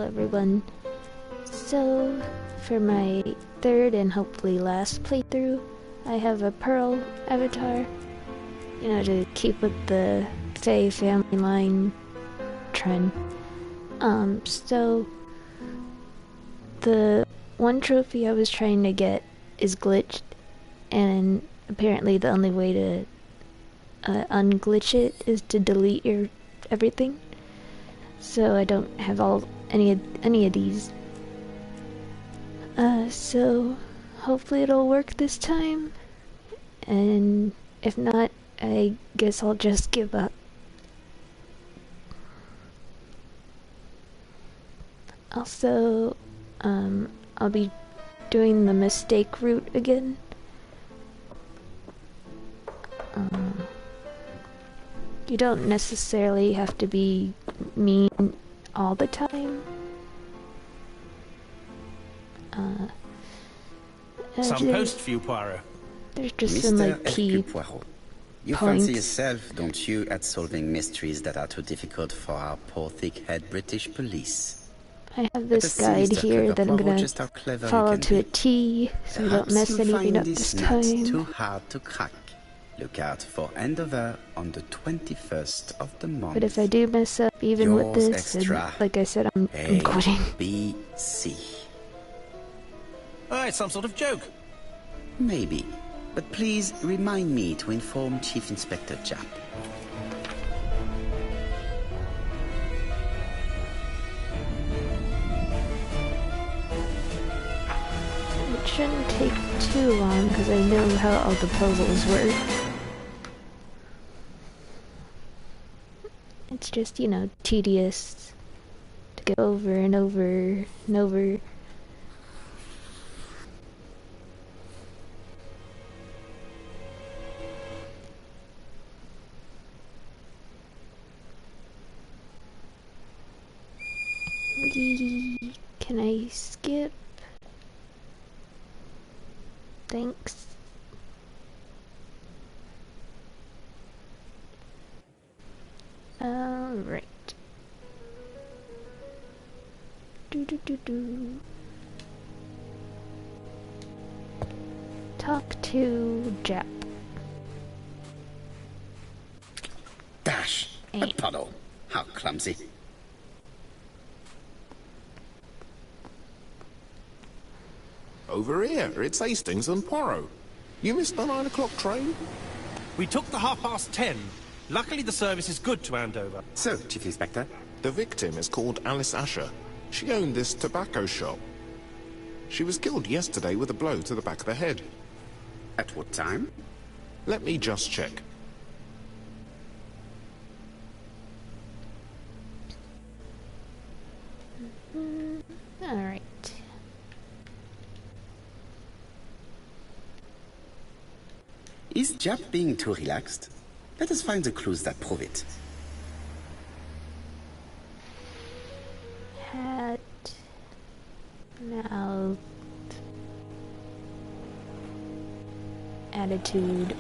everyone. So, for my third and hopefully last playthrough, I have a Pearl avatar, you know, to keep with the Fae family line trend. So, the one trophy I was trying to get is glitched, and apparently the only way to unglitch it is to delete your everything. So I don't have any of these. So hopefully it'll work this time, and if not, I guess I'll just give up. Also, I'll be doing the mistake route again. You don't necessarily have to be mean all the time. Some post for you, Poirot. There's just some like key Poirot. You points. fancy yourself, don't you, at solving mysteries that are too difficult for our poor thick-head British police? I have this guide here that I'm gonna follow to a T, so we don't mess anything up this time. Too hard to crack. Look out for Endover on the 21st of the month. But if I do mess up even with this, and like I said, I'm quitting. ABC. Oh, it's some sort of joke. Maybe. But please remind me to inform Chief Inspector Japp. It shouldn't take too long because I know how all the puzzles work. It's just, you know, tedious to go over and over and over. Can I skip? Thanks. Alright. Talk to Japp. Dash! A puddle. How clumsy. Over here, it's Hastings and Poirot. You missed the 9 o'clock train? We took the 10:30. Luckily the service is good to Andover. So, Chief Inspector? The victim is called Alice Asher. She owned this tobacco shop. She was killed yesterday with a blow to the back of the head. At what time? Let me just check. Alright. Is Japp being too relaxed? Let us find the clues that prove it. Hat. Mouth. Attitude.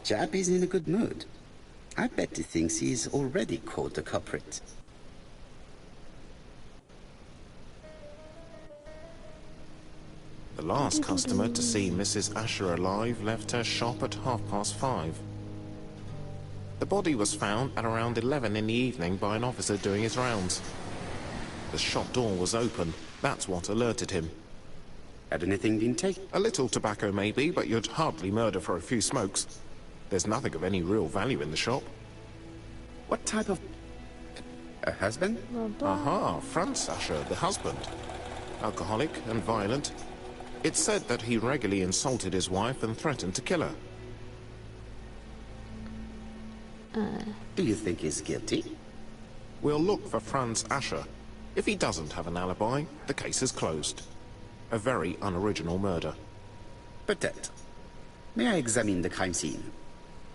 Japp is in a good mood. I bet he thinks he's already caught the culprit. The last customer to see Mrs. Asher alive left her shop at 5:30. The body was found at around 11 in the evening by an officer doing his rounds. The shop door was open. That's what alerted him. Had anything been taken? A little tobacco maybe, but you'd hardly murder for a few smokes. There's nothing of any real value in the shop. What type of... A husband? Aha, Franz Asher, the husband. Alcoholic and violent. It's said that he regularly insulted his wife and threatened to kill her. Do you think he's guilty? We'll look for Franz Asher. If he doesn't have an alibi, the case is closed. A very unoriginal murder. Peut-être. May I examine the crime scene?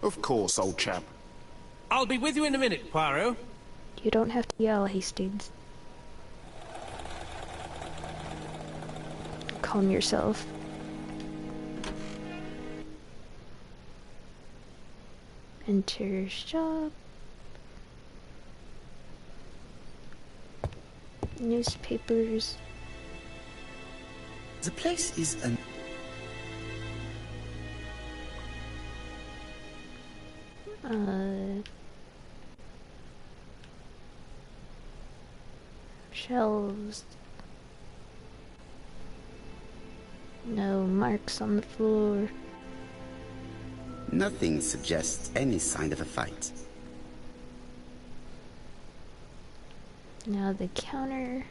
Of course, old chap. I'll be with you in a minute, Poirot. You don't have to yell, Hastings. Calm yourself. Enter shop. newspapers. The place is an... Shelves. No marks on the floor. Nothing suggests any sign of a fight. Now the counter.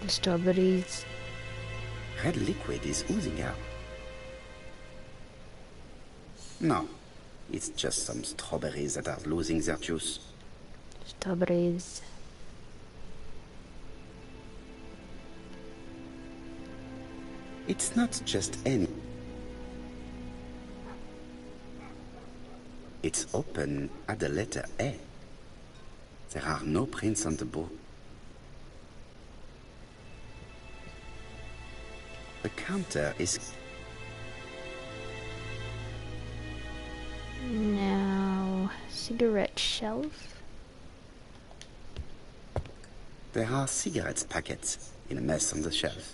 The strawberries. Red liquid is oozing out. No, it's just some strawberries that are losing their juice. Strawberries. It's not just any. It's open at the letter A. There are no prints on the book. The counter is... Now, cigarette shelf. There are cigarettes packets in a mess on the shelf.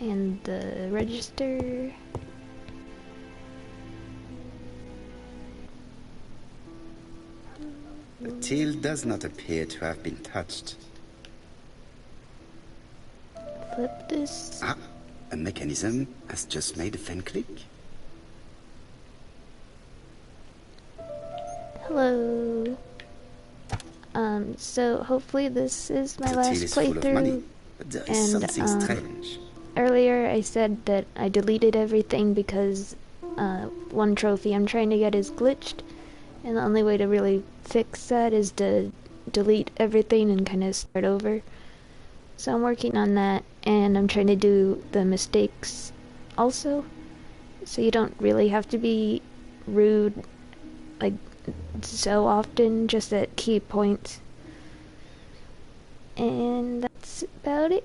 And the register. The till does not appear to have been touched. Flip this. Ah, a mechanism has just made a faint click. Hello. So hopefully this is my The last till is full of money, playthrough. but there is And something strange. earlier I said that I deleted everything because one trophy I'm trying to get is glitched, and the only way to really fix that is to delete everything and kind of start over. So I'm working on that, and I'm trying to do the mistakes also, so you don't really have to be rude like so often, just at key points. And that's about it.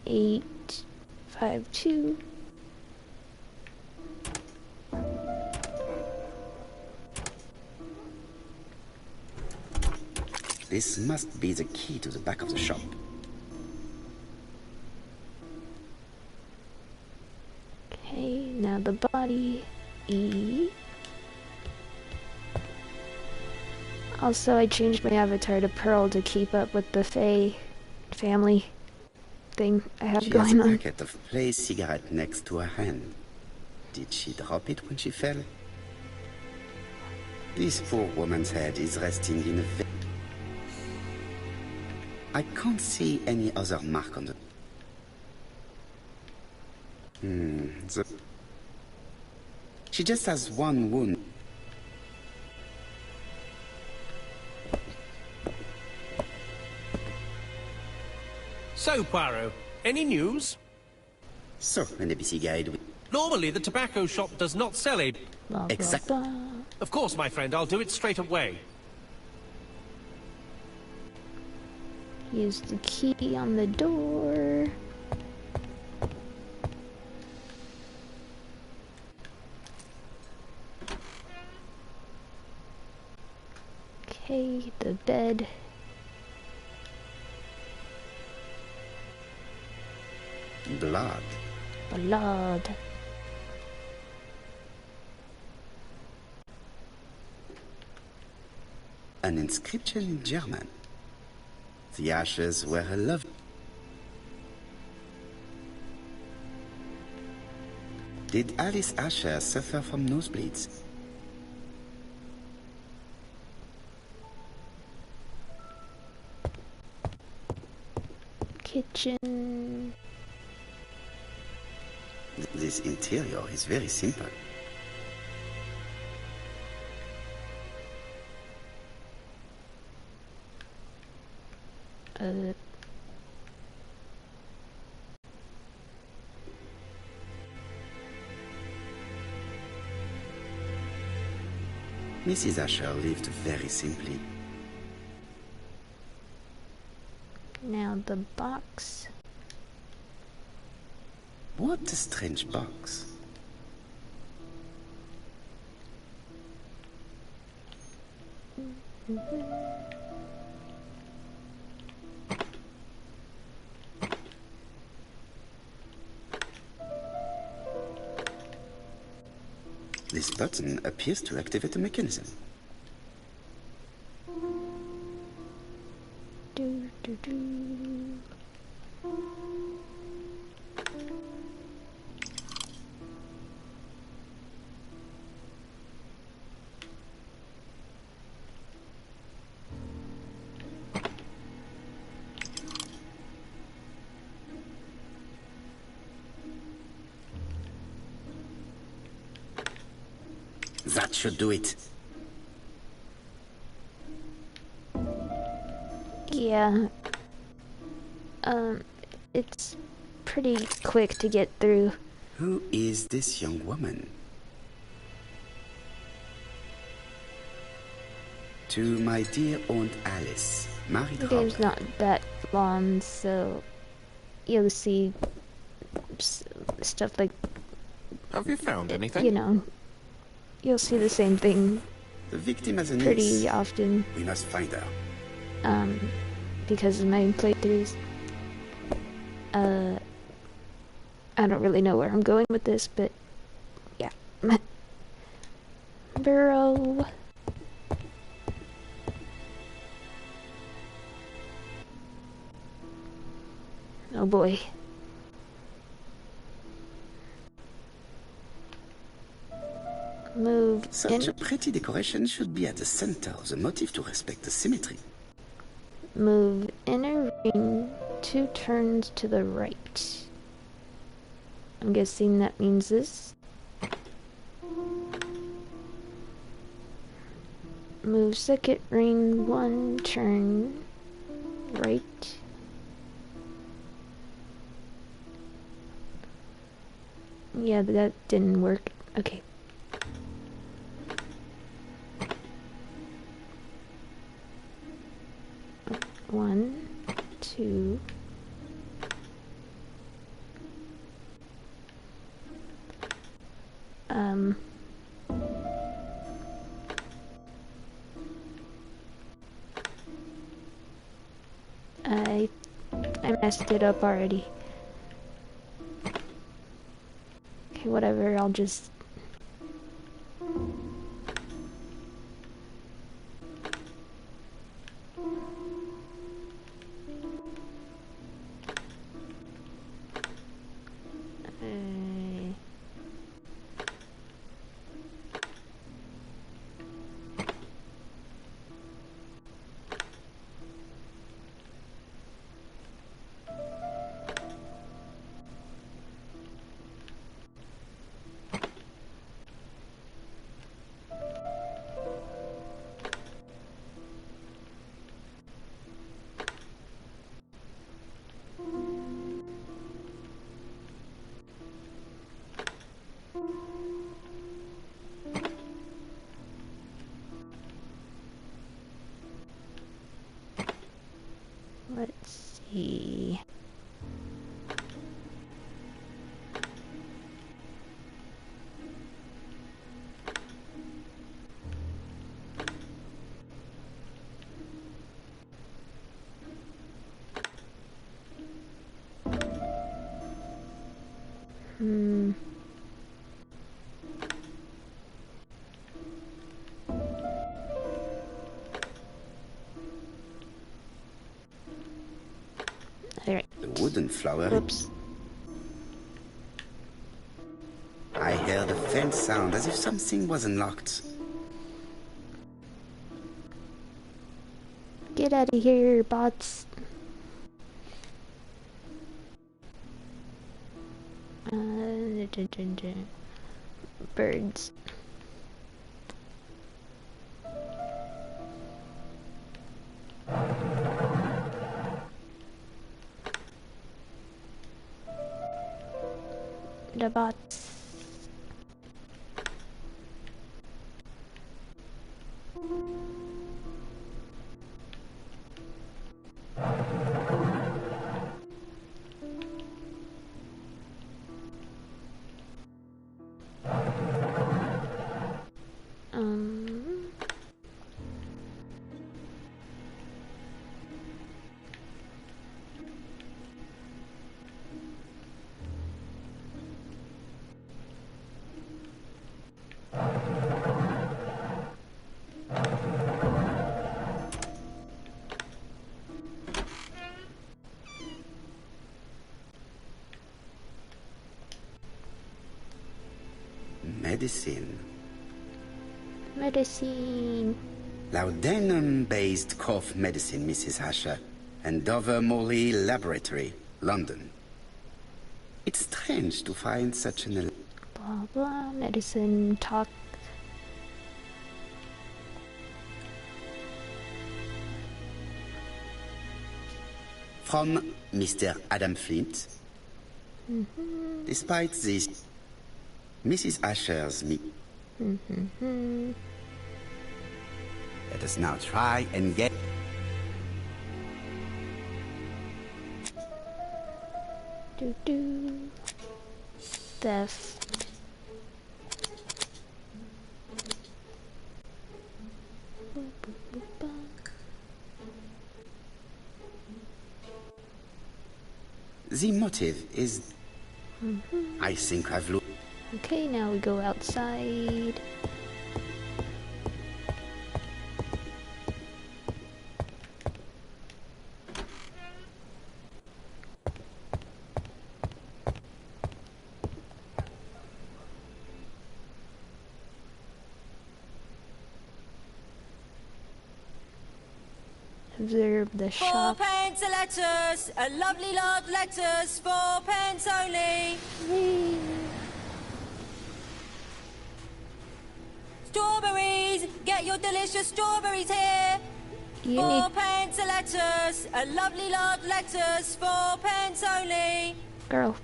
852. This must be the key to the back of the shop. Okay, now the body. E. Also, I changed my avatar to Pearl to keep up with the Fae family thing I have She has going a on. packet of play cigarette next to her hand. Did she drop it when she fell? This poor woman's head is resting in a I can't see any other mark on the... She just has one wound. So, Poirot, any news? So, an ABC guide with... Normally, the tobacco shop does not sell a... Blah, blah, Exact- blah. Of course, my friend, I'll do it straight away. Use the key on the door. Okay, the bed. Blood. Blood. An inscription in German. The ashes were her love. Did Alice Asher suffer from nosebleeds? Kitchen. This interior is very simple. Mrs. Asher lived very simply. Now the box. What a strange box. This button appears to activate the mechanism. Do, do, do. That should do it. Yeah. It's pretty quick to get through. Who is this young woman? To my dear Aunt Alice, married The game's not that long, so you'll see stuff like, Have you found anything? you know, you'll see the same thing The victim has a niece. pretty often, We must find her. because of my playthroughs. I don't really know where I'm going with this, but yeah. Burrow. Oh boy. Move Such in. a pretty decoration should be at the center of the motif to respect the symmetry. Move inner ring 2 turns to the right. I'm guessing that means this. Move second ring 1 turn right. Yeah, that didn't work. Okay. One, two. I messed it up already. Okay, whatever, I'll just... Let's see. Alright. The wooden flower. Oops. I heard a faint sound as if something was unlocked. Get out of here, bots. Birds. The bots. medicine. Medicine. Laudanum-based cough medicine, Mrs. Asher, and Dover Morley Laboratory, London. It's strange to find such an... Blah blah. Medicine talk. From Mr. Adam Flint. Despite this, Mrs. Asher's me. Let us now try and get... Do. Theft. The motive is... I think I've looked... Okay, now we go outside. Observe the shop. 4p a lettuce, a lovely large lettuce, 4p only. Strawberries, get your delicious strawberries here. You 4p a lettuce, a lovely large lettuce, 4p only. Girl.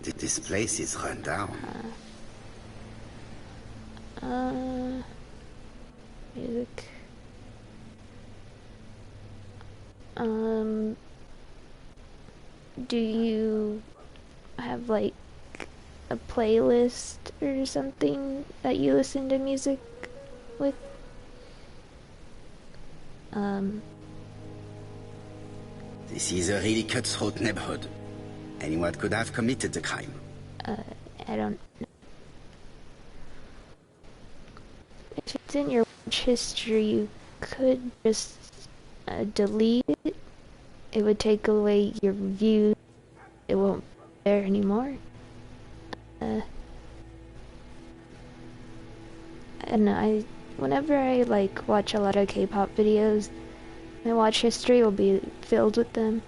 This place is run down. Music. Do you have like a playlist or something that you listen to music with? This is a really cutthroat neighborhood. Anyone could have committed the crime. I don't know. If it's in your watch history, you could just delete it. It would take away your views. It won't be there anymore. I don't know, whenever I like watch a lot of K-pop videos, my watch history will be filled with them.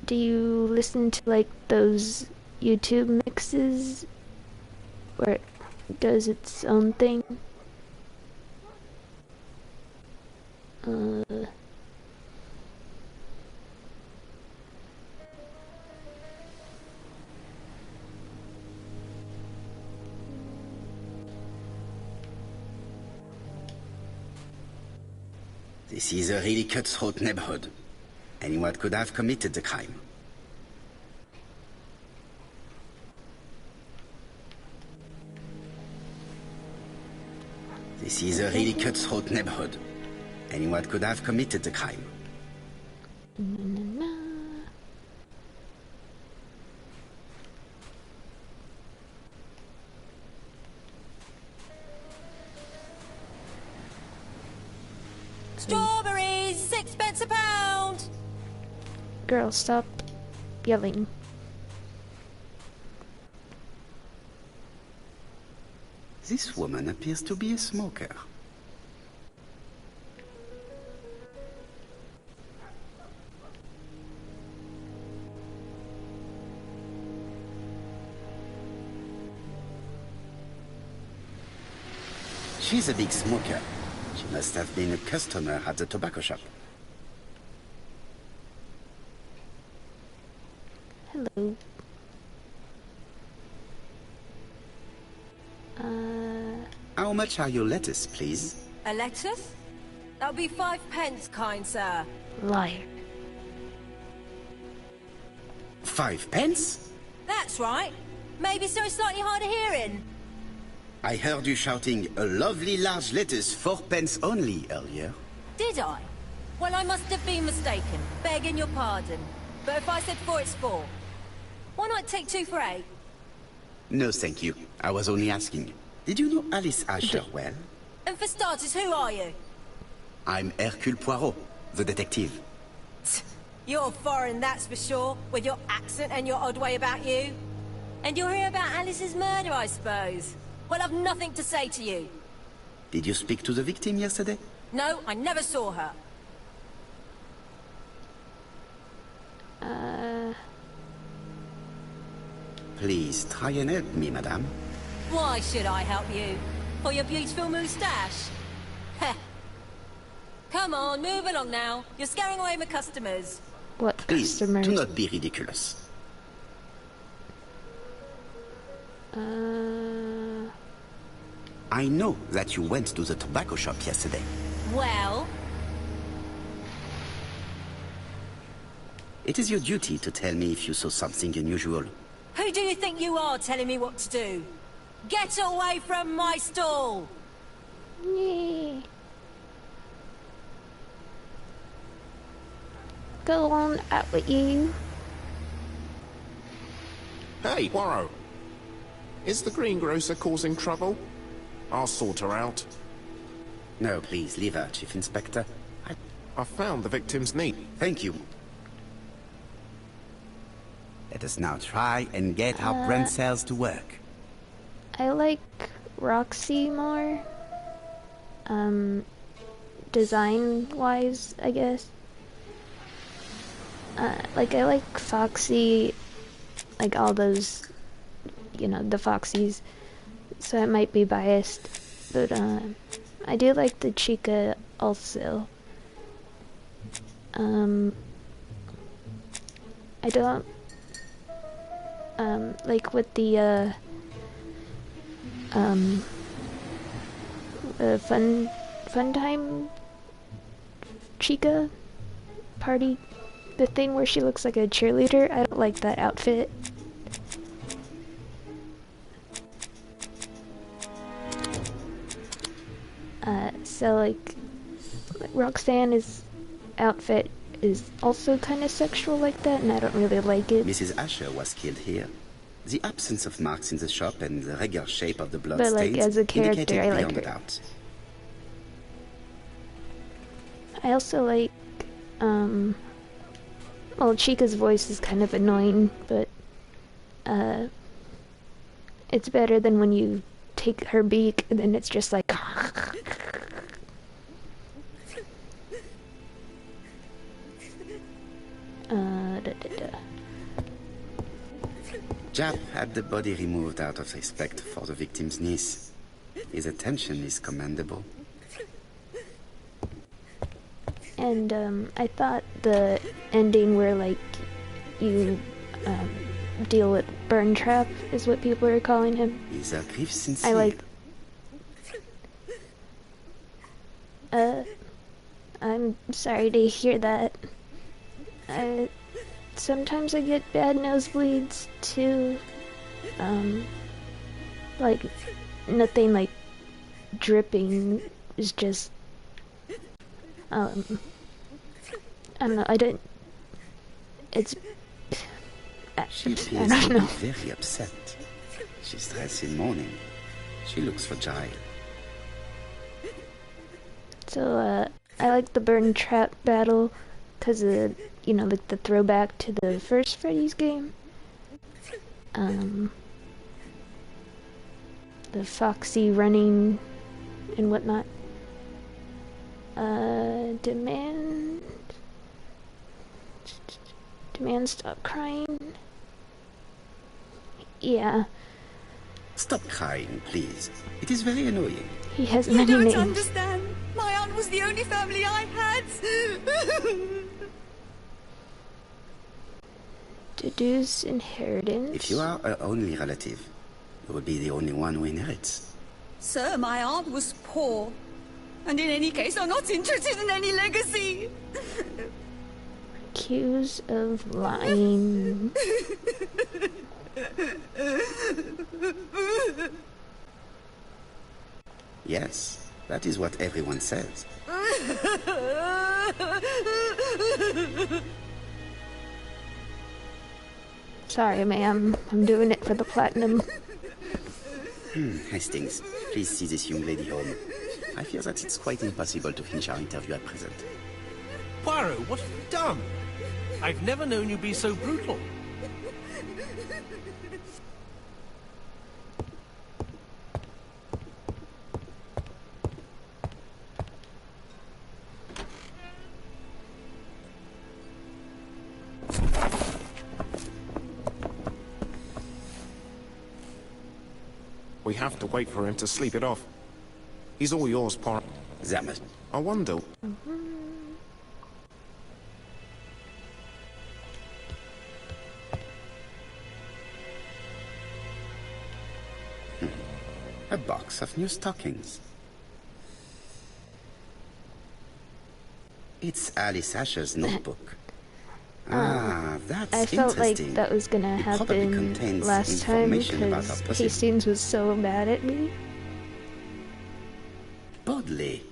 Do you listen to like those YouTube mixes where it does its own thing? This is a really cutthroat neighborhood. Anyone could have committed the crime. This is a really cutthroat neighborhood. Anyone could have committed the crime. Strawberries, 6p a pound. Girl, stop yelling. This woman appears to be a smoker. She's a big smoker. She must have been a customer at the tobacco shop. Hello. How much are your lettuce, please? A lettuce? That'll be 5p, kind sir. Liar. 5 pence? That's right. Maybe so it's slightly hard of hearing. I heard you shouting a lovely large lettuce, 4 pence only earlier. Did I? Well, I must have been mistaken. Begging your pardon. But if I said 4, it's 4. Why not take 2 for 8? No, thank you. I was only asking. Did you know Alice Asher well? And for starters, who are you? I'm Hercule Poirot, the detective. You're foreign, that's for sure, with your accent and your odd way about you. And you'll hear about Alice's murder, I suppose. Well, I've nothing to say to you. Did you speak to the victim yesterday? No, I never saw her. Please, try and help me, madame. Why should I help you? For your beautiful moustache? Heh. Come on, move along now. You're scaring away my customers. What Please, customers? do not be ridiculous. I know that you went to the tobacco shop yesterday. Well? It is your duty to tell me if you saw something unusual. Who do you think you are telling me what to do? Get away from my stall! Yay. Go on, out with you. Hey, Poirot. Is the greengrocer causing trouble? I'll sort her out. No, please, leave her, Chief Inspector. I found the victim's knee. Thank you. Let us now try and get our brain cells to work. I like Roxy more. Design-wise, I guess. Like, I like Foxy, like all those, you know, the Foxies, so I might be biased, but, I do like the Chica also. I don't, like with the, fun time Chica party, the thing where she looks like a cheerleader. I don't like that outfit. So like Roxanne's outfit is also kind of sexual like that, and I don't really like it. Mrs. Asher was killed here. The absence of marks in the shop and the regular shape of the blood But like stains as a character, indicated I like beyond her. doubt. I also like, well, Chica's voice is kind of annoying, but, it's better than when you take her beak and then it's just like, Jap had the body removed out of respect for the victim's niece. His attention is commendable. And, I thought the ending where, like, you, deal with Burn Trap is what people are calling him. Is a grief sincere? I like... I'm sorry to hear that. Sometimes I get bad nosebleeds, too. Like, nothing, like, dripping. Is just... I don't know, I don't... It's... She appears I don't to be know. very upset. She's dressed in mourning. She looks fragile. So, I like the Burn Trap battle, because of, you know, like the throwback to the first Freddy's game. The Foxy running and whatnot. Demand stop crying. Yeah, Stop crying, please. It is very annoying. he has You many don't names. understand. My aunt was the only family I had. Deduce inheritance. If you are her only relative, you will be the only one who inherits. Sir, my aunt was poor. And in any case, I'm not interested in any legacy. Accused of lying. Yes, that is what everyone says. Sorry, ma'am. I'm doing it for the platinum. Hastings, please see this young lady home. I fear that it's quite impossible to finish our interview at present. Poirot, what have you done? I've never known you be so brutal. We have to wait for him to sleep it off. He's all yours, Poirot. Zamet. I wonder... A box of new stockings. It's Alice Asher's notebook. That's I felt like interesting. that was gonna It probably happen contains last time information about because our pussy. Hastings was so mad at me. Bodley.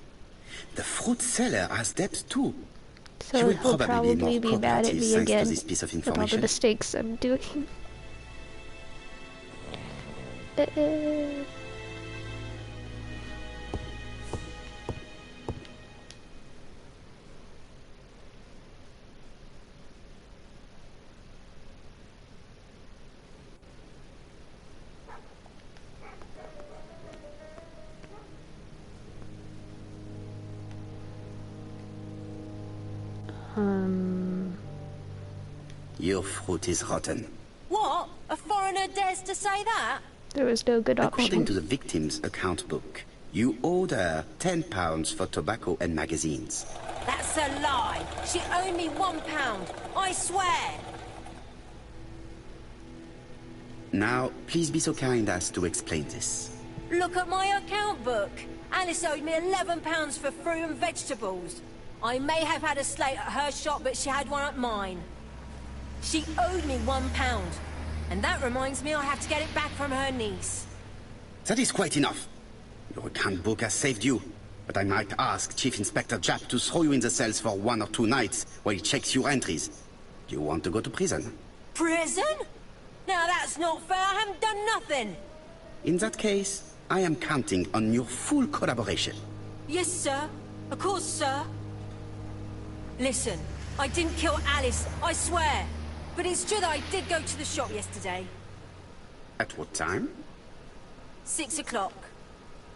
The fruit seller has debts too. She So will he'll probably be more probably be mad at cooperative me thanks again to this piece of with all the information. mistakes I'm doing. Your fruit is rotten. What? A foreigner dares to say that? There was no good According option. to the victim's account book, you owed her £10 for tobacco and magazines. That's a lie. She owed me £1. I swear. Now, please be so kind as to explain this. Look at my account book. Alice owed me £11 for fruit and vegetables. I may have had a slate at her shop, but she had one at mine. She owed me £1. And that reminds me I have to get it back from her niece. That is quite enough. Your account book has saved you, but I might ask Chief Inspector Japp to throw you in the cells for 1 or 2 nights while he checks your entries. Do you want to go to prison? Prison? Now that's not fair. I haven't done nothing. In that case, I am counting on your full collaboration. Yes, sir. Of course, sir. Listen, I didn't kill Alice, I swear. But it's true that I did go to the shop yesterday. At what time? 6 o'clock.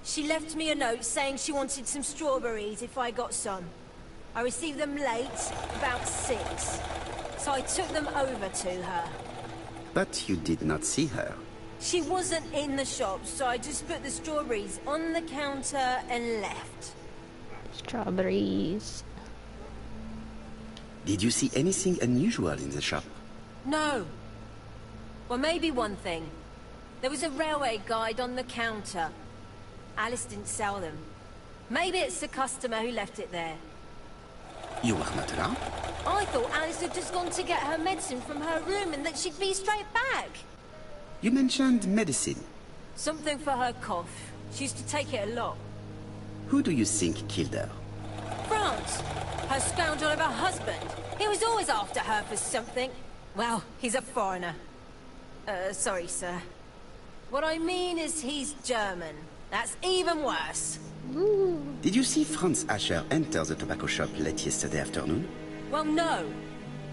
She left me a note saying she wanted some strawberries if I got some. I received them late, about 6. So I took them over to her. But you did not see her. She wasn't in the shop, so I just put the strawberries on the counter and left. Strawberries. Did you see anything unusual in the shop? No. Well, maybe one thing. There was a railway guide on the counter. Alice didn't sell them. Maybe it's the customer who left it there. You were not around? I thought Alice had just gone to get her medicine from her room and that she'd be straight back. You mentioned medicine. Something for her cough. She used to take it a lot. Who do you think killed her? France. Her scoundrel of a husband. He was always after her for something. Well, he's a foreigner. Sorry, sir. What I mean is he's German. That's even worse. Did you see Franz Asher enter the tobacco shop late yesterday afternoon? Well, no.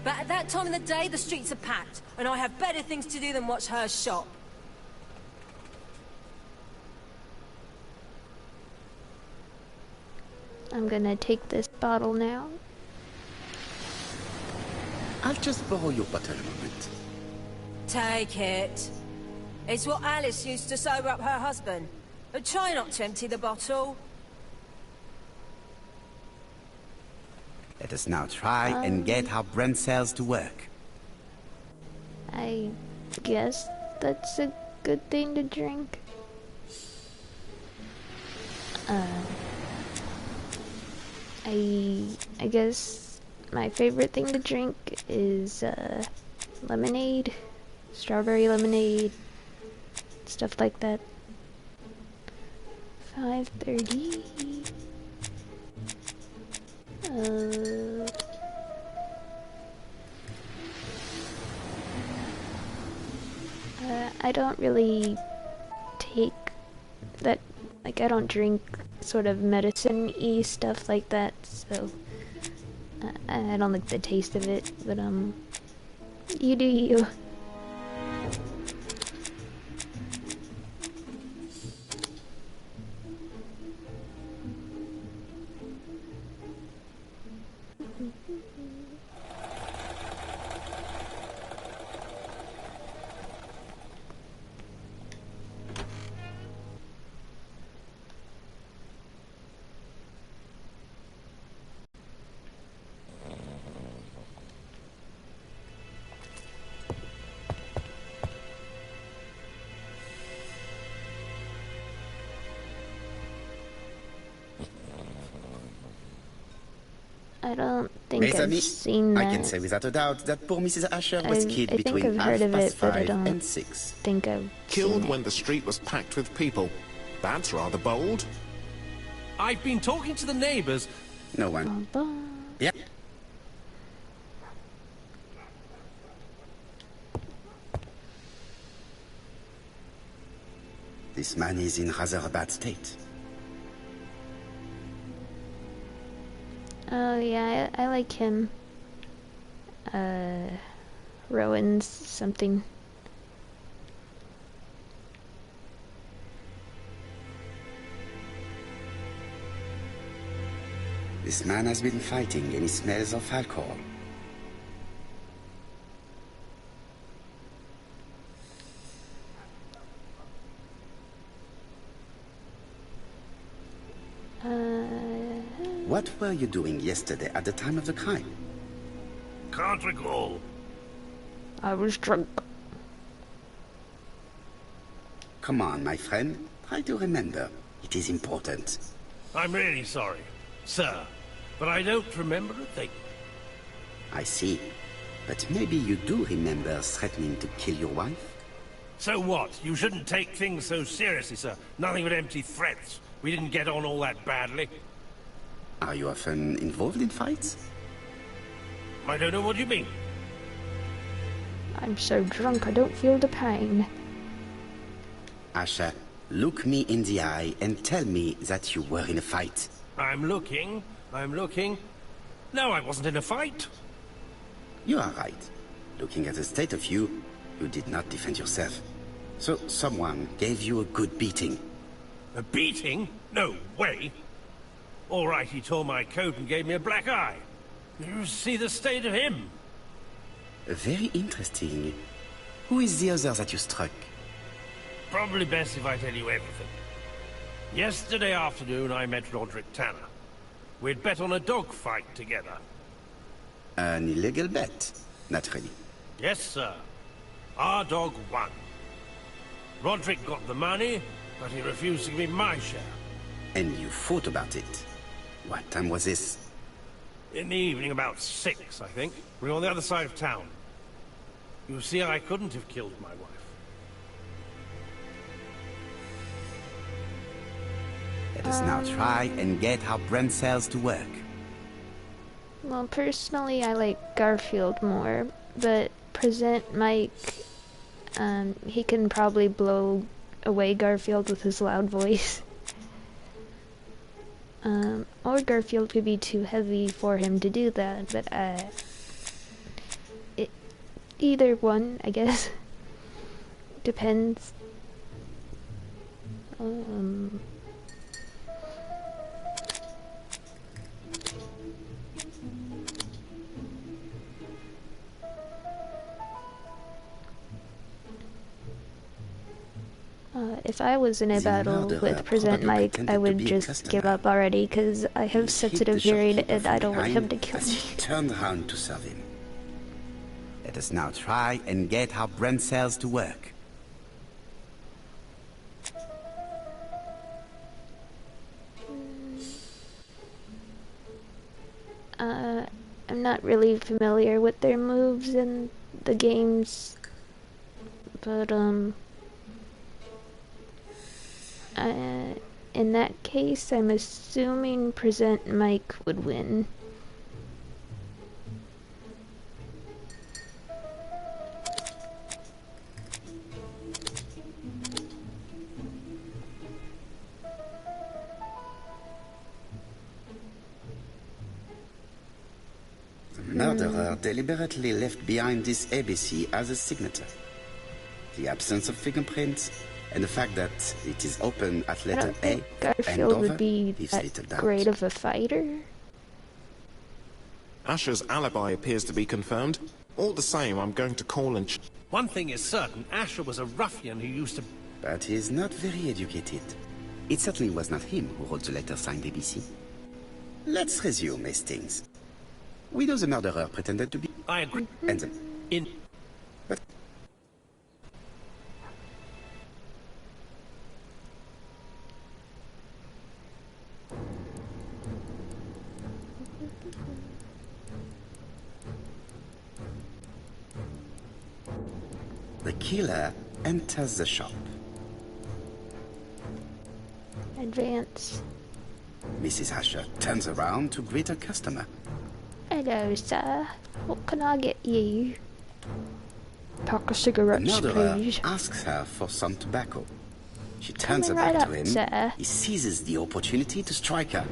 But at that time of the day, the streets are packed, and I have better things to do than watch her shop. I'm gonna take this bottle now. I'll just borrow your bottle a moment. Take it. It's what Alice used to sober up her husband. But try not to empty the bottle. Let us now try and get our brain cells to work. I guess that's a good thing to drink. I guess my favorite thing to drink is lemonade, strawberry lemonade, stuff like that. 5:30. I don't really take that, like I don't drink sort of medicine-y stuff like that, so I don't like the taste of it, but you do you. I don't think Mes I've amis, seen that. I can say without a doubt that poor Mrs. Asher was killed I think between I've heard of it, but I 5:30 don't and 6. think I've Killed seen when it. the street was packed with people. That's rather bold. I've been talking to the neighbors. No one. Yeah. This man is in rather a bad state. Oh yeah, I like him. Rowan's something. This man has been fighting and he smells of alcohol. What were you doing yesterday at the time of the crime? Can't recall. I was drunk. Come on, my friend. Try to remember. It is important. I'm really sorry, sir, but I don't remember a thing. I see. But maybe you do remember threatening to kill your wife? So what? You shouldn't take things so seriously, sir. Nothing but empty threats. We didn't get on all that badly. Are you often involved in fights? I don't know what you mean. I'm so drunk I don't feel the pain. Asher, look me in the eye and tell me that you were in a fight. I'm looking. No, I wasn't in a fight. You are right. Looking at the state of you, you did not defend yourself. So someone gave you a good beating. A beating? No way. All right, he tore my coat and gave me a black eye. You see the state of him? Very interesting. Who is the other that you struck? Probably best if I tell you everything. Yesterday afternoon, I met Roderick Tanner. We'd bet on a dog fight together. An illegal bet, naturally. Yes, sir. Our dog won. Roderick got the money, but he refused to give me my share. And you fought about it. What time was this? In the evening, about 6, I think. We were on the other side of town. You see, I couldn't have killed my wife. Let us now try and get our brain cells to work. Well, personally, I like Garfield more, but Present Mike, he can probably blow away Garfield with his loud voice. Or Garfield could be too heavy for him to do that, but either one, I guess. Depends. If I was in a battle with Present Mike, I would just give up already, because I have sensitive hearing and I don't want him to kill me. Turn around to serve him. Let us now try and get our brain cells to work. I'm not really familiar with their moves in the games, but in that case, I'm assuming Present Mike would win. murderer deliberately left behind this ABC as a signature. The absence of fingerprints and the fact that it is open at I letter don't A think and Garfield over would be leaves that little doubt. great of a fighter. Asher's alibi appears to be confirmed. All the same, I'm going to call and... One thing is certain, Asher was a ruffian who used to... But he is not very educated. It certainly was not him who wrote the letter signed ABC. Let's resume, Hastings. We know the murderer pretended to be... I agree. And the... In... But... The killer enters the shop. Advance. Mrs. Asher turns around to greet her customer. Hello, sir. What can I get you? Pack of cigarettes, The murderer please. asks her for some tobacco. She turns her Coming back right to up, him. sir. He seizes the opportunity to strike her.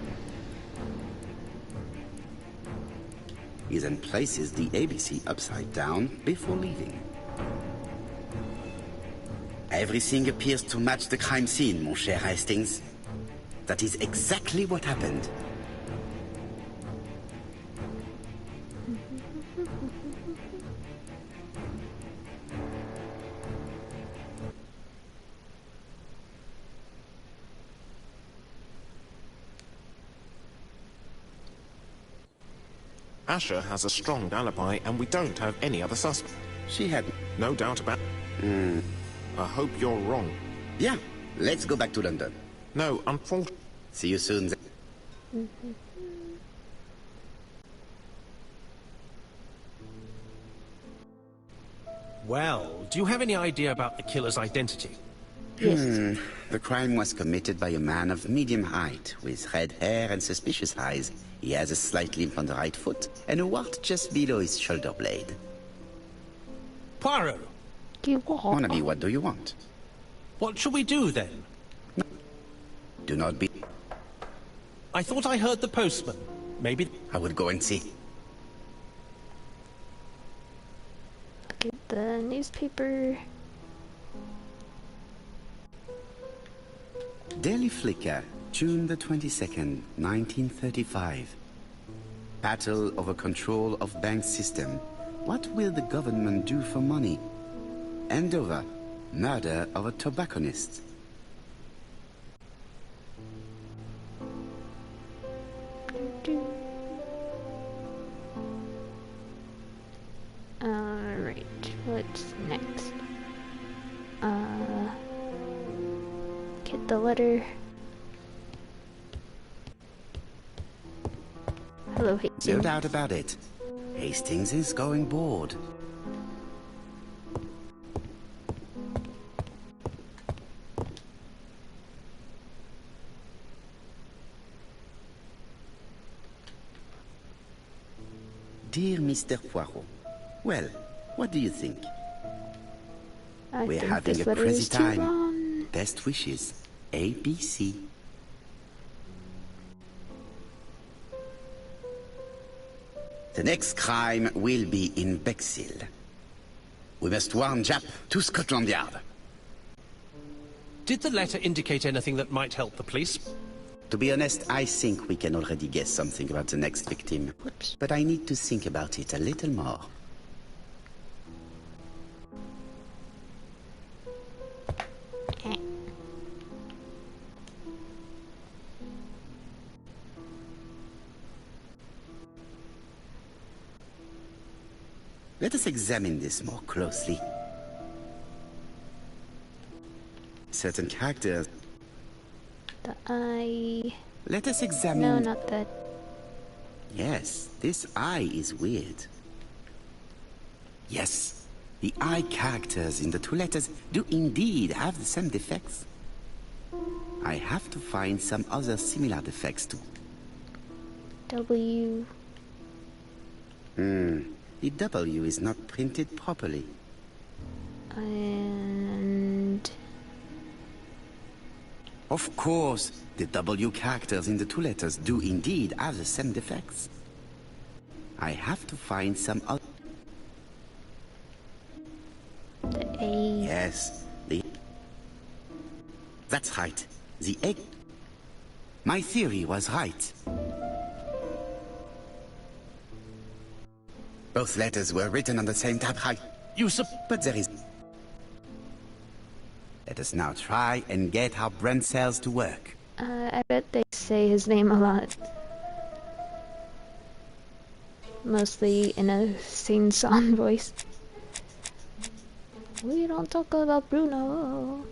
He then places the ABC upside down before leaving. Everything appears to match the crime scene, mon cher Hastings. That is exactly what happened. Asher has a strong alibi, and we don't have any other suspect. She had... No doubt about... I hope you're wrong. Yeah, let's go back to London. No, unfortunately... See you soon. Well, do you have any idea about the killer's identity? Yes. The crime was committed by a man of medium height, with red hair and suspicious eyes. He has a slight limp on the right foot, and a wart just below his shoulder blade. Poirot, You what? Mon ami, what do you want? what shall we do then? Do not be... I thought I heard the postman. Maybe... I will go and see. Get the newspaper. Daily Flicker, June the 22nd, 1935. Battle over control of bank system. What will the government do for money? Andover, murder of a tobacconist. Alright, what's next? Get the letter. Hello, No Hastings. doubt about it. Hastings is going bored. Dear Mr. Poirot, well, what do you think? I We're think having this a letter crazy is too time. long. Best wishes, ABC. The next crime will be in Bexhill. We must warn Jap to Scotland Yard. Did the letter indicate anything that might help the police? To be honest, I think we can already guess something about the next victim. Whoops. But I need to think about it a little more. Eh. Let us examine this more closely. Certain characters. The eye. Let us examine... No, not that. Yes, this eye is weird. Yes, the eye characters in the two letters do indeed have the same defects. I have to find some other similar defects too. W. The W is not printed properly. And. Of course, the W characters in the two letters do indeed have the same defects. I have to find some other... The A. Yes, That's right. The egg... My theory was right. Both letters were written on the same typewriter. But there is... Let us now try and get our brain cells to work. I bet they say his name a lot. Mostly in a sing-song voice. We don't talk about Bruno.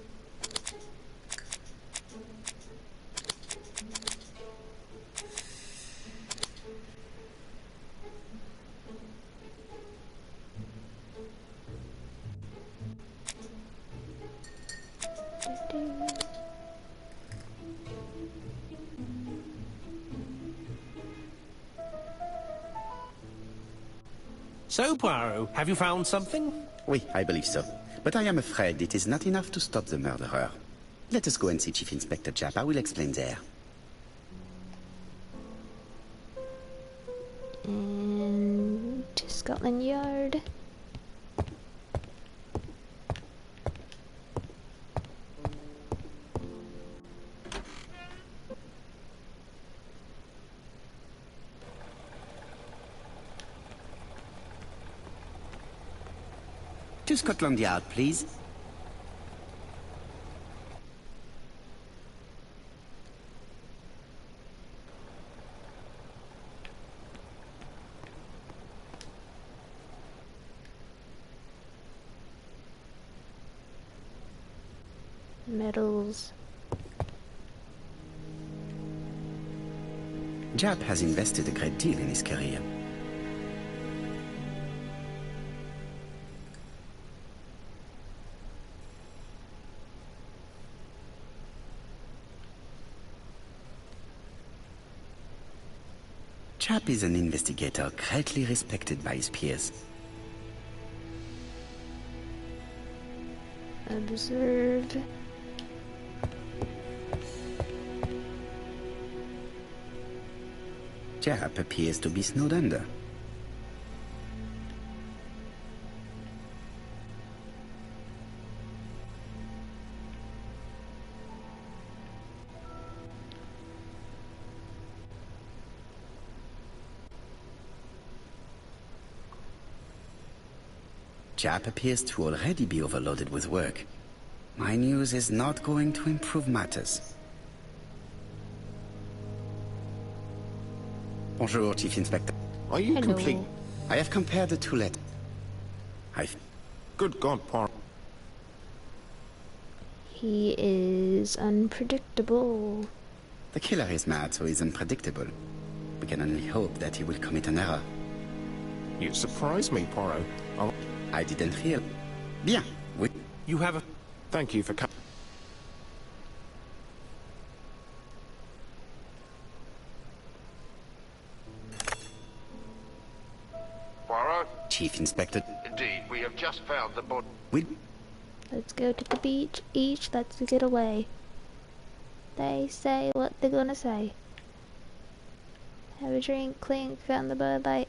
So, Poirot, have you found something? Oui, I believe so. But I am afraid it is not enough to stop the murderer. Let us go and see Chief Inspector Japp. I will explain there. And to Scotland Yard. To Scotland Yard, please. Medals. Japp has invested a great deal in his career. Japp is an investigator greatly respected by his peers. Observe. Japp appears to be snowed under. Japp appears to already be overloaded with work. My news is not going to improve matters. Bonjour, Chief Inspector. Are you Hello. complete? I have compared the two letters. Good God, Poirot. He is unpredictable. The killer is mad, so he's unpredictable. We can only hope that he will commit an error. You surprise me, Poirot. I didn't hear. Bien. Oui. You have a... Thank you for coming. Poirot? Chief Inspector. Indeed, we have just found the body. We... Let's go to the beach. Let's get away. They say what they're gonna say. Have a drink, clink, found the Bud Light.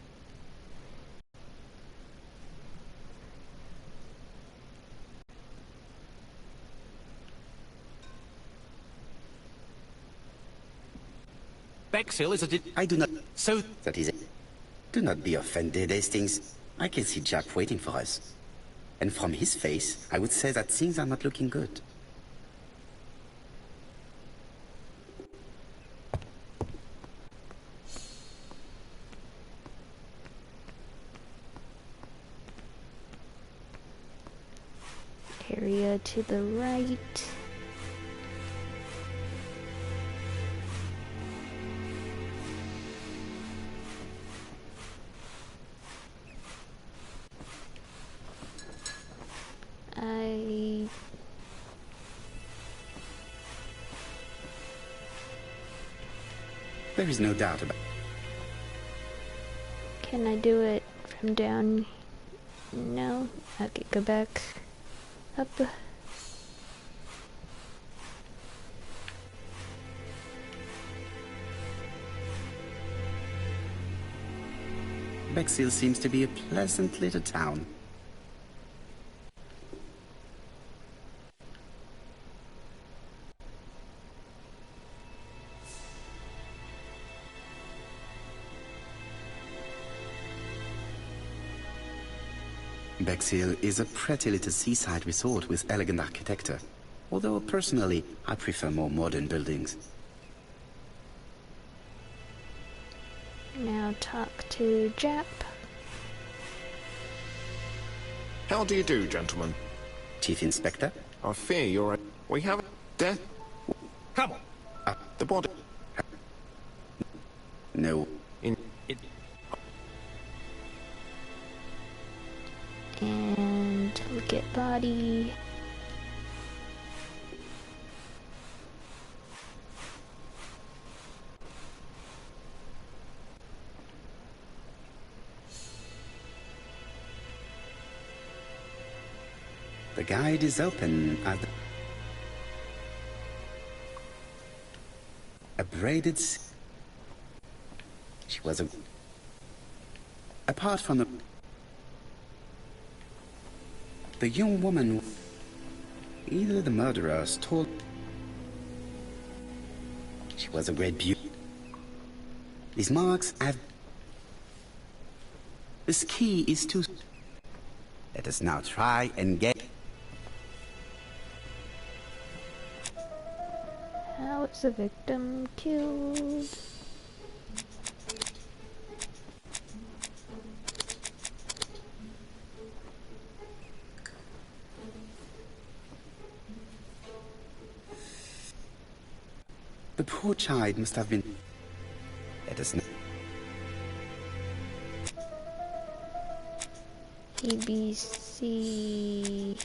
Bexhill is a... I do not... So... That is it. Do not be offended, Hastings. I can see Japp waiting for us. And from his face, I would say that things are not looking good. Area to the right. There is no doubt about... Can I do it from down? No? Okay, go back. Up. Bexhill seems to be a pleasant little town. Bexhill is a pretty little seaside resort with elegant architecture, although personally I prefer more modern buildings. Now talk to Jap. How do you do, gentlemen? Chief Inspector? I fear you're a... We have a death... Come on. The body... No. In... And look at body. The guide is open at a braided... She was a... Apart from the young woman, either the murderer stole... She was a great beauty. These marks have... This key is to... Let us now try and get... How is the victim killed? The poor child must have been... Let us know. ABC...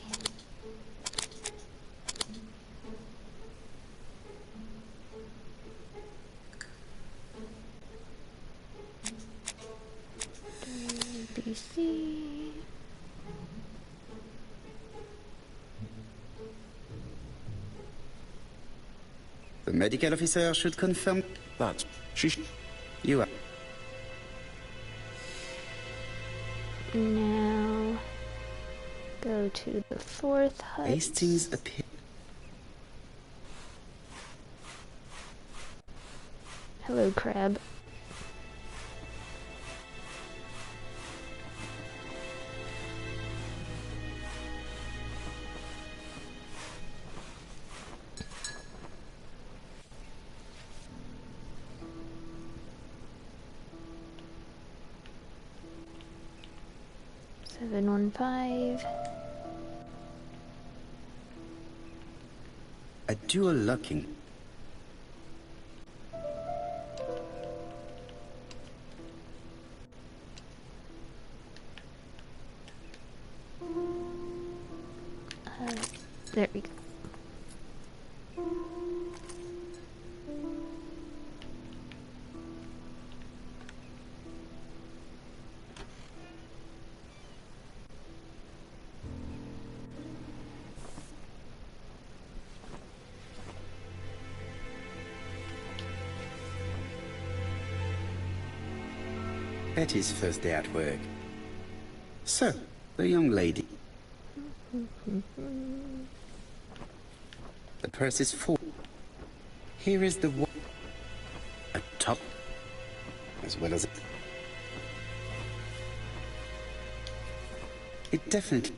ABC... The medical officer should confirm That... She... you are... Now... Go to the fourth hut. Hastings appear... Hello, crab. Seven 1-5. A dual locking. There we go. Betty's first day at work. So, the young lady. The purse is full. Here is the a top, as well as it definitely.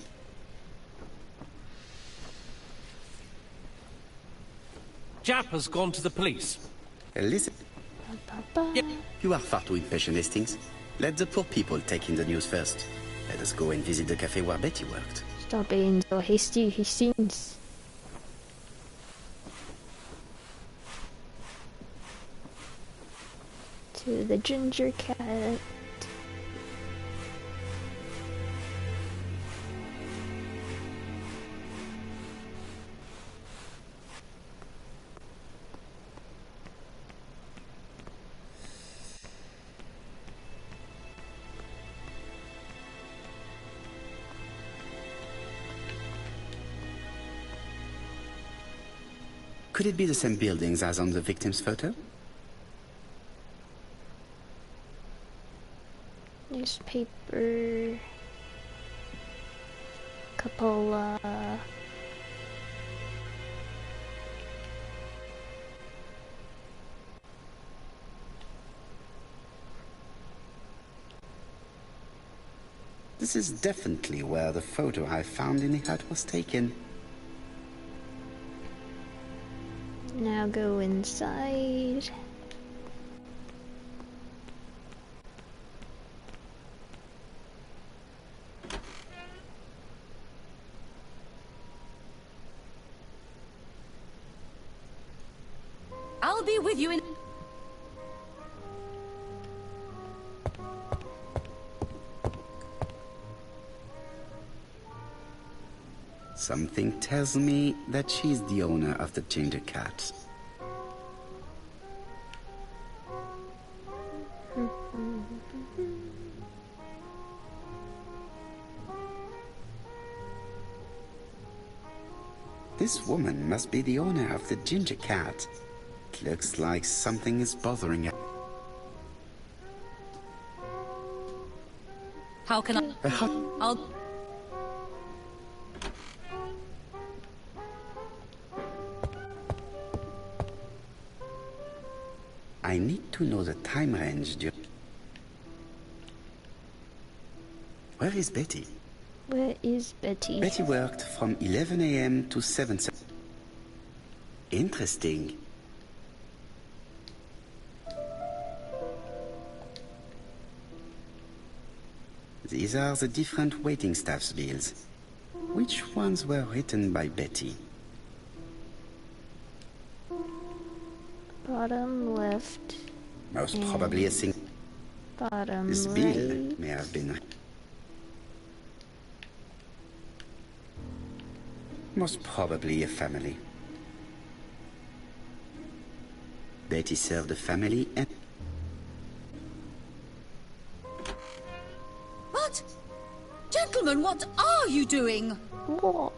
Jap has gone to the police. Listen, Yep. you are far too impatient, Hastings. Let the poor people take in the news first. Let us go and visit the cafe where Betty worked. Stop being so hasty, Hastings. To the ginger cat. Could it be the same buildings as on the victim's photo? newspaper, couple, This is definitely where the photo I found in the hut was taken. now go inside. I'll be with you in... Something tells me that she's the owner of the ginger cat. This woman must be the owner of the ginger cat. It looks like something is bothering her. How can I... The hut. I'll... I need to know the time range. Where is Betty? Where is Betty? Betty worked from 11 a.m. to 7. Interesting. These are the different waiting staff's bills. Which ones were written by Betty? Bottom left. Most probably a thing. Bottom This right. bill may have been... Most probably a family. Betty served the family and... What? Gentlemen, what are you doing? What?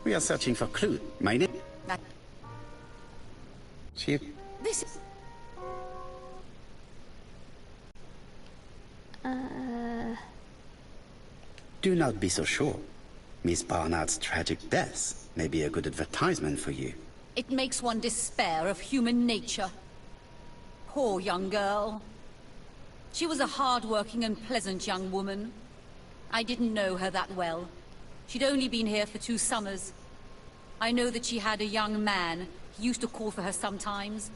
We are searching for clues. My name... That... She... This is... Do not be so sure. Miss Barnard's tragic death may be a good advertisement for you. It makes one despair of human nature. Poor young girl. She was a hard-working and pleasant young woman. I didn't know her that well. She'd only been here for 2 summers. I know that she had a young man. He used to call for her sometimes.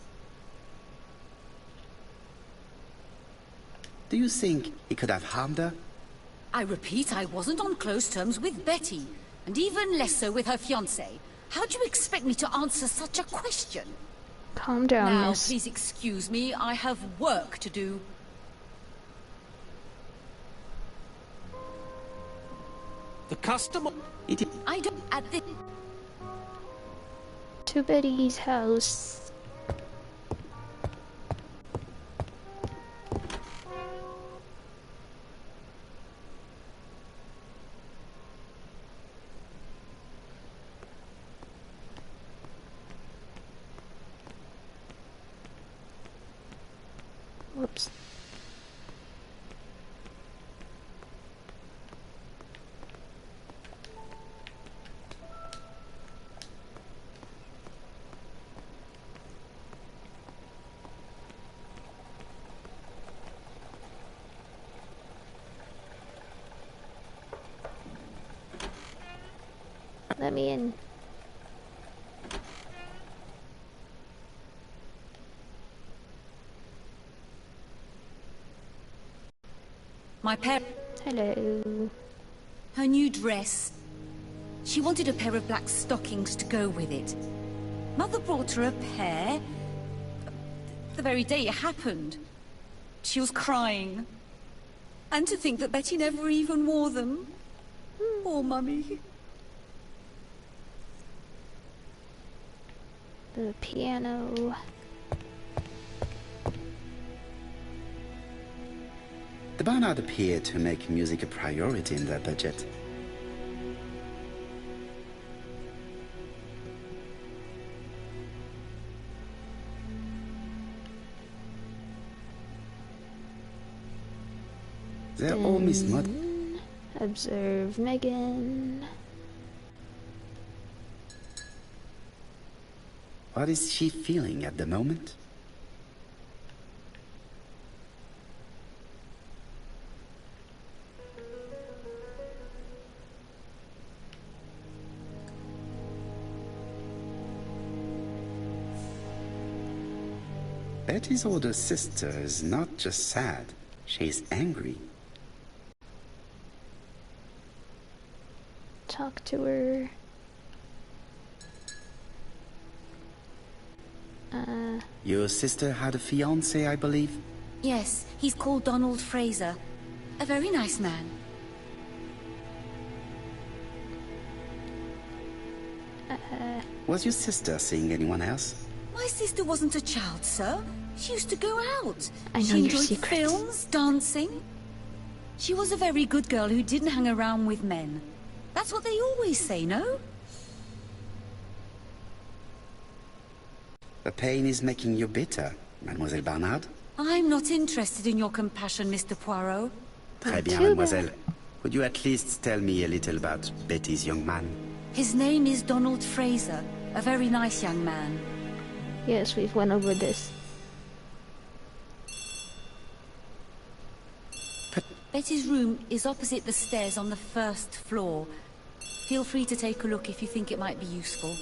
Do you think he could have harmed her? I repeat, I wasn't on close terms with Betty, and even less so with her fiancé. How do you expect me to answer such a question? Calm down, Now, miss. please excuse me, I have work to do. The customer... It is... I don't... At this... To Betty's house. Whoops. Let me in. My parents... Hello. Her new dress. She wanted a pair of black stockings to go with it. Mother brought her a pair. The very day it happened. She was crying. And to think that Betty never even wore them. Poor Mummy. The piano. The Barnard appear to make music a priority in their budget. They're all Miss Mud. Observe Megan. What is she feeling at the moment? Betty's older sister is not just sad, she's angry. Talk to her. Your sister had a fiancé, I believe? Yes, he's called Donald Fraser. A very nice man. Was your sister seeing anyone else? My sister wasn't a child, sir. She used to go out. I know she your enjoyed secrets. films, dancing. She was a very good girl who didn't hang around with men. That's what they always say, no? The pain is making you bitter, Mademoiselle Barnard. I'm not interested in your compassion, Mr. Poirot. Très bien, too mademoiselle. Would you at least tell me a little about Betty's young man? His name is Donald Fraser. A very nice young man. Yes, we've went over this. Betty's room is opposite the stairs on the first floor. Feel free to take a look if you think it might be useful.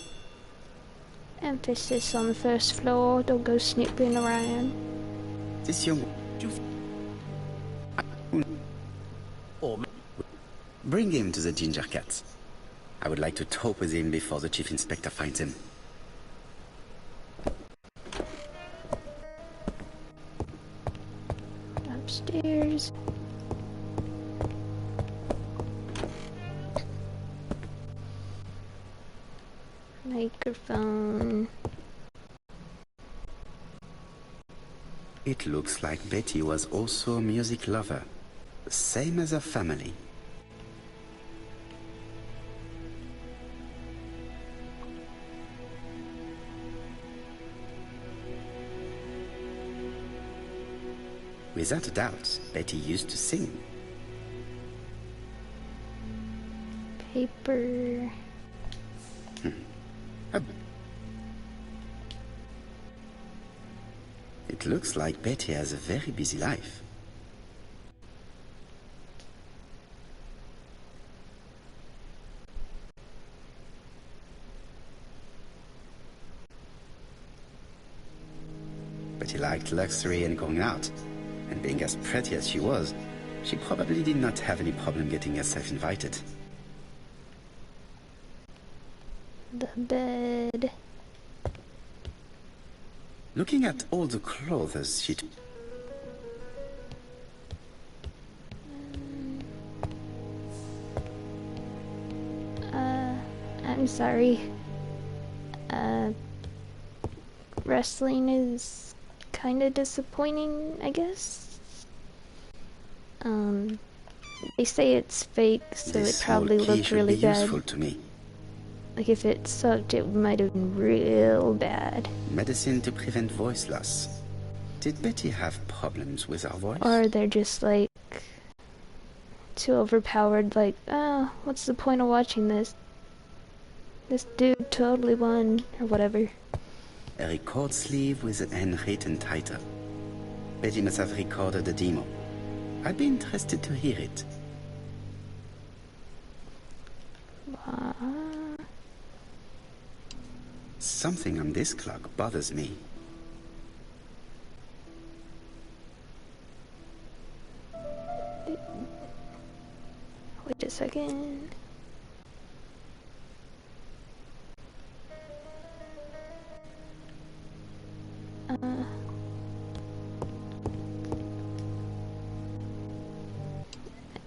Emphasis on the first floor, don't go snooping around. This young... Bring him to the Ginger Cat. I would like to talk with him before the Chief Inspector finds him. Upstairs. Microphone. It looks like Betty was also a music lover, the same as her family. Without a doubt, Betty used to sing. Paper. It looks like Betty has a very busy life. Betty liked luxury and going out, and being as pretty as she was, she probably did not have any problem getting herself invited. The bed. Looking at all the clothes she... I'm sorry. Wrestling is kind of disappointing, I guess. They say it's fake, so This it probably whole key looked should really be bad. useful to me. Like if it sucked, it might have been real bad. Medicine to prevent voice loss. Did Betty have problems with her voice? Or they're just like too overpowered, like, oh, what's the point of watching this? This dude totally won, or whatever. A record sleeve with an handwritten title. Betty must have recorded a demo. I'd be interested to hear it. Something on this clock bothers me. Wait a second.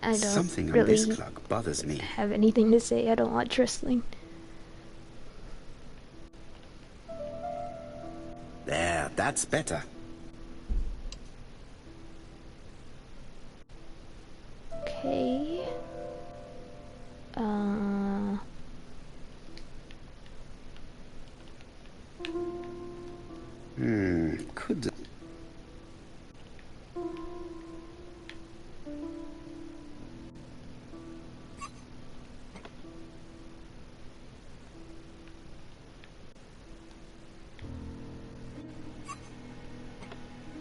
I don't Something on really this clock bothers me. have anything to say. I don't watch wrestling. There, that's better. Okay. Could...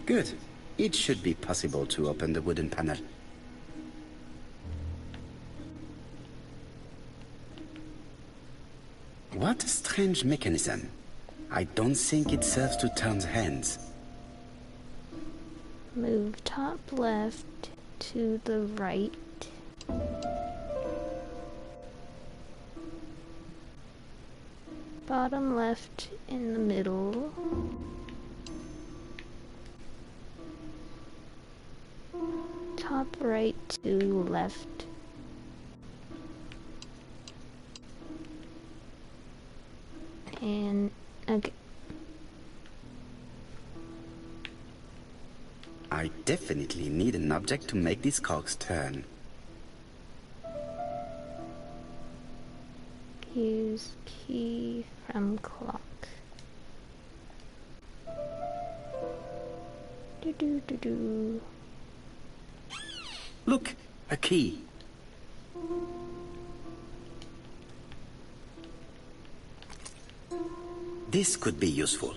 Good. It should be possible to open the wooden panel. What a strange mechanism. I don't think it serves to turn the hands. Move top left to the right. Bottom left in the middle. Top right to left. And okay. I definitely need an object to make these cogs turn. Use key from clock. Do. Look, a key. This could be useful.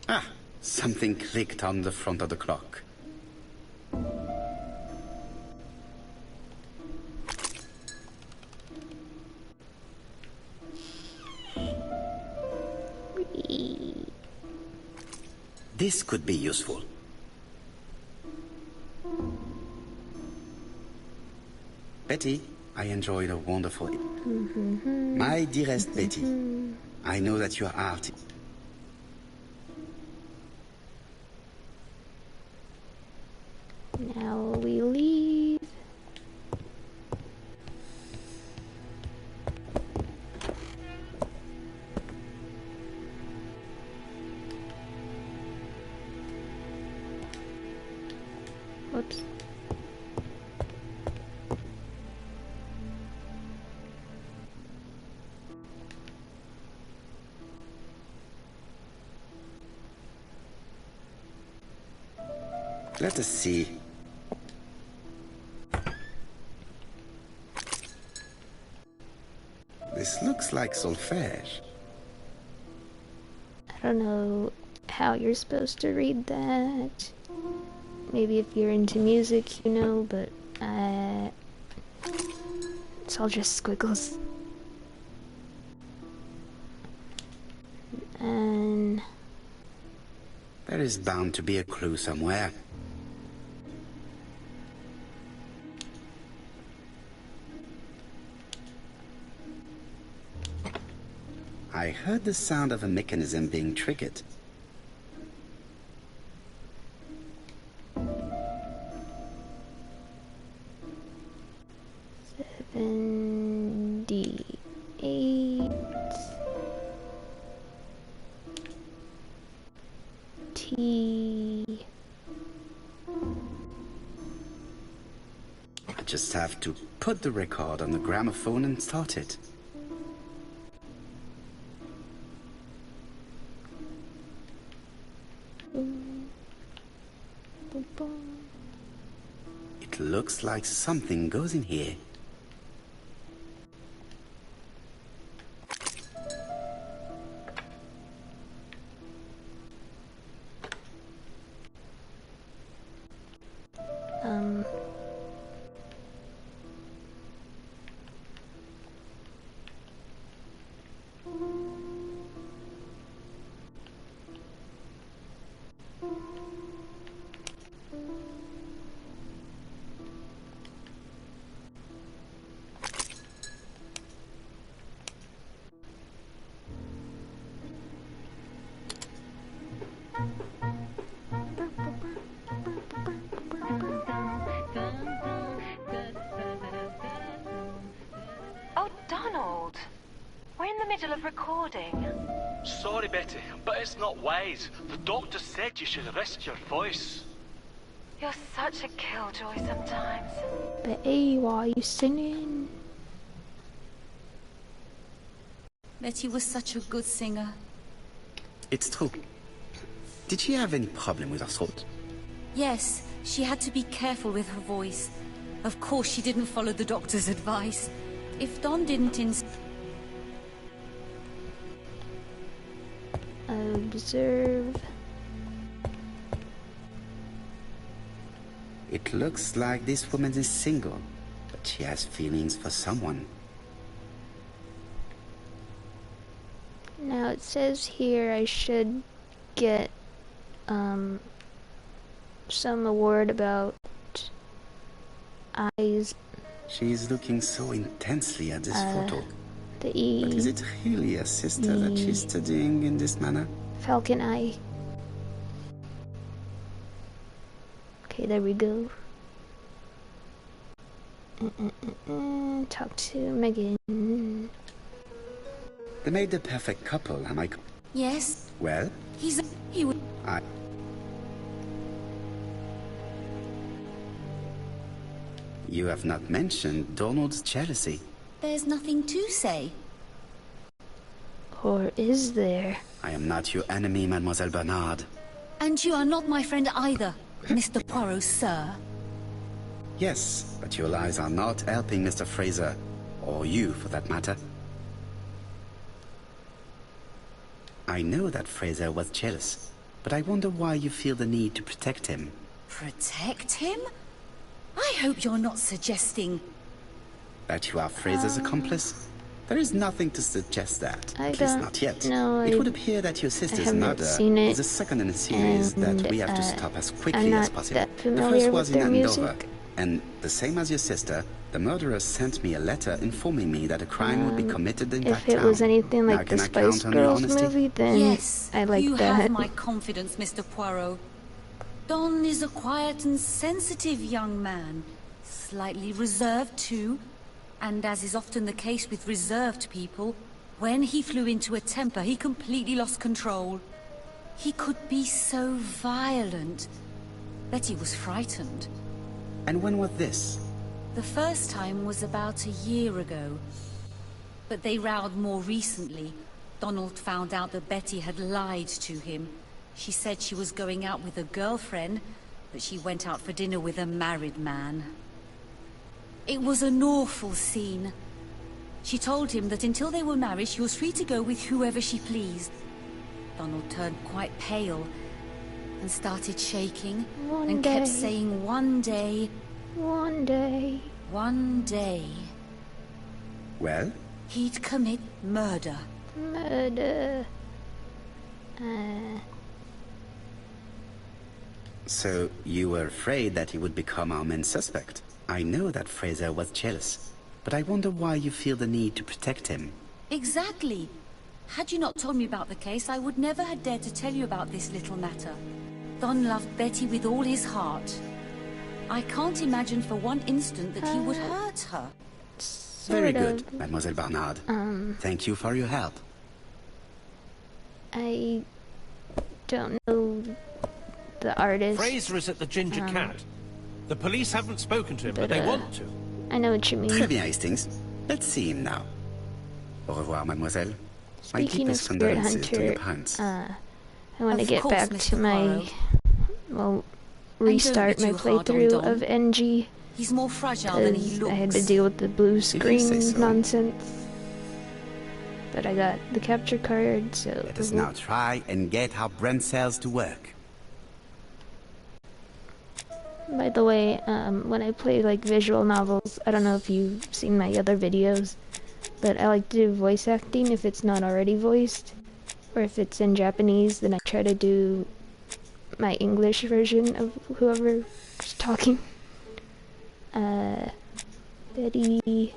Ah, something clicked on the front of the clock. This could be useful. Betty, I enjoyed a wonderful evening. My dearest Betty, I know that you are artist. Now we leave. Whoops. Let us see. This looks like solfège. I don't know how you're supposed to read that. Maybe if you're into music, you know, but it's all just squiggles. And There is bound to be a clue somewhere. I heard the sound of a mechanism being triggered. D8 T. I just have to put the record on the gramophone and start it. It looks like something goes in here. Oh, Donald! We're in the middle of recording. Sorry, Betty, but it's not wise. The doctor said you should rest your voice. You're such a killjoy sometimes. Betty, why are you singing? Betty was such a good singer. It's true. Did she have any problem with her throat? Yes, she had to be careful with her voice. Of course she didn't follow the doctor's advice. If Don didn't Observe. It looks like this woman is single, but she has feelings for someone. Now it says here I should get some award about eyes. She's looking so intensely at this photo. The E. But is it really a sister that she's studying in this manner? Falcon eye. Okay, there we go. Talk to Megan. They made the perfect couple, am I? Yes. Well? He would. You have not mentioned Donald's jealousy. There's nothing to say. Or is there? I am not your enemy, Mademoiselle Bernard. And you are not my friend either, Mr. Poirot, sir. Yes, but your lies are not helping Mr. Fraser, or you for that matter. I know that Fraser was jealous, but I wonder why you feel the need to protect him. Protect him? I hope you're not suggesting... That you are Fraser's accomplice? There is nothing to suggest that, at least not yet. No, it would appear that your sister's murder is the second in a series that we have to stop as quickly as possible. The first was in Andover, and the same as your sister, the murderer sent me a letter informing me that a crime would be committed in that town. If it was anything like the Spice Girls movie, then yes, I like you that. have my confidence, Mr. Poirot. Don is a quiet and sensitive young man, slightly reserved too, and as is often the case with reserved people, when he flew into a temper, he completely lost control. He could be so violent. Betty was frightened. And when was this? The first time was about a year ago. But they rowed more recently. Donald found out that Betty had lied to him. She said she was going out with a girlfriend, but she went out for dinner with a married man. It was an awful scene. She told him that until they were married, she was free to go with whoever she pleased. Donald turned quite pale and started shaking and kept saying one day... One day... One day... Well? He'd commit murder. Murder... So, you were afraid that he would become our main suspect? I know that Fraser was jealous, but I wonder why you feel the need to protect him. Exactly. Had you not told me about the case, I would never have dared to tell you about this little matter. Don loved Betty with all his heart. I can't imagine for one instant that he would hurt her. Very good, Mademoiselle Bernard. Thank you for your help. I don't know the artist. Fraser is at the Ginger Cat. The police haven't spoken to him, but they want to. I know what you mean. Très bien, Hastings. Let's see him now. Au revoir, mademoiselle. Speaking of Spirit Hunter, I want to get back to my, well, restart my playthrough of NG. He's more fragile than he looks. I had to deal with the blue screen nonsense. But I got the capture card, so... Let us now try and get our brain cells to work. By the way, when I play like visual novels, I don't know if you've seen my other videos, but I like to do voice acting if it's not already voiced, or if it's in Japanese, then I try to do my English version of whoever's talking. Betty...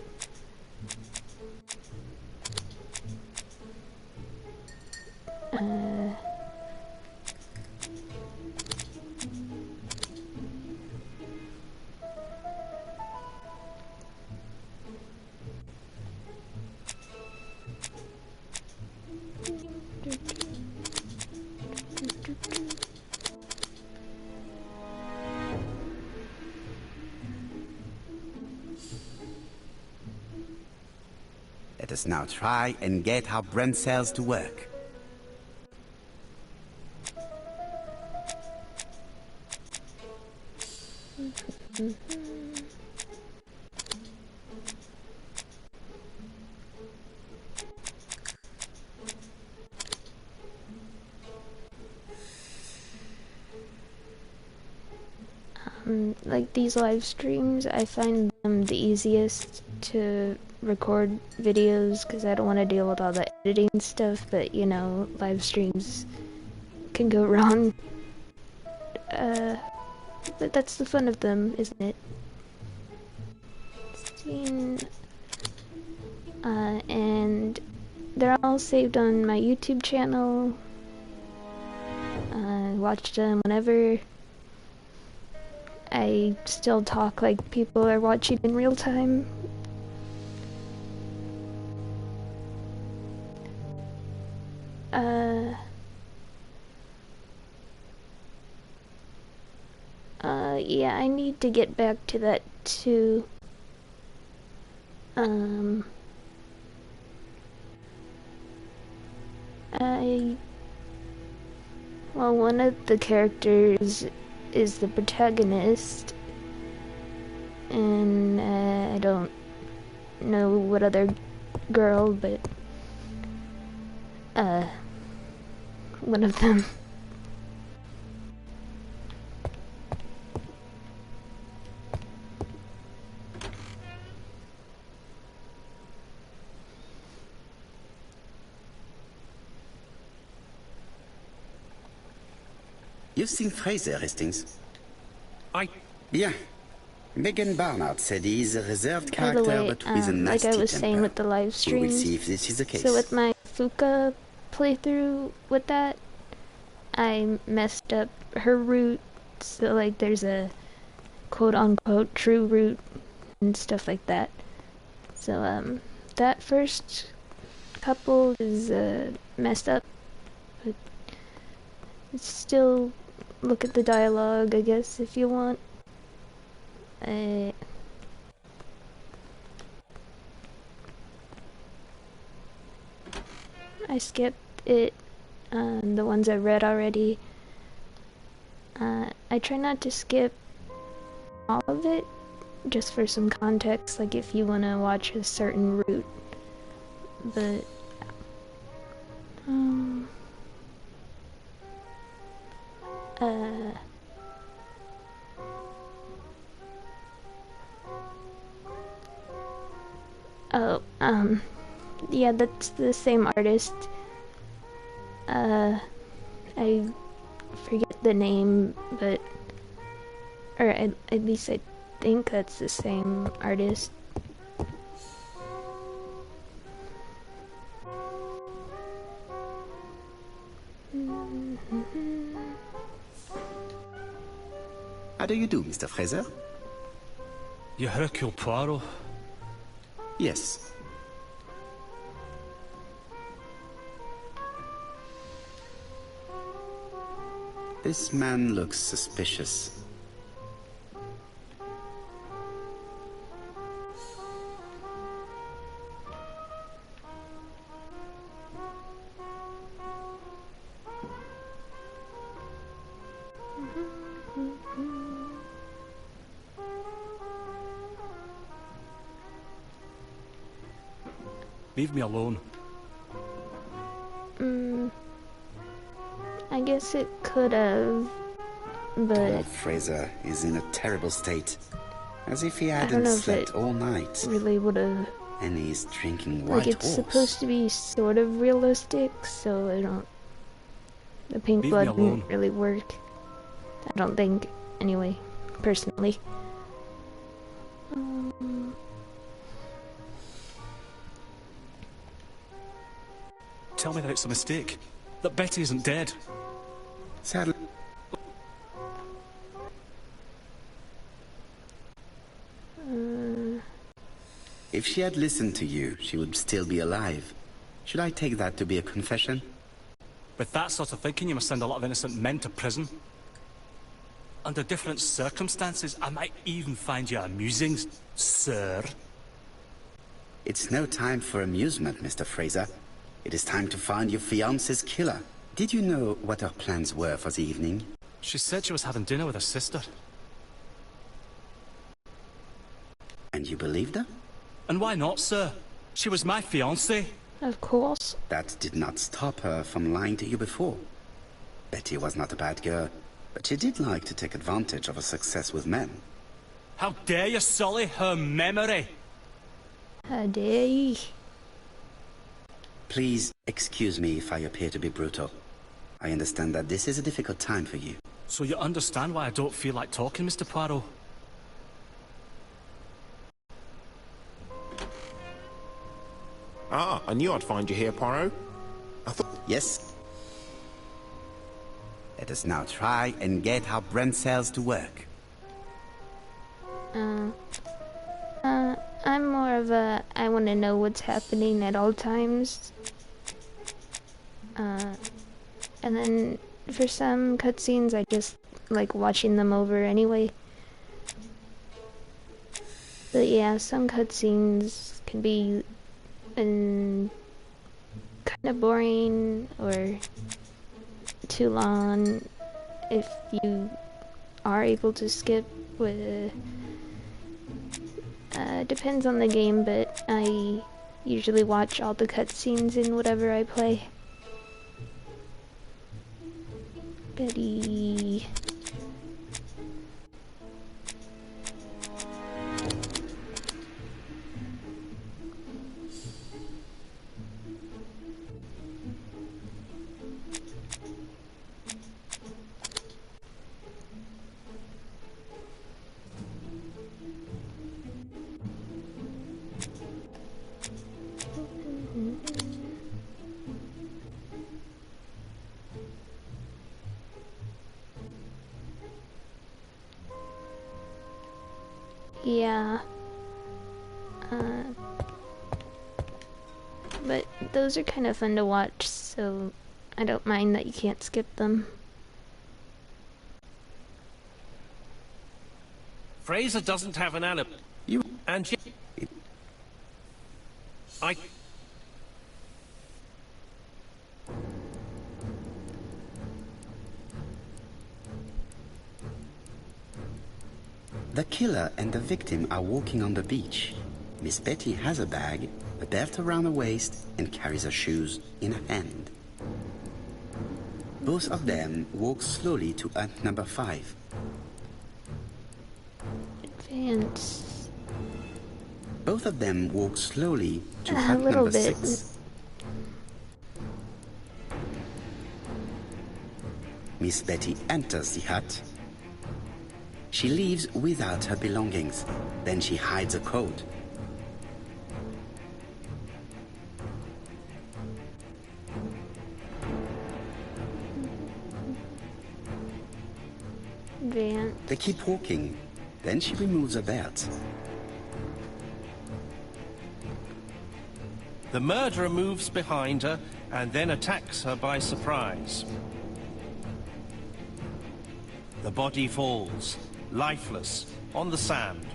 Let us now try and get our brain cells to work. Like these live streams, I find them the easiest to record videos because I don't want to deal with all the editing stuff, but you know, live streams can go wrong. But that's the fun of them, isn't it? And they're all saved on my YouTube channel. Watch them whenever. I still talk like people are watching in real time. Yeah, I need to get back to that too. Well, one of the characters is the protagonist, and I don't know what other girl, but one of them. You've seen Fraser, Hastings? Bien. Megan Barnard said he's a reserved character, but with a nasty like I was temper. saying with the live streams, We'll see if this is the case. so with my Fuka playthrough with that, I messed up her route, so like there's a quote-unquote true route and stuff like that. So that first couple is messed up, but it's still look at the dialogue, I guess, if you want. I skipped it, the ones I read already. I try not to skip all of it, just for some context, like if you want to watch a certain route. But, yeah, that's the same artist. I forget the name, but, or at least I think that's the same artist. How do you do, Mr. Fraser? You Hercule Poirot? Yes. This man looks suspicious. Leave me alone. I guess it could have, but Donald Fraser is in a terrible state, as if he I don't hadn't know if slept it all night. really would have. And he's drinking Like, white it's horse. supposed to be sort of realistic, so I don't. The pink Leave me blood alone. didn't really work. I don't think, anyway, personally. Tell me that it's a mistake. That Betty isn't dead. Sadly. If she had listened to you, she would still be alive. Should I take that to be a confession? With that sort of thinking, you must send a lot of innocent men to prison. Under different circumstances, I might even find you amusing, sir. It's no time for amusement, Mr. Fraser. It is time to find your fiance's killer. Did you know what her plans were for the evening? She said she was having dinner with her sister. And you believed her? And why not, sir? She was my fiancée. Of course. That did not stop her from lying to you before. Betty was not a bad girl, but she did like to take advantage of her success with men. How dare you sully her memory? How dare ye? Please excuse me if I appear to be brutal. I understand that this is a difficult time for you. So you understand why I don't feel like talking, Mr. Poirot? Ah, I knew I'd find you here, Poirot. I thought... Yes? Let us now try and get our brain cells to work. I'm more of a, I want to know what's happening at all times. And then for some cutscenes, I just like watching them over anyway. But yeah, some cutscenes can be kind of boring or too long if you are able to skip with depends on the game, but I usually watch all the cutscenes in whatever I play. Betty. Yeah. But those are kind of fun to watch, so I don't mind that you can't skip them. Fraser doesn't have an alibi. You... And yet... The killer and the victim are walking on the beach. Miss Betty has a bag, a belt around her waist, and carries her shoes in her hand. Both of them walk slowly to hut number 5. Advance. Both of them walk slowly to A hut little number bit. 6. Miss Betty enters the hut. She leaves without her belongings. Then she hides a coat. Advance. They keep walking. Then she removes her belt. The murderer moves behind her and then attacks her by surprise. The body falls, lifeless, on the sand.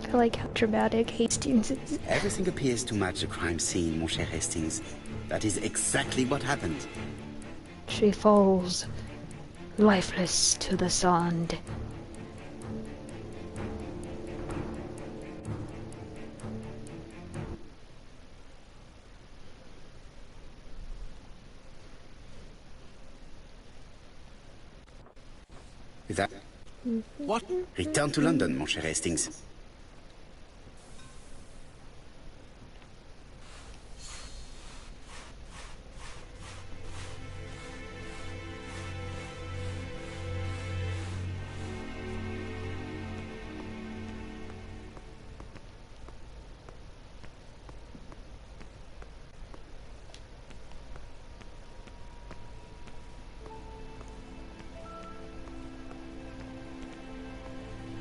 I like how dramatic Hastings is. Everything appears to match the crime scene, mon cher Hastings. That is exactly what happened. She falls, lifeless to the sand. That... What? Return to London, mon cher Hastings.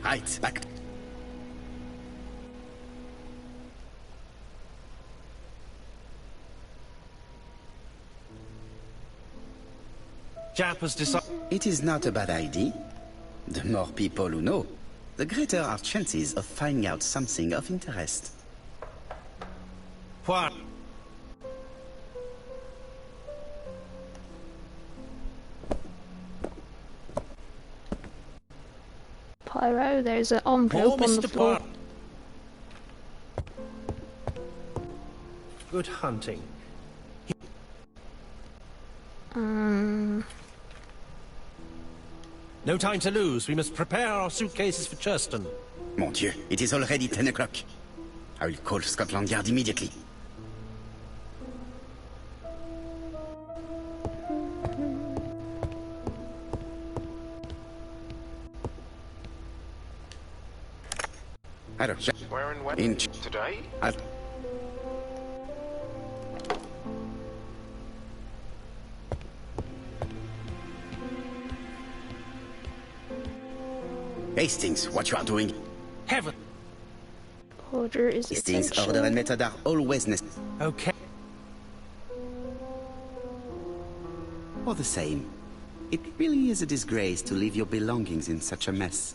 Right, back. Jap has decided... It is not a bad idea. The more people who know, the greater our chances of finding out something of interest. What? Poirot, there's an envelope Poor on the Mr. floor. Poirot. Good hunting. No time to lose. We must prepare our suitcases for Churston. Mon Dieu, it is already 10 o'clock. I will call Scotland Yard immediately. Alors, Where and when? in Today? Hastings, what you are doing? Heaven! Order is Hastings, essential. order and method are always necessary. Okay. All the same, it really is a disgrace to leave your belongings in such a mess.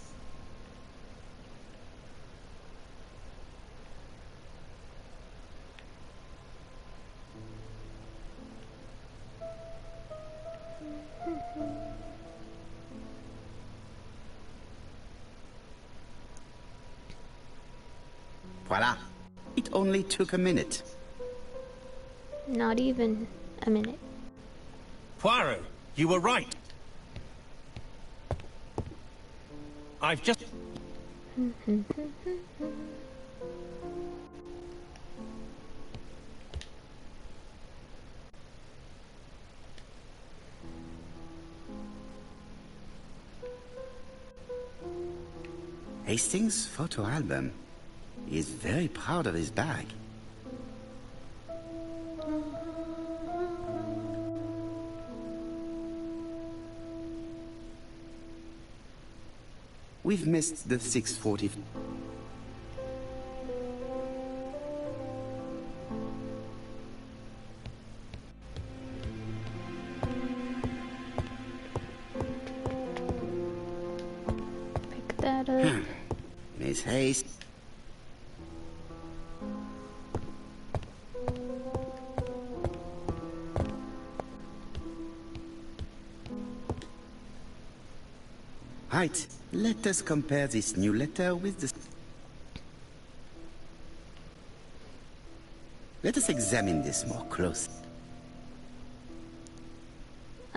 Voila. It only took a minute. Not even a minute. Poirot, you were right. I've just... Hastings' photo album. He is very proud of his bag. We've missed the 6:40. Pick that up. Miss Hayes. Right, let us compare this new letter with the... Let us examine this more closely.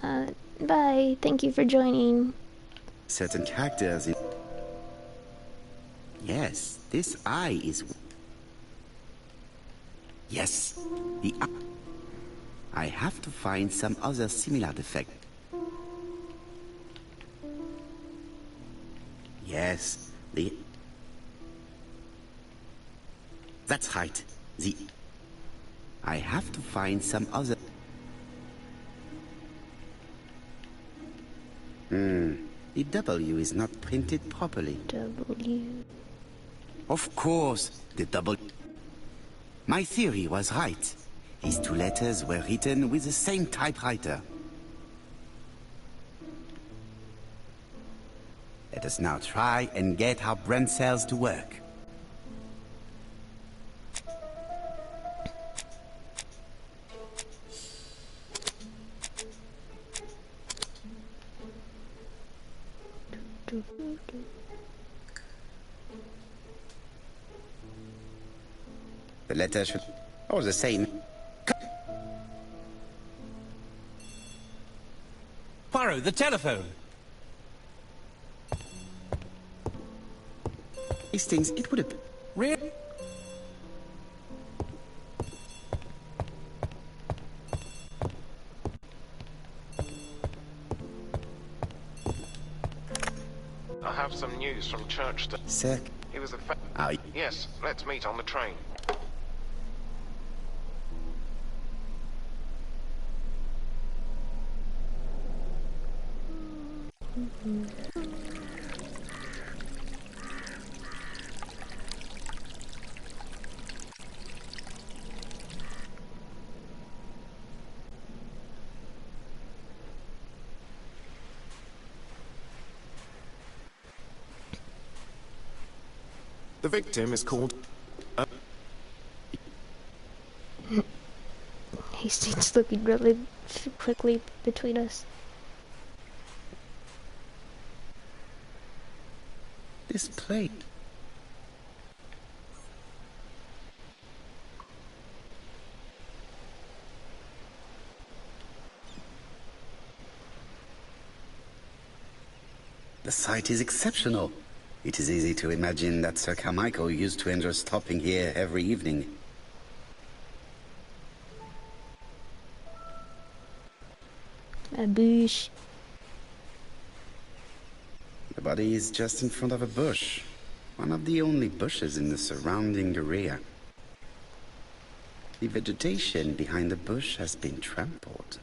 Bye. Thank you for joining. Certain characters in... Yes, this eye is... Yes, the eye. I have to find some other similar defect. Yes, the... That's right, the... I have to find some other... The W is not printed properly. W. Of course, the double... My theory was right. These two letters were written with the same typewriter. Let us now try and get our brain cells to work. The letter should... Oh, the same. Poirot, the telephone! Hastings, it would have... Really? I have some news from Churchton. Sir... He was a Yes, let's meet on the train. The victim is called... Hastings looking really quickly between us. This plate... The site is exceptional. It is easy to imagine that Sir Carmichael used to enjoy stopping here every evening. A bush. The body is just in front of a bush. One of the only bushes in the surrounding area. The vegetation behind the bush has been trampled.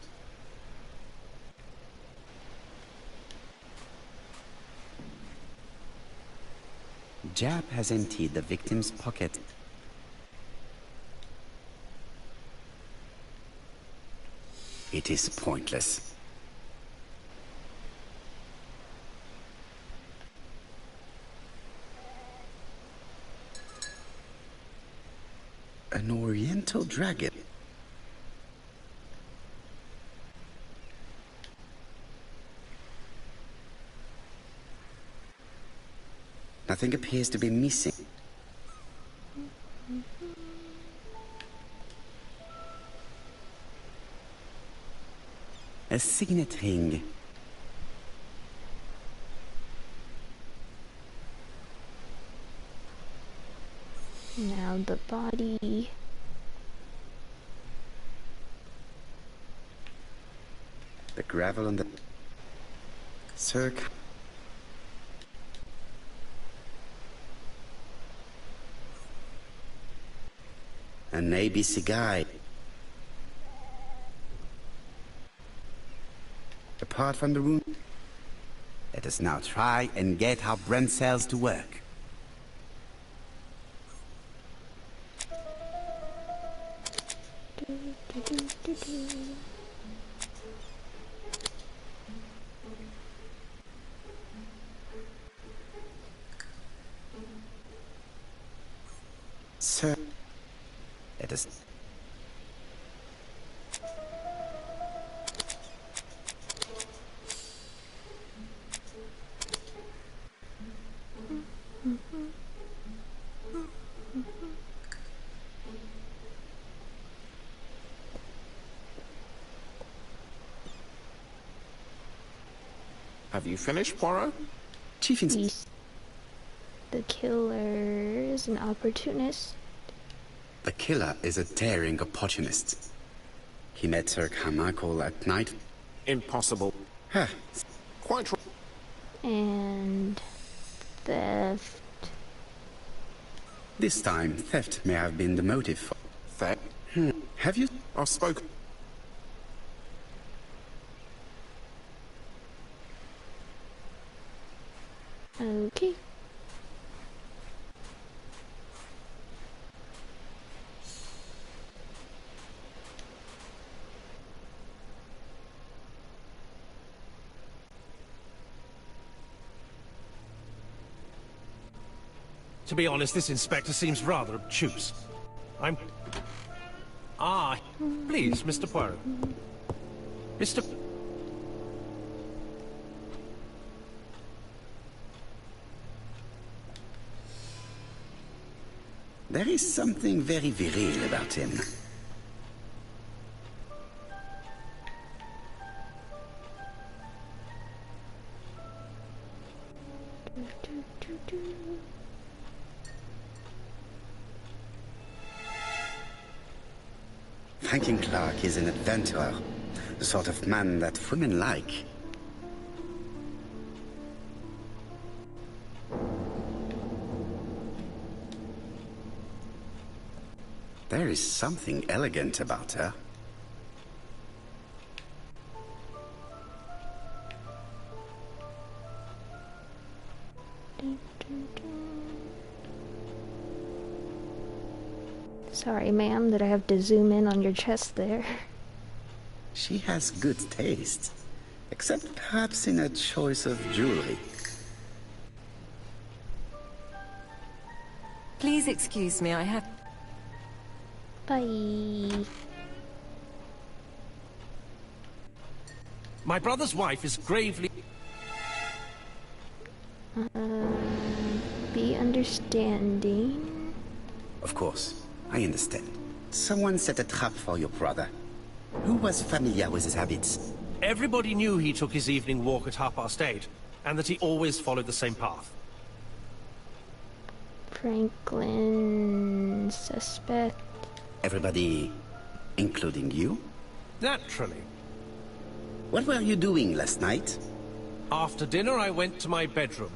Jab has emptied the victim's pocket. It is pointless. An oriental dragon. Nothing appears to be missing. A signet ring. Now the body. The gravel on the circle. An ABC guide. Apart from the room, let us now try and get our brain cells to work. Sir, let us... Have you finished, Poirot? Chief Inspector. The killer is an opportunist. The killer is a daring opportunist. He met Sir Carmichael at night. Impossible. Huh. Quite right. And theft. This time, theft may have been the motive for... Theft? Have you... I've spoken. Okay. To be honest, this inspector seems rather obtuse. Please, Mr. Poirot. Mr. There is something very viril about him. Franklin Clark is an adventurer, the sort of man that women like. There is something elegant about her. Sorry, ma'am, that I have to zoom in on your chest there. She has good taste, except perhaps in her choice of jewelry. Please excuse me, I have... Bye. My brother's wife is gravely... Be understanding. Of course, I understand. Someone set a trap for your brother. Who was familiar with his habits? Everybody knew he took his evening walk at 8:30. and that he always followed the same path. Franklin... suspect... Everybody, including you? Naturally. What were you doing last night? After dinner, I went to my bedroom.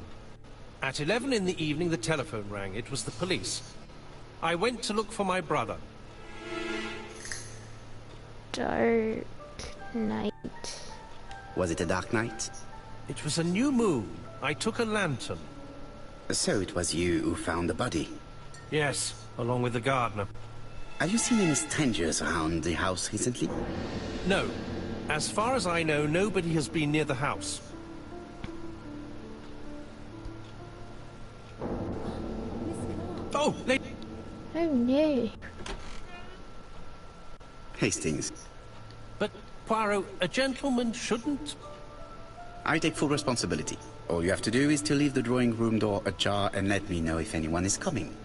At 11 in the evening, the telephone rang. It was the police. I went to look for my brother. Dark night. Was it a dark night? It was a new moon. I took a lantern. So it was you who found the body? Yes, along with the gardener. Have you seen any strangers around the house recently? No. As far as I know, nobody has been near the house. Oh, lady! Oh no. Hastings. But, Poirot, a gentleman shouldn't... I take full responsibility. All you have to do is to leave the drawing room door ajar and let me know if anyone is coming.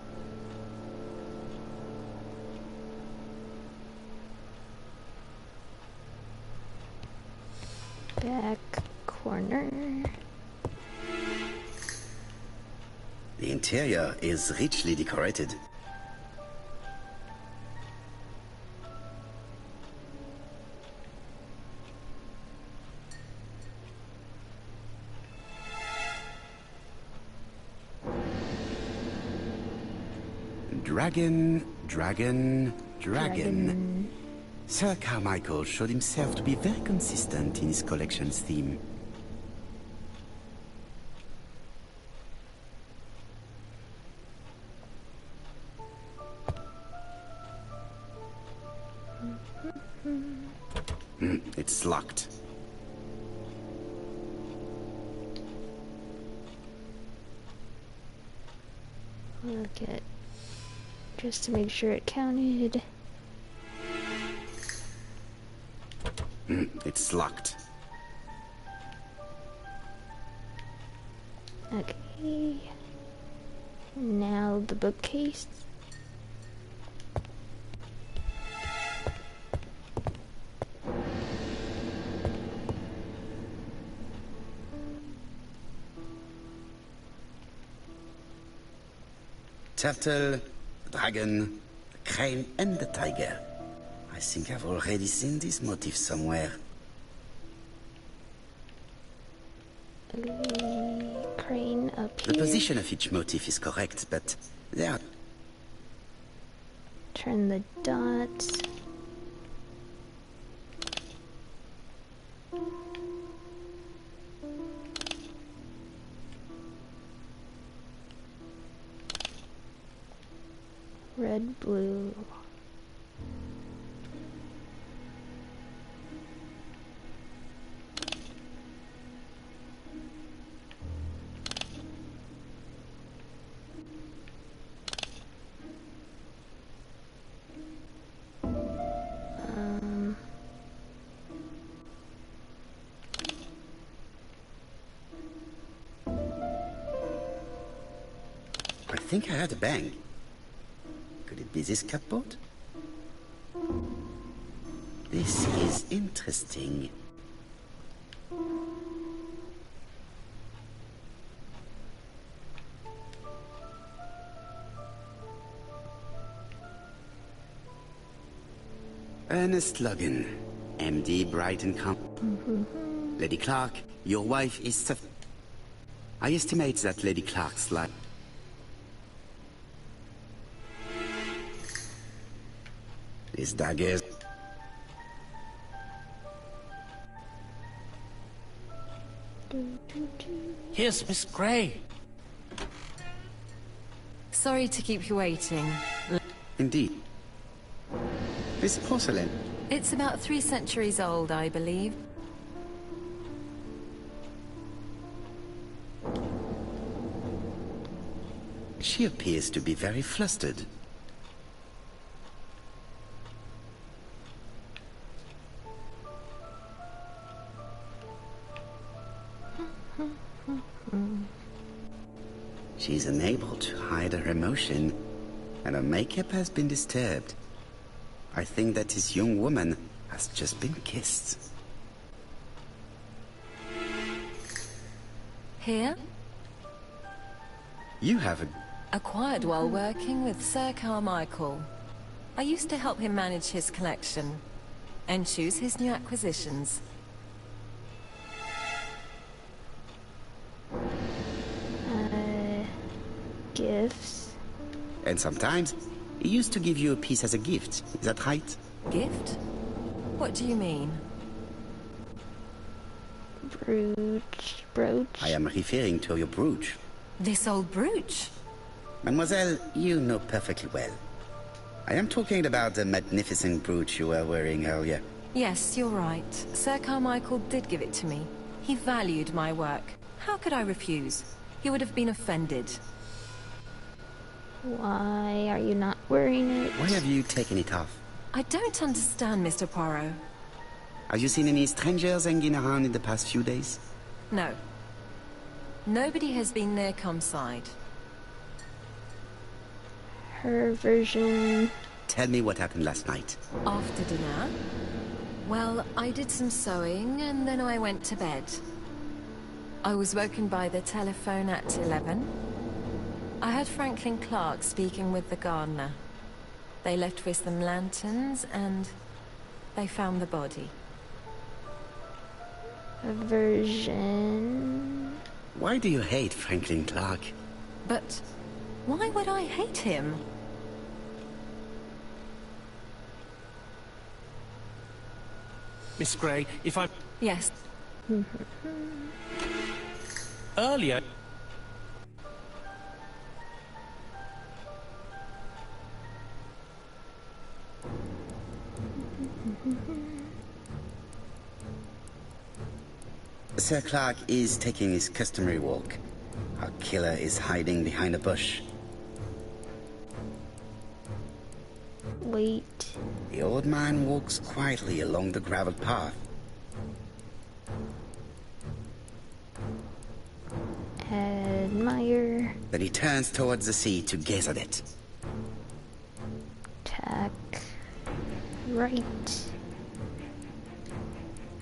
Back corner. The interior is richly decorated. Dragon. Sir Carmichael showed himself to be very consistent in his collection's theme. It's locked. Look at... just to make sure it counted. It's locked. Okay. Now the bookcase. Turtle, dragon, the crane and the tiger. I think I've already seen this motif somewhere. Crane up here. The position of each motif is correct, but there are... Turn the dots. Red, blue. I think I heard a bang. Could it be this cupboard? This is interesting. Ernest Logan, MD Brighton Lady Clark, your wife is... I estimate that Lady Clark's life... These daggers... Here's Miss Gray. Sorry to keep you waiting. Indeed. This porcelain... It's about 3 centuries old, I believe. She appears to be very flustered. She's unable to hide her emotion, and her makeup has been disturbed. I think that this young woman has just been kissed. Here? You have a... Acquired while working with Sir Carmichael. I used to help him manage his collection and choose his new acquisitions. Gifts. And sometimes, he used to give you a piece as a gift. Is that right? Gift? What do you mean? Brooch. I am referring to your brooch. This old brooch? Mademoiselle, you know perfectly well. I am talking about the magnificent brooch you were wearing earlier. Yes, you're right. Sir Carmichael did give it to me. He valued my work. How could I refuse? He would have been offended. Why are you not wearing it? Why have you taken it off? I don't understand, Mr. Poirot. Have you seen any strangers hanging around in the past few days? No. Nobody has been near Comside. Her version... Tell me what happened last night. After dinner? Well, I did some sewing and then I went to bed. I was woken by the telephone at 11. I heard Franklin Clark speaking with the gardener. They left with some lanterns and they found the body. A version... Why do you hate Franklin Clark? But why would I hate him? Miss Gray, if I... Yes. Earlier... Sir Clark is taking his customary walk. Our killer is hiding behind a bush. Wait. The old man walks quietly along the gravel path. Admire. Then he turns towards the sea to gaze at it. Tack. Right.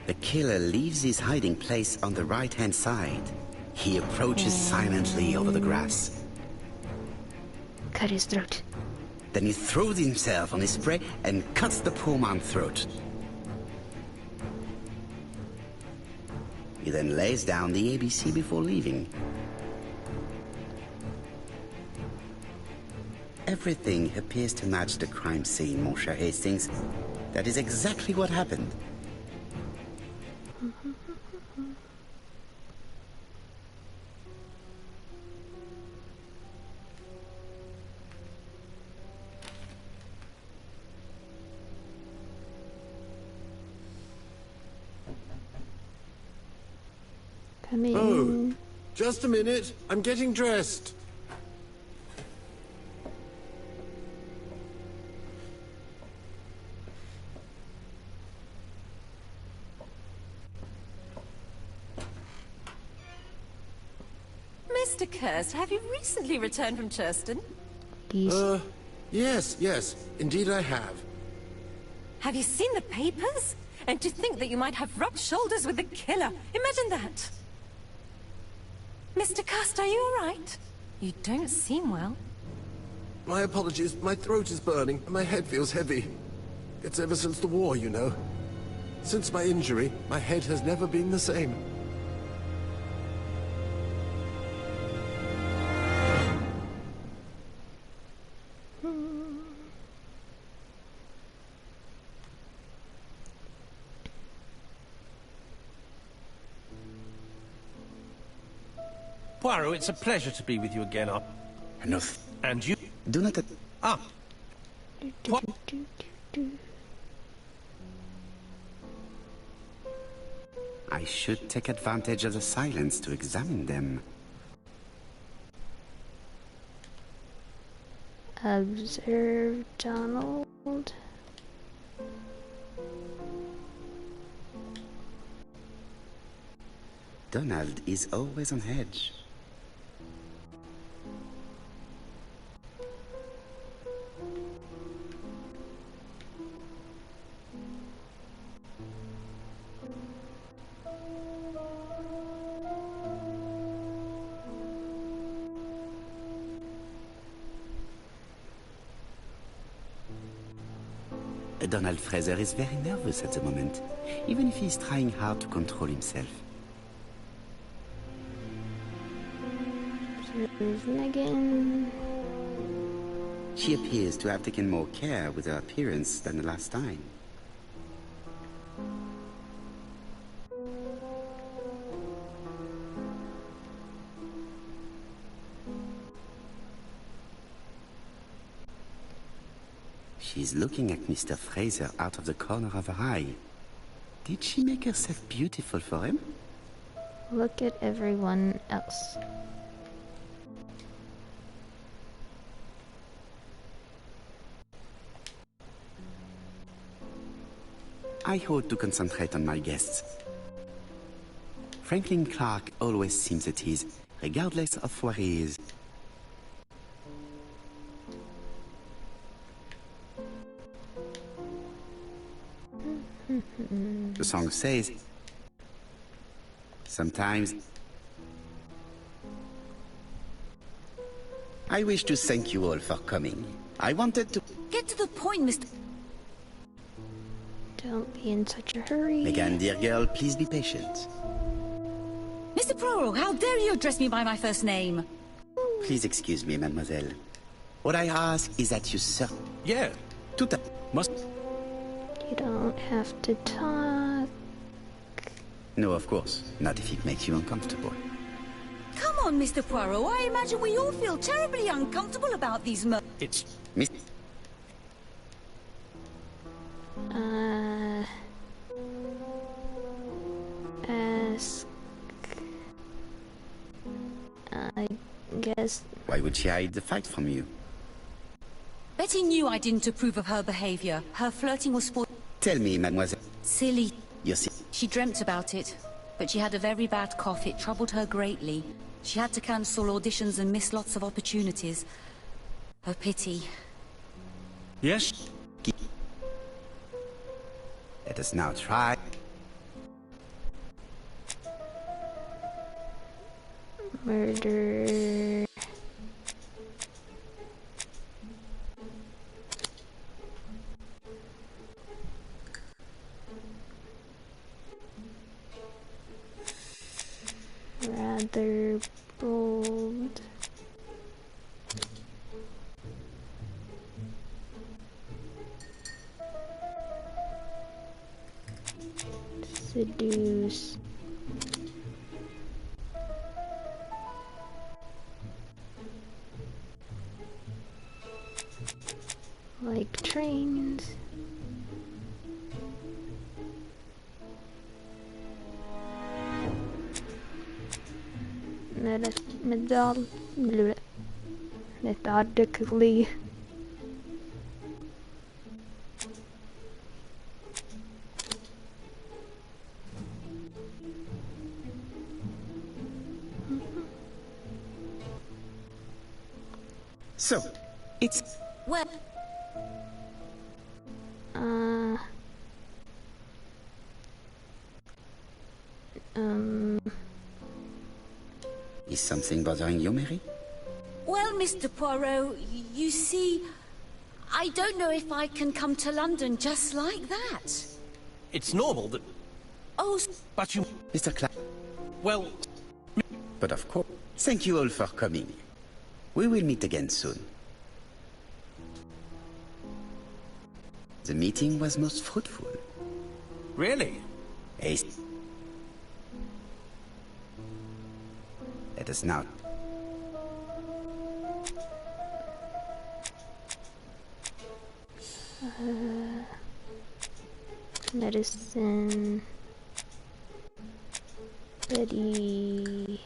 The killer leaves his hiding place on the right-hand side. He approaches silently over the grass. Cut his throat. Then he throws himself on his prey and cuts the poor man's throat. He then lays down the ABC before leaving. Everything appears to match the crime scene, Monsieur Hastings. That is exactly what happened. Come in. Oh, just a minute. I'm getting dressed. Mr. Kirst, have you recently returned from Churston? Yes. Indeed I have. Have you seen the papers? And to think that you might have rubbed shoulders with the killer. Imagine that. Mr. Kirst, are you all right? You don't seem well. My apologies. My throat is burning and my head feels heavy. It's ever since the war, you know. Since my injury, my head has never been the same. Poirot, it's a pleasure to be with you again. Enough. And you... Do not... What? I should take advantage of the silence to examine them. Observe Donald. Donald is always on edge. Donald Fraser is very nervous at the moment, even if he's trying hard to control himself. There's Megan. She appears to have taken more care with her appearance than the last time. She's looking at Mr. Fraser out of the corner of her eye. Did she make herself beautiful for him? Look at everyone else. I ought to concentrate on my guests. Franklin Clark always seems at ease, regardless of where he is. The song says, sometimes I wish to thank you all for coming. I wanted to... Get to the point, Mr. Don't be in such a hurry. Megan, dear girl, please be patient. Mr. Poirot, how dare you address me by my first name? Please excuse me, mademoiselle. What I ask is that you, sir... Yeah. Tout à... Must... You don't have to talk. No, of course. Not if it makes you uncomfortable. Come on, Mr. Poirot. I imagine we all feel terribly uncomfortable about these It's... Miss... Ask... I guess... Why would she hide the fact from you? Betty knew I didn't approve of her behavior. Her flirting was for... Tell me, mademoiselle. Silly. You see... She dreamt about it, but she had a very bad cough. It troubled her greatly. She had to cancel auditions and miss lots of opportunities. A pity. Yes? Let us now try... Murder... Rather bold. Seduce. Like trains. Methodically. So, it's... Well... Is something bothering you, Mary? Well, Mr. Poirot, you see... I don't know if I can come to London just like that. It's normal that... Oh... But you... Mr. Clark... Well... But of course... Thank you all for coming. We will meet again soon. The meeting was most fruitful. Really? Let us now... Medicine... Betty...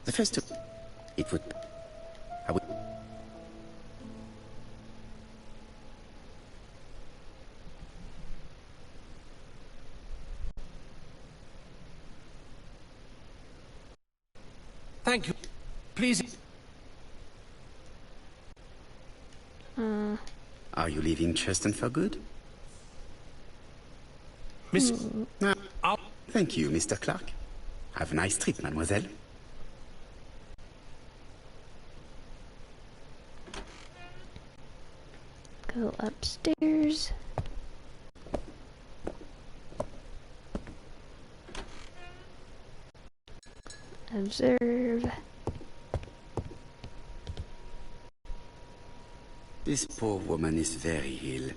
The first two... It would... I would... Thank you. Please... Are you leaving Cheston for good? Miss... Thank you, Mr. Clark. Have a nice trip, mademoiselle. Go upstairs. Observe. This poor woman is very ill.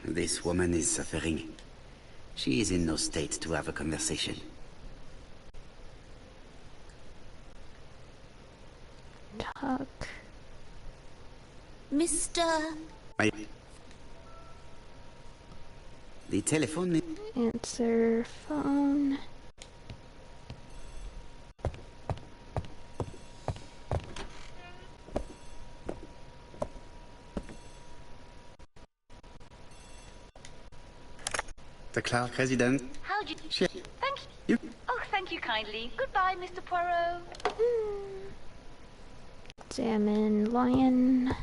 This woman is suffering. She is in no state to have a conversation. Talk. Mr. The telephone... Answer phone. The Clark resident. How'd you... She... Thank you. Oh, thank you kindly. Goodbye, Mr. Poirot. Examine lion.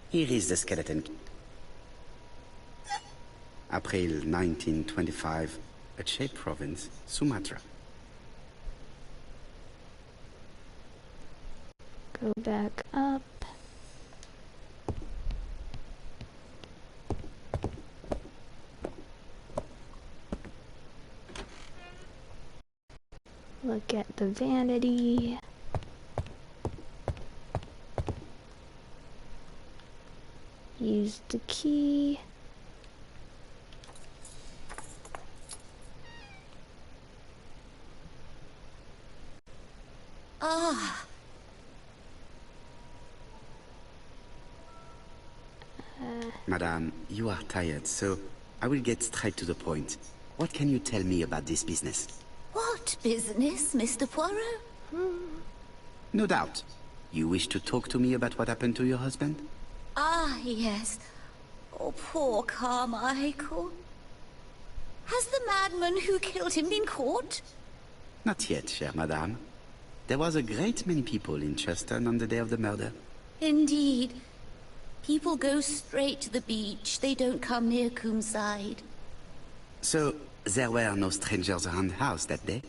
Here is the skeleton. April 1925, Aceh province, Sumatra. Go back up. Look at the vanity. Use the key. Ah. Madame, you are tired, so I will get straight to the point. What can you tell me about this business? What business, Mr. Poirot? No doubt. You wish to talk to me about what happened to your husband? Ah, yes. Oh, poor Carmichael. Has the madman who killed him been caught? Not yet, chère madame. There was a great many people in Cheston on the day of the murder. Indeed. People go straight to the beach. They don't come near Coomside. So, there were no strangers around the house that day?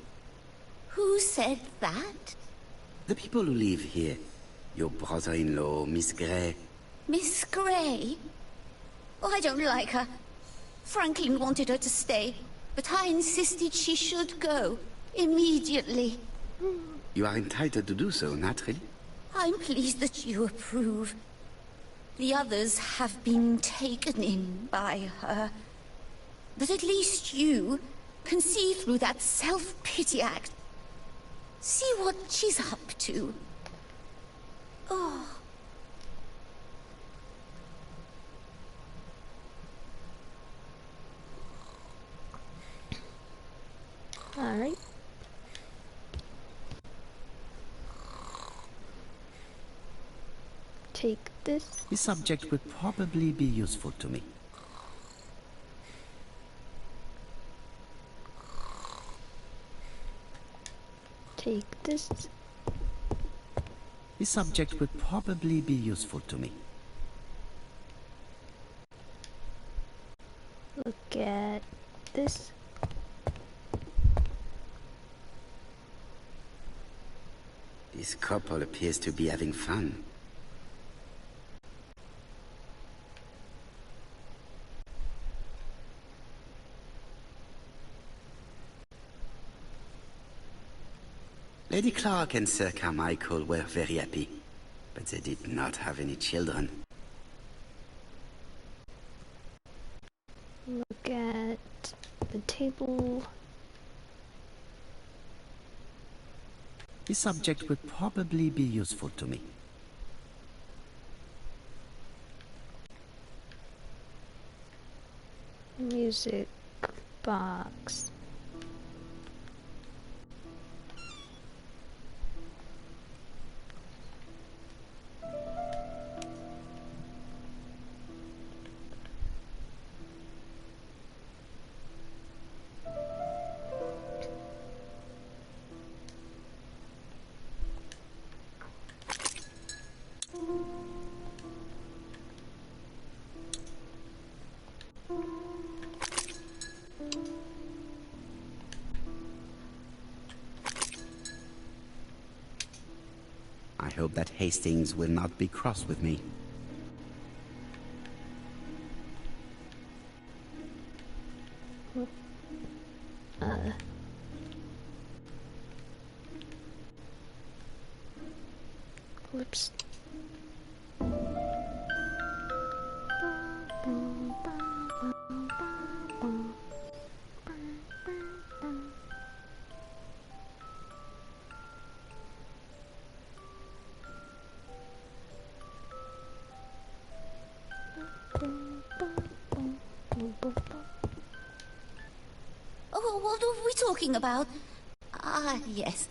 Who said that? The people who live here. Your brother-in-law, Miss Gray. Miss Gray? Oh, I don't like her. Franklin wanted her to stay, but I insisted she should go. Immediately. You are entitled to do so, naturally. I'm pleased that you approve. The others have been taken in by her. But at least you can see through that self-pity act. See what she's up to. Oh. All right. Take this. This subject would probably be useful to me. Take this. This subject would probably be useful to me. Look at this. This couple appears to be having fun. Lady Clark and Sir Carmichael were very happy, but they did not have any children. Look at the table. This subject would probably be useful to me. Music box. I hope that Hastings will not be cross with me. Whoops. Oh, what were we talking about? Ah, yes.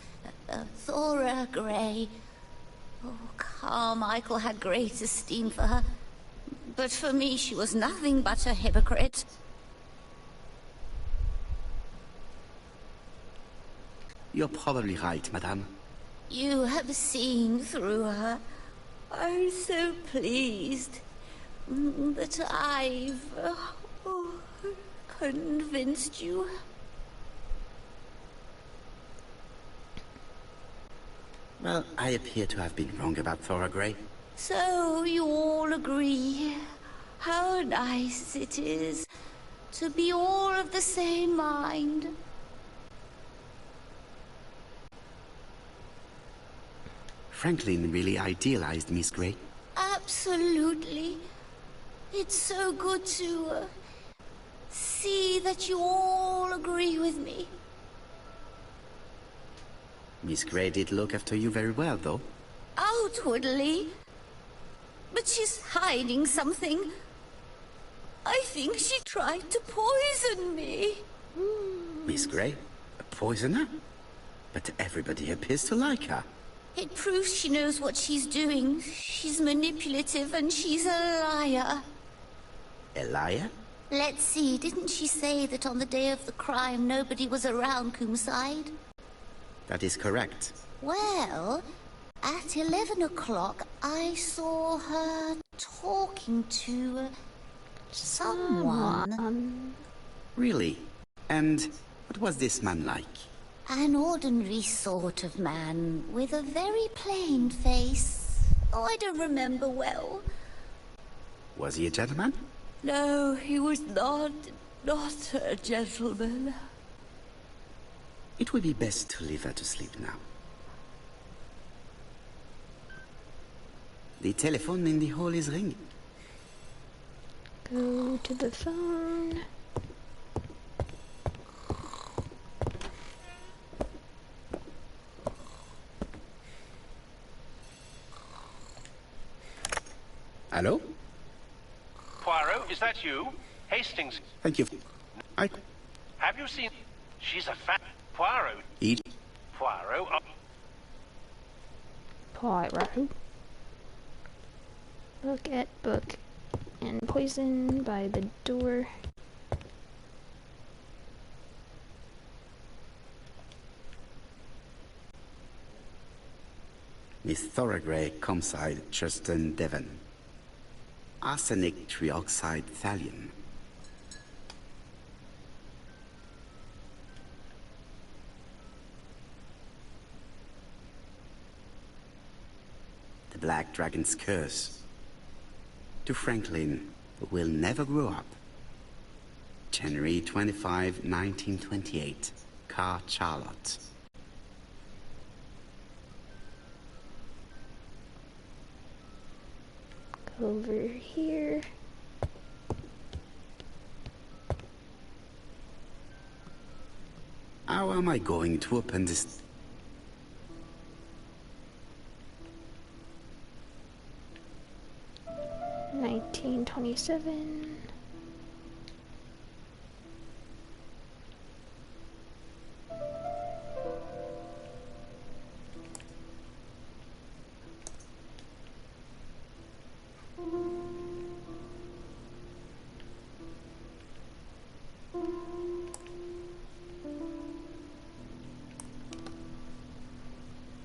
Thora Grey. Oh, Carmichael had great esteem for her. But for me, she was nothing but a hypocrite. You're probably right, madame. You have seen through her. I'm so pleased that I've convinced you. Well, I appear to have been wrong about Thora Grey. So you all agree. How nice it is to be all of the same mind. Franklin really idealized Miss Grey. Absolutely. It's so good to see that you all agree with me. Miss Grey did look after you very well, though. Outwardly. But she's hiding something. I think she tried to poison me. Miss Grey? A poisoner? But everybody appears to like her. It proves she knows what she's doing. She's manipulative and she's a liar. A liar? Let's see, didn't she say that on the day of the crime nobody was around Coomside? That is correct. Well, at 11 o'clock I saw her talking to someone. Really? And what was this man like? An ordinary sort of man with a very plain face. Oh, I don't remember well. Was he a gentleman? No, he was not a gentleman. It would be best to leave her to sleep now. The telephone in the hall is ringing. Go to the phone. Hello? Poirot, is that you? Hastings. Thank you. Have you seen... She's a fat... Poirot. Eat. Poirot. Poirot. Look at book. And poison by the door. Miss Thora Grey, Coomside, Churston, Devon. Arsenic trioxide thallium. The Black Dragon's curse. To Franklin, who will never grow up. January 25, 1928. Car Charlotte. Over here. How am I going to open this? $19.27.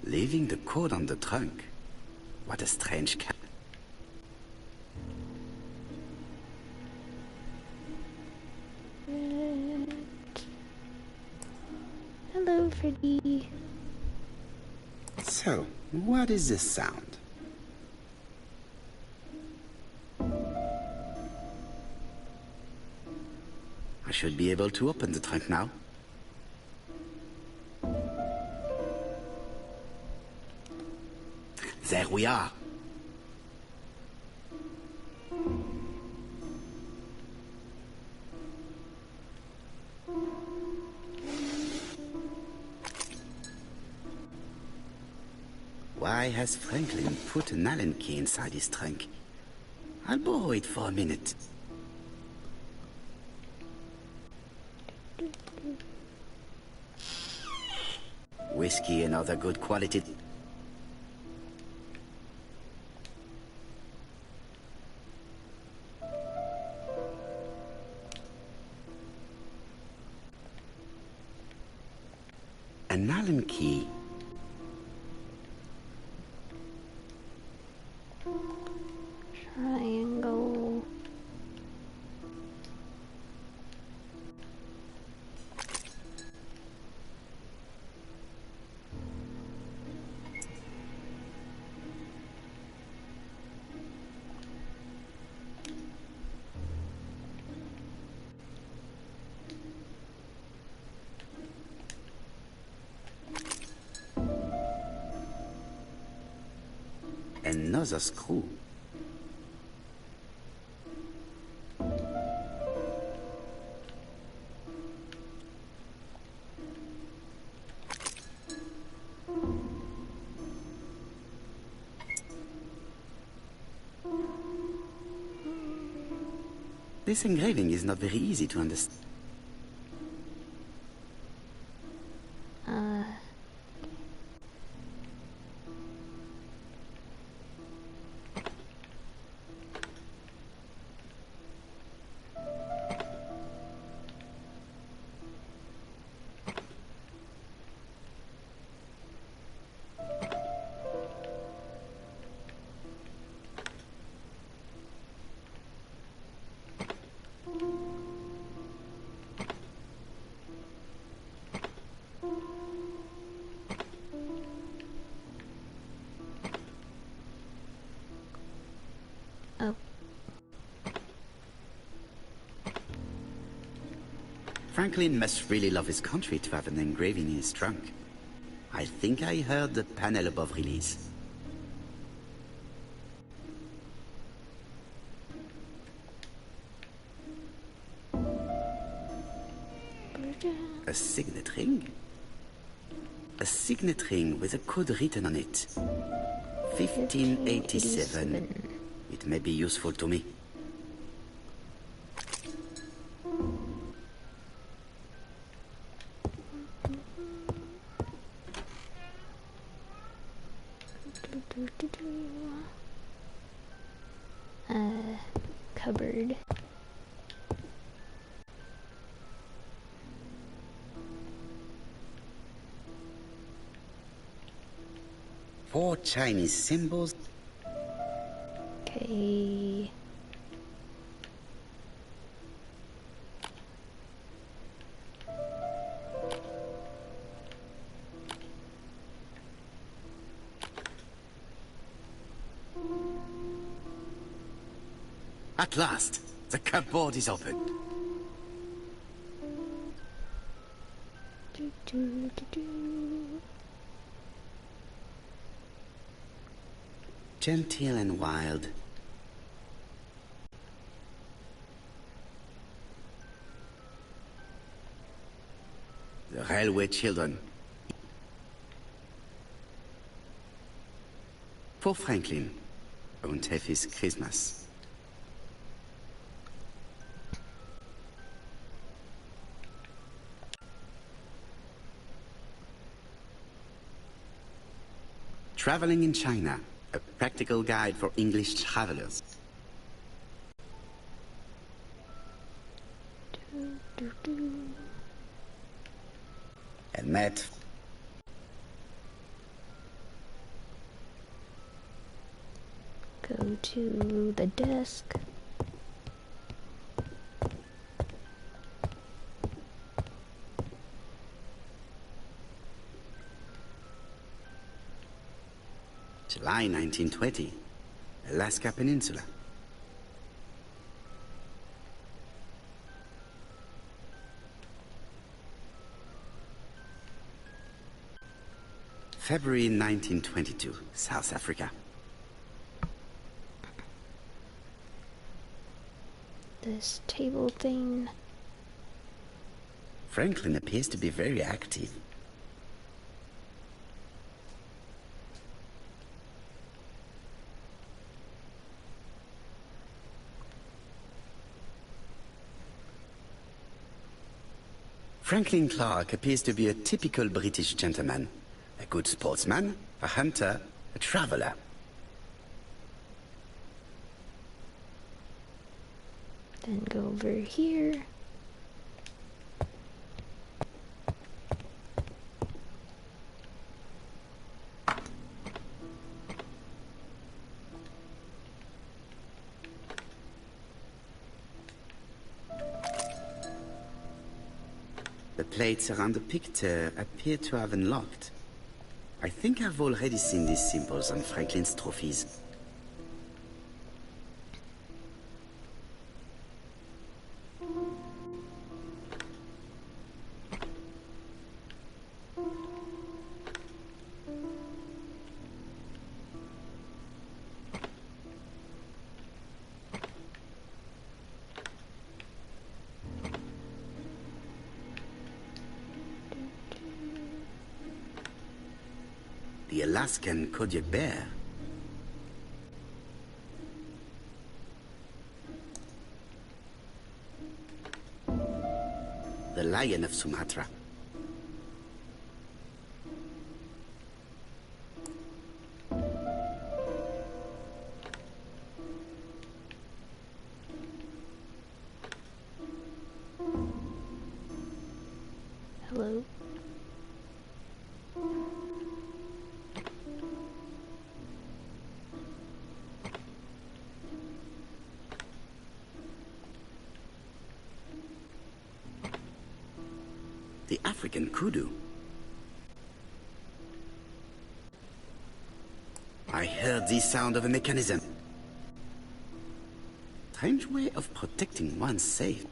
Leaving the code on the trunk. What a strange cat. Hello, Freddy. So, What is this sound? I should be able to open the trunk now. There we are. Why has Franklin put an Allen key inside his trunk? I'll borrow it for a minute. Whiskey and other good quality. An Allen key. Triangle. Another screw. This engraving is not very easy to understand. Oh. Franklin must really love his country to have an engraving in his trunk. I think I heard the panel above release. A signet ring? A signet ring with a code written on it. 1587. It may be useful to me. Cupboard. Four Chinese symbols. Okay. At last, the cupboard is open. Gentle and wild. The railway children. For Franklin, und have his Christmas. Traveling in China, a practical guide for English travelers. And Matt. Go to the desk. July 1920. Alaska Peninsula. February 1922, South Africa. This table thing. Franklin appears to be very active. Franklin Clark appears to be a typical British gentleman. A good sportsman, a hunter, a traveler. Then go over here. The plates around the picture appear to have unlocked. I think I've already seen these symbols on Franklin's trophies. The Alaskan Kodiak bear. The lion of Sumatra. Hello. The African kudu. I heard the sound of a mechanism. Strange way of protecting one's safe.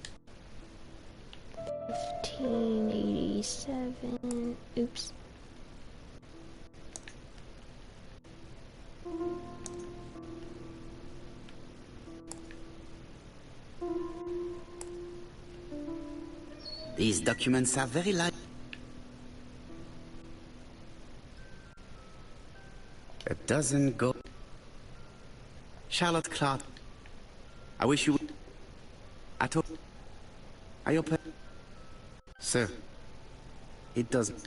1587. Oops. These documents are very light. A dozen go. Charlotte Clark. I wish you would. I open. Sir. It doesn't.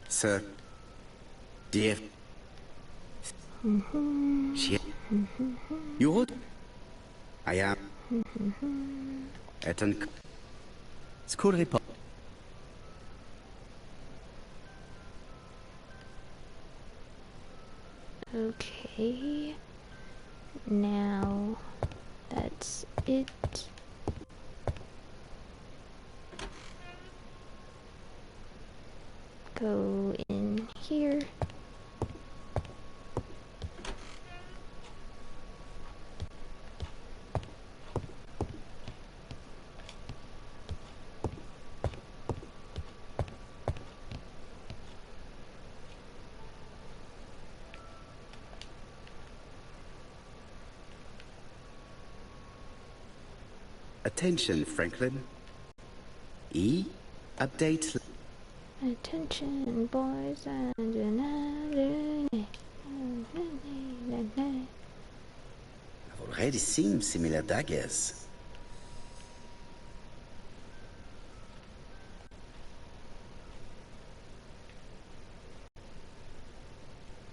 Sir. Dear. She. You would. I am. At an. School report. Okay. Now that's it. Go in here. Attention, Franklin. E. Update. Attention, boys and I've already seen similar daggers.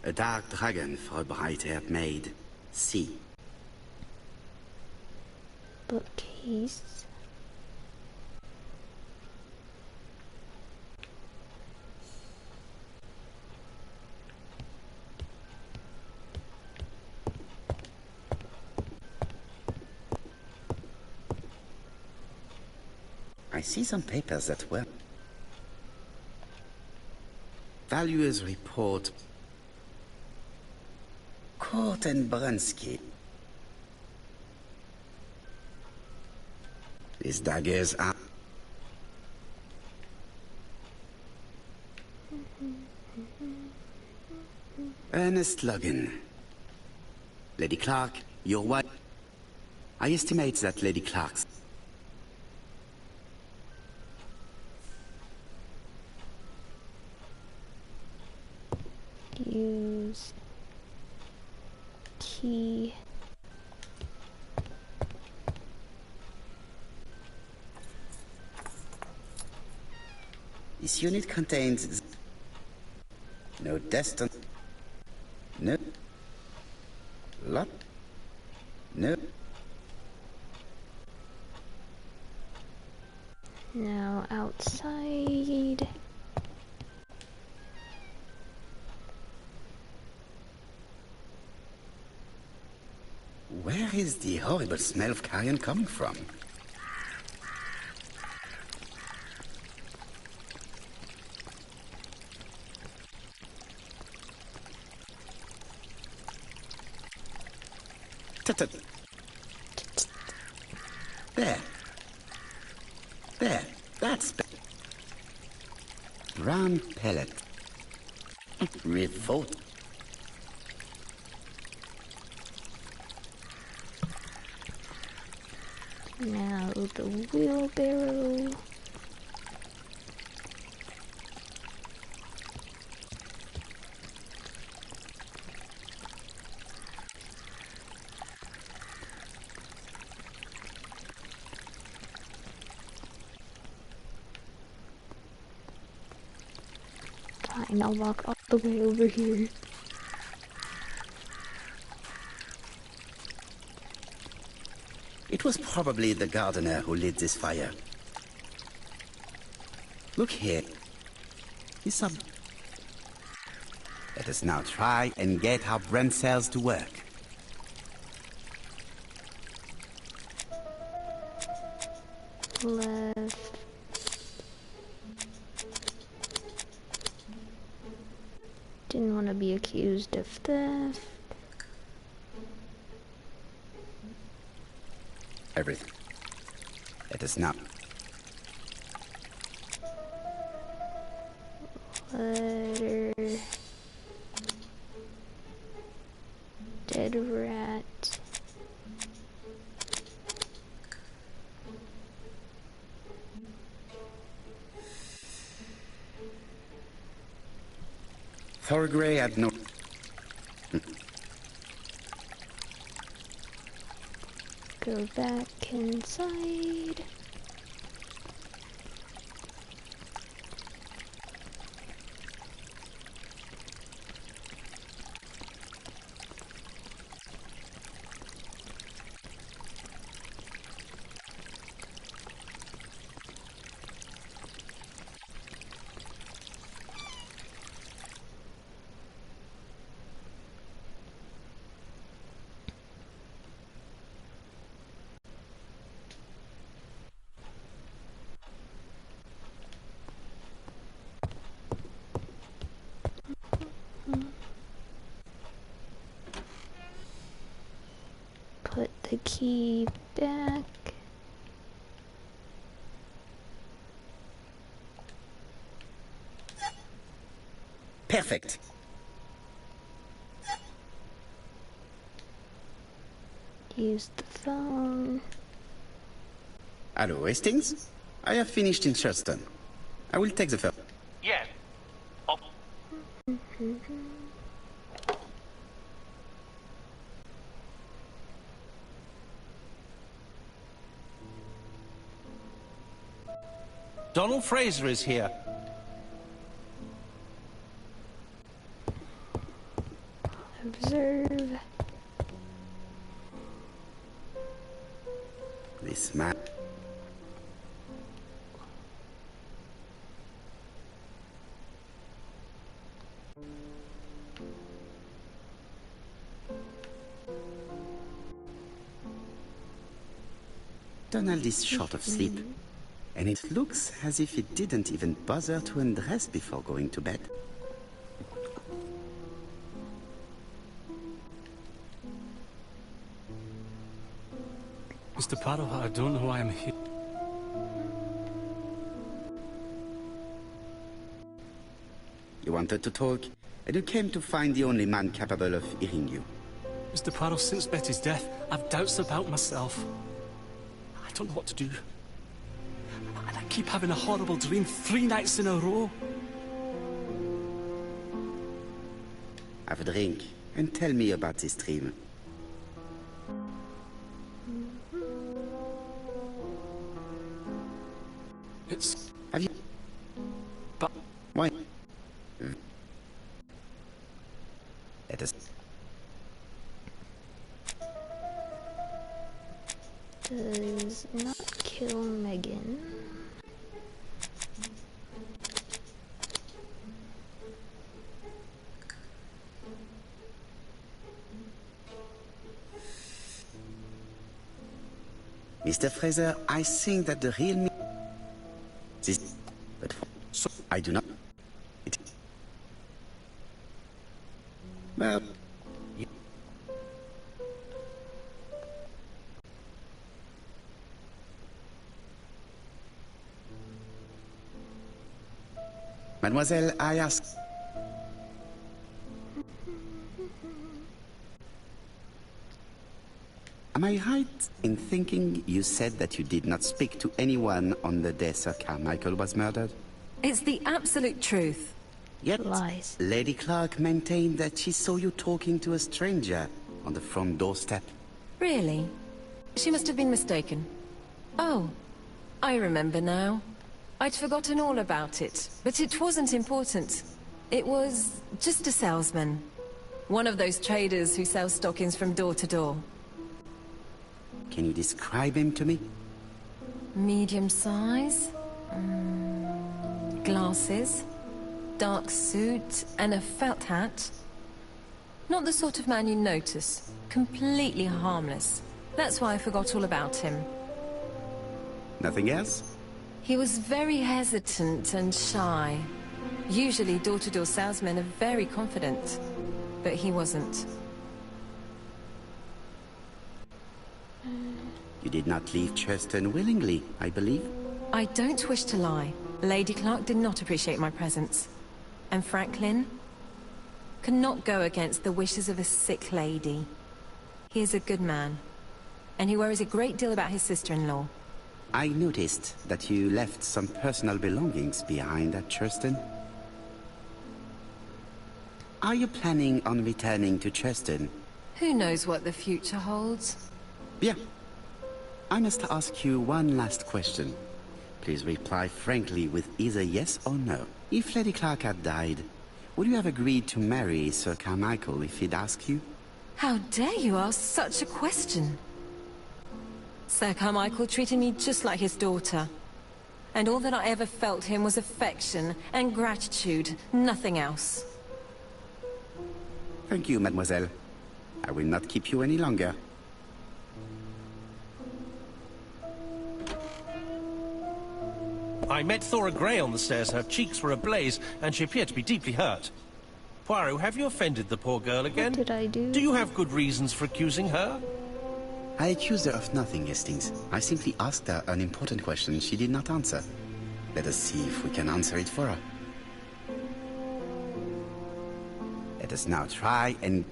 A dark dragon for a bright-haired maid. C. bookcase. I see some papers that were. Valuer's report. Court and Brunsky. These daggers are... Ernest Logan. Lady Clark, your wife... I estimate that Lady Clark's... Use... key... This unit contains... no destin... no... lot... no... Now outside... Where is the horrible smell of carrion coming from? There. There. That's... brown pellet. Revolt. Now the wheelbarrow. Fine, I'll walk all the way over here. It was probably the gardener who lit this fire. Look here. He's some... Let us now try and get our brain cells to work. Left. Didn't want to be accused of theft. Everything. Let us now. Letter. Dead rat. Thorgray had no... Go back inside. Put the key back. Perfect. Use the phone. Hello, Hastings. I have finished in Charleston. I will take the phone. Yes. Oh. Donald Fraser is here. Observe. This man... Donald is short of sleep, and it looks as if he didn't even bother to undress before going to bed. Mr. Parrow, I don't know why I'm here. You wanted to talk, and you came to find the only man capable of hearing you. Mr. Parrow, since Betty's death, I've doubts about myself. I don't know what to do. And I keep having a horrible dream 3 nights in a row. Have a drink, and tell me about this dream. It's... Have you... But... Why? Let us... Does not kill Megan. Mr. Fraser, I think that the real... This... But... So, I do not... It... Well... Mademoiselle, I ask... Am I right in thinking you said that you did not speak to anyone on the day Sir Carmichael was murdered? It's the absolute truth. Yet, Lies. Lady Clark maintained that she saw you talking to a stranger on the front doorstep. Really? She must have been mistaken. Oh, I remember now. I'd forgotten all about it, but it wasn't important. It was just a salesman. One of those traders who sell stockings from door to door. Can you describe him to me? Medium size, glasses, dark suit, and a felt hat. Not the sort of man you notice. Completely harmless. That's why I forgot all about him. Nothing else? He was very hesitant and shy. Usually door-to-door salesmen are very confident, but he wasn't. You did not leave Churston willingly, I believe. I don't wish to lie. Lady Clark did not appreciate my presence. And Franklin could not go against the wishes of a sick lady. He is a good man, and he worries a great deal about his sister-in-law. I noticed that you left some personal belongings behind at Churston. Are you planning on returning to Churston? Who knows what the future holds? Bien. I must ask you one last question. Please reply frankly with either yes or no. If Lady Clark had died, would you have agreed to marry Sir Carmichael if he'd asked you? How dare you ask such a question? Sir Carmichael treated me just like his daughter. And all that I ever felt him was affection and gratitude, nothing else. Thank you, mademoiselle. I will not keep you any longer. I met Thora Grey on the stairs. Her cheeks were ablaze, and she appeared to be deeply hurt. Poirot, have you offended the poor girl again? What did I do? Do you have good reasons for accusing her? I accused her of nothing, Hastings. I simply asked her an important question she did not answer. Let us see if we can answer it for her. Let us now try and...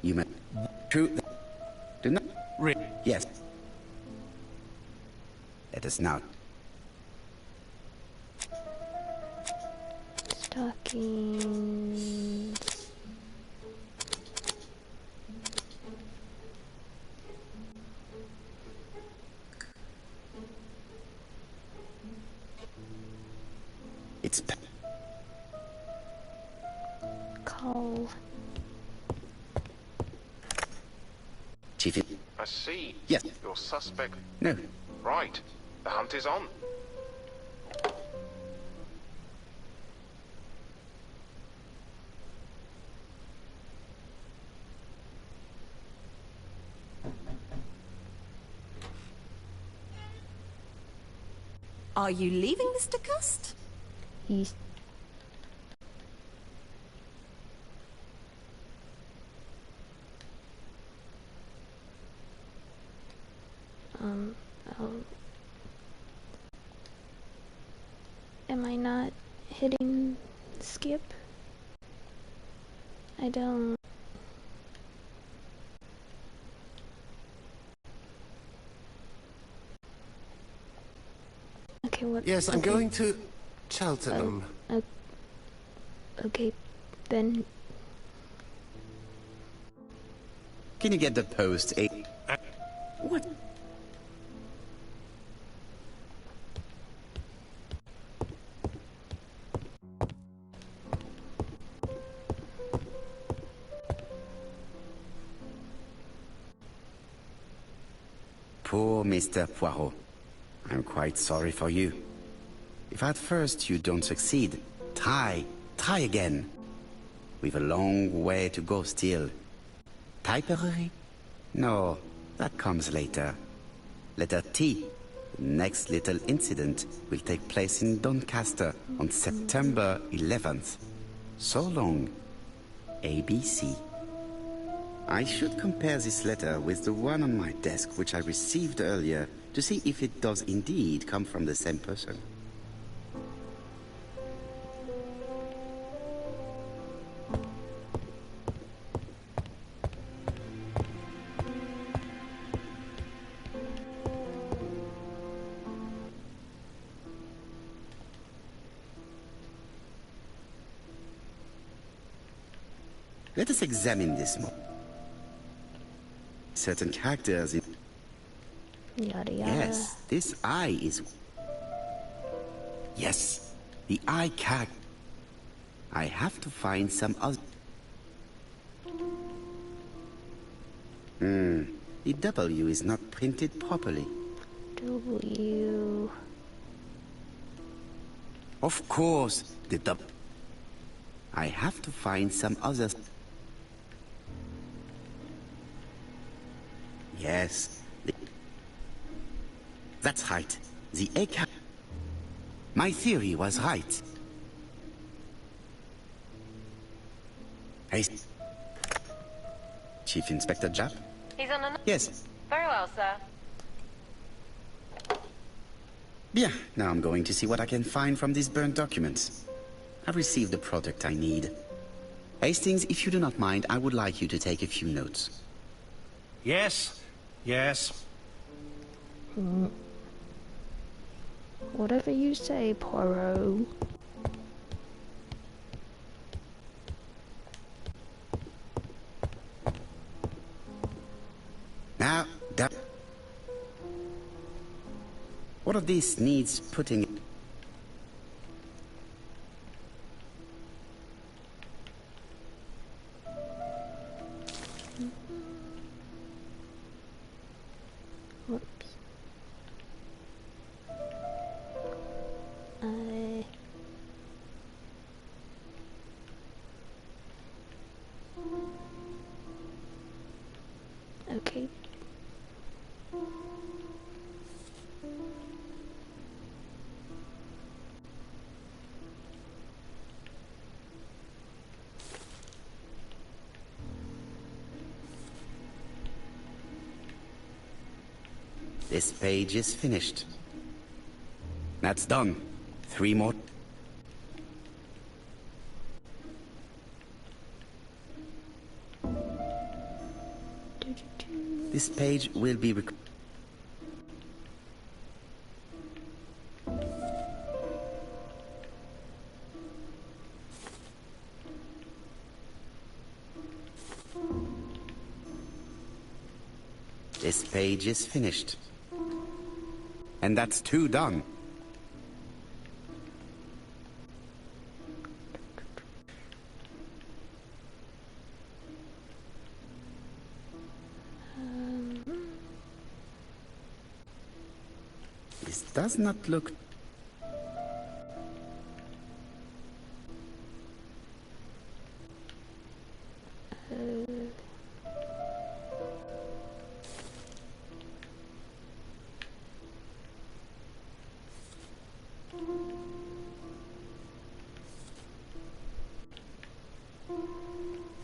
You meant... True... Do not... Really? Yes. Let us now... Stockings... It's... Call... Chief... I see. Yes. Your suspect... No. Right. The hunt is on. Are you leaving, Mr. Cust? He's... Am I not hitting skip? I don't... Okay, what? Yes, I'm going to Cheltenham. Okay, then... Can you get the post? What? Poor Mr. Poirot. I'm quite sorry for you. If at first you don't succeed, try again. We've a long way to go still. Typery? No, that comes later. Letter T. The next little incident will take place in Doncaster on September 11th. So long. ABC. I should compare this letter with the one on my desk which I received earlier to see if it does indeed come from the same person. Let us examine this more. Certain characters in... Yada yada. Yes, this eye is... Yes, the eye character. I have to find some other... The W is not printed properly. W... Of course, the W... I have to find some other... Yes. That's right. The A cap... My theory was right. Hey... Chief Inspector Japp? He's on a... Yes. Very well, sir. Bien. Now I'm going to see what I can find from these burnt documents. I've received the product I need. Hastings, if you do not mind, I would like you to take a few notes. Yes. Yes. Whatever you say, Poirot. Now, that... What of this needs putting... Whoops. Okay. This page is finished. That's done. 3 more. This page will be This page is finished. And that's 2 done. This does not look...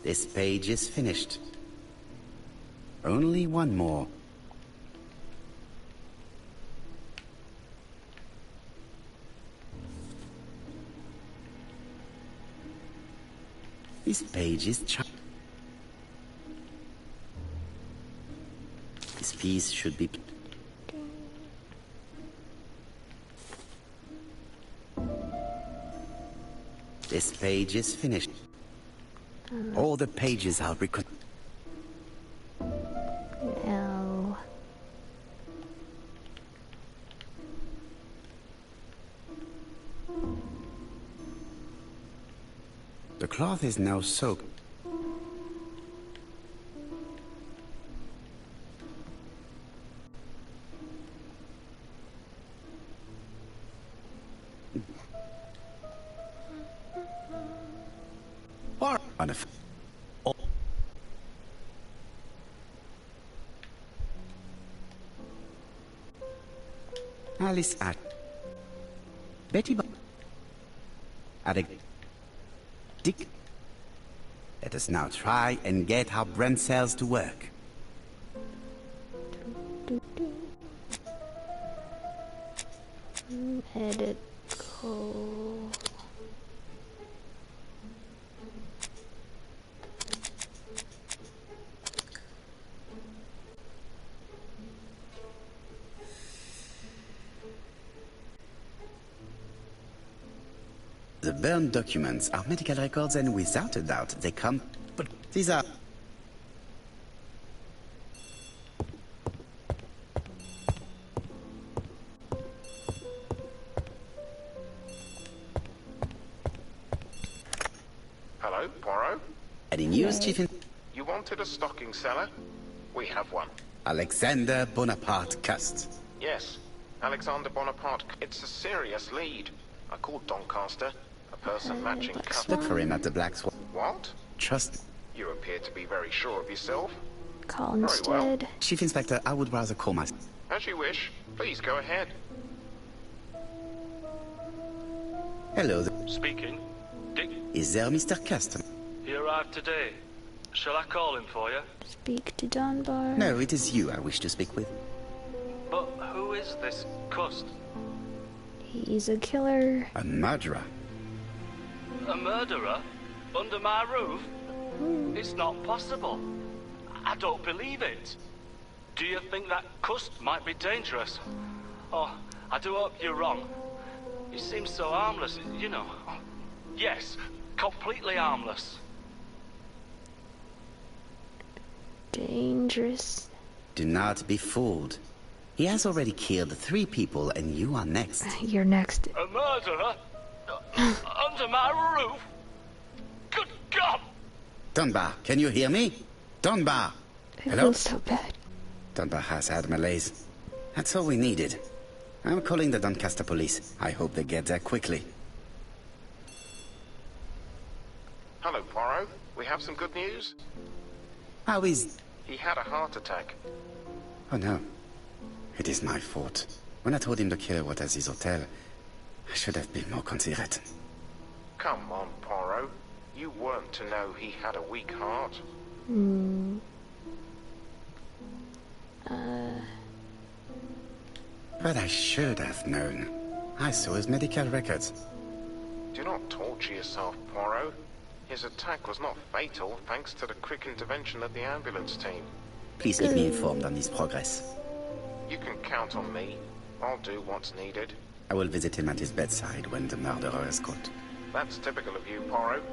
This page is finished. Only one more. This page is This piece should be... This page is finished. All the pages are No. The cloth is now soaked. On a Alice at Betty at a Dick. Let us now try and get our brain cells to work. Edit. Go. The burned documents are medical records, and without a doubt they come... But these are... Hello, Poirot? Any news, Chief? You wanted a stocking seller? We have one. Alexander Bonaparte Cust. Yes, Alexander Bonaparte. It's a serious lead. I called Doncaster. A person matching cut. Look for him at the Black Swan. What? Trust. You appear to be very sure of yourself. Call Very instead. well. Chief Inspector, I would rather call myself. As you wish. Please go ahead. Hello. Speaking. Dick, Is there Mr. Cust? he arrived today. Shall I call him for you? Speak to Dunbar. No, it is you I wish to speak with. But who is this Cust? He's a killer. A murderer. A murderer? Under my roof? It's not possible. I don't believe it. Do you think that Cust might be dangerous? Oh, I do hope you're wrong. He seems so harmless, you know. Yes, completely harmless. Dangerous. Do not be fooled. He has already killed 3 people, and you are next. You're next. A murderer? Under my roof? Good God! Dunbar, can you hear me? Dunbar! I Hello? feel so bad. Dunbar has had malaise. That's all we needed. I'm calling the Doncaster police. I hope they get there quickly. Hello, Poirot. We have some good news. How is... He had a heart attack. Oh no. It is my fault. When I told him the killer was at his hotel, I should have been more considerate. Come on, Poirot. You weren't to know he had a weak heart. But I should have known. I saw his medical records. Do not torture yourself, Poirot. His attack was not fatal thanks to the quick intervention of the ambulance team. Please keep me informed on his progress. You can count on me. I'll do what's needed. I will visit him at his bedside when the murderer is caught. That's typical of you, Poirot.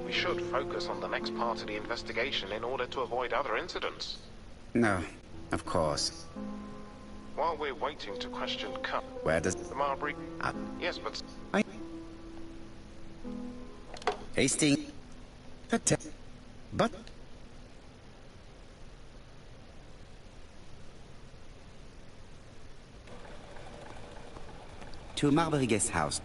We should focus on the next part of the investigation in order to avoid other incidents. No, of course. While we're waiting to question Cup... Where does... The Marbury... Yes, but... Hastings... But... To Marbury Guest House.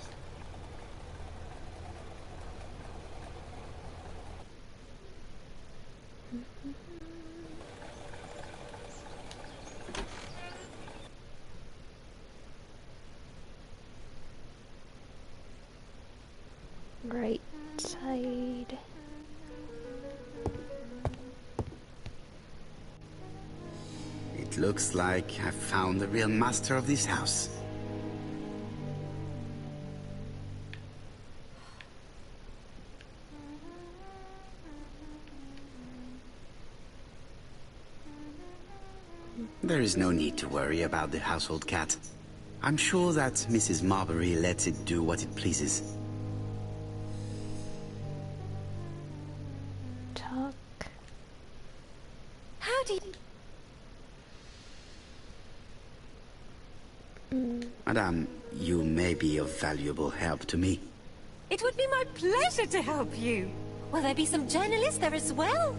Right side. It looks like I've found the real master of this house. There is no need to worry about the household cat. I'm sure that Mrs. Marbury lets it do what it pleases. Talk. How do you... Madame, you may be of valuable help to me. It would be my pleasure to help you. Will there be some journalists there as well?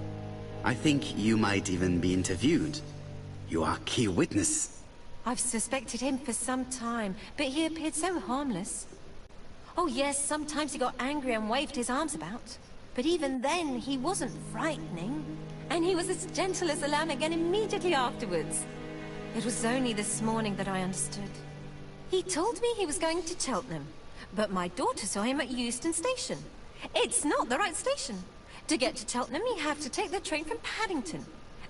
I think you might even be interviewed. You are key witness. I've suspected him for some time, but he appeared so harmless. Oh yes, sometimes he got angry and waved his arms about. But even then, he wasn't frightening. And he was as gentle as a lamb again immediately afterwards. It was only this morning that I understood. He told me he was going to Cheltenham, but my daughter saw him at Euston Station. It's not the right station. To get to Cheltenham, you have to take the train from Paddington.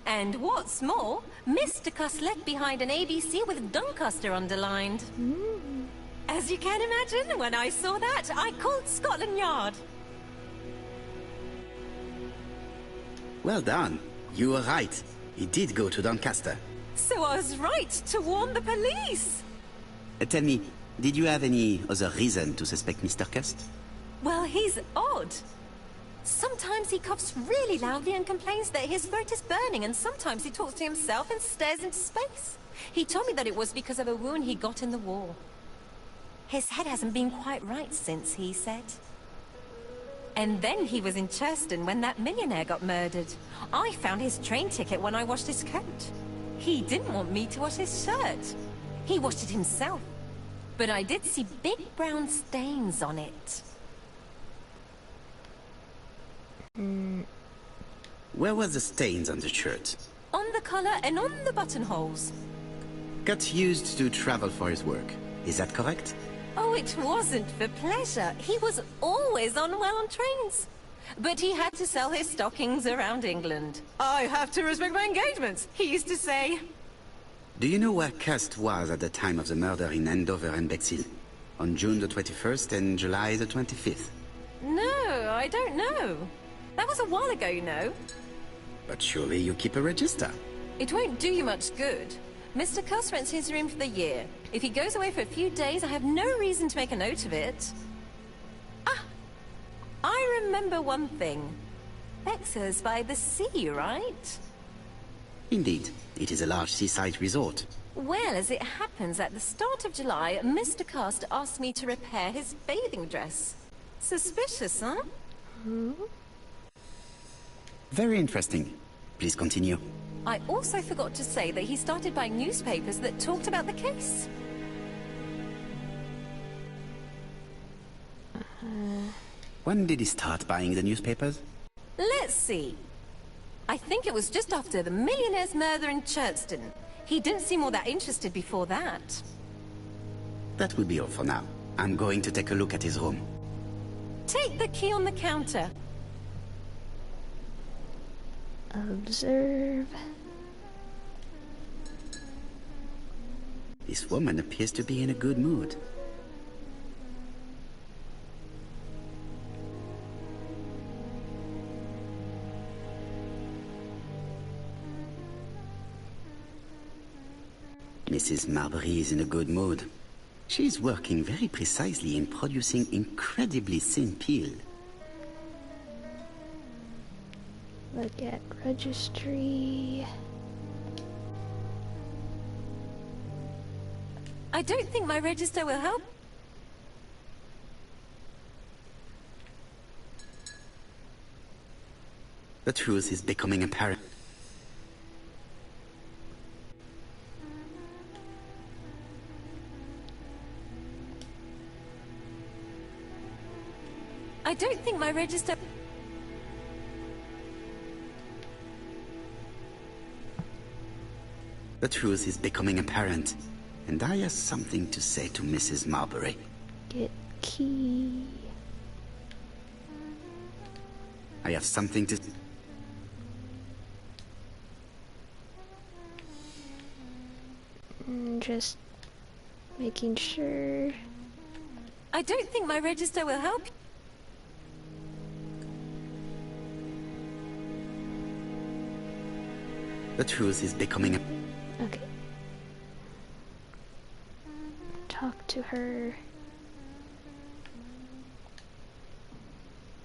And what's more, Mr. Cuss left behind an ABC with Doncaster underlined. As you can imagine, when I saw that, I called Scotland Yard. Well done. You were right. He did go to Doncaster. So I was right to warn the police. Tell me, did you have any other reason to suspect Mr. Cust? Well, he's odd. Sometimes he coughs really loudly and complains that his throat is burning, and sometimes he talks to himself and stares into space. He told me that it was because of a wound he got in the war. His head hasn't been quite right since, he said. And then he was in Churston when that millionaire got murdered. I found his train ticket when I washed his coat. He didn't want me to wash his shirt. He washed it himself. But I did see big brown stains on it. Where were the stains on the shirt? On the collar and on the buttonholes. Cut used to travel for his work. Is that correct? Oh, it wasn't for pleasure. He was always unwell on trains. But he had to sell his stockings around England. I have to respect my engagements, he used to say. Do you know where Cust was at the time of the murder in Andover and Bexhill? On June the 21st and July the 25th? No, I don't know. That was a while ago, you know. But surely you keep a register. It won't do you much good. Mr. Cuss rents his room for the year. If he goes away for a few days, I have no reason to make a note of it. Ah! I remember one thing. Bexhill by the sea, right? Indeed. It is a large seaside resort. Well, as it happens, at the start of July, Mr. Cuss asked me to repair his bathing dress. Suspicious, huh? Very interesting. Please continue. I also forgot to say that he started buying newspapers that talked about the case. When did he start buying the newspapers? Let's see. I think it was just after the millionaire's murder in Churston. He didn't seem all that interested before that. That will be all for now. I'm going to take a look at his room. Take the key on the counter. Observe. This woman appears to be in a good mood. Mrs. Marbury is in a good mood. She's working very precisely in producing incredibly thin peel. Look at registry. I don't think my register will help. The truth is becoming apparent. I don't think my register... The truth is becoming apparent, and I have something to say to Mrs. Marbury. Get key. I have something to... Just making sure. I don't think my register will help. The truth is becoming... Okay. Talk to her.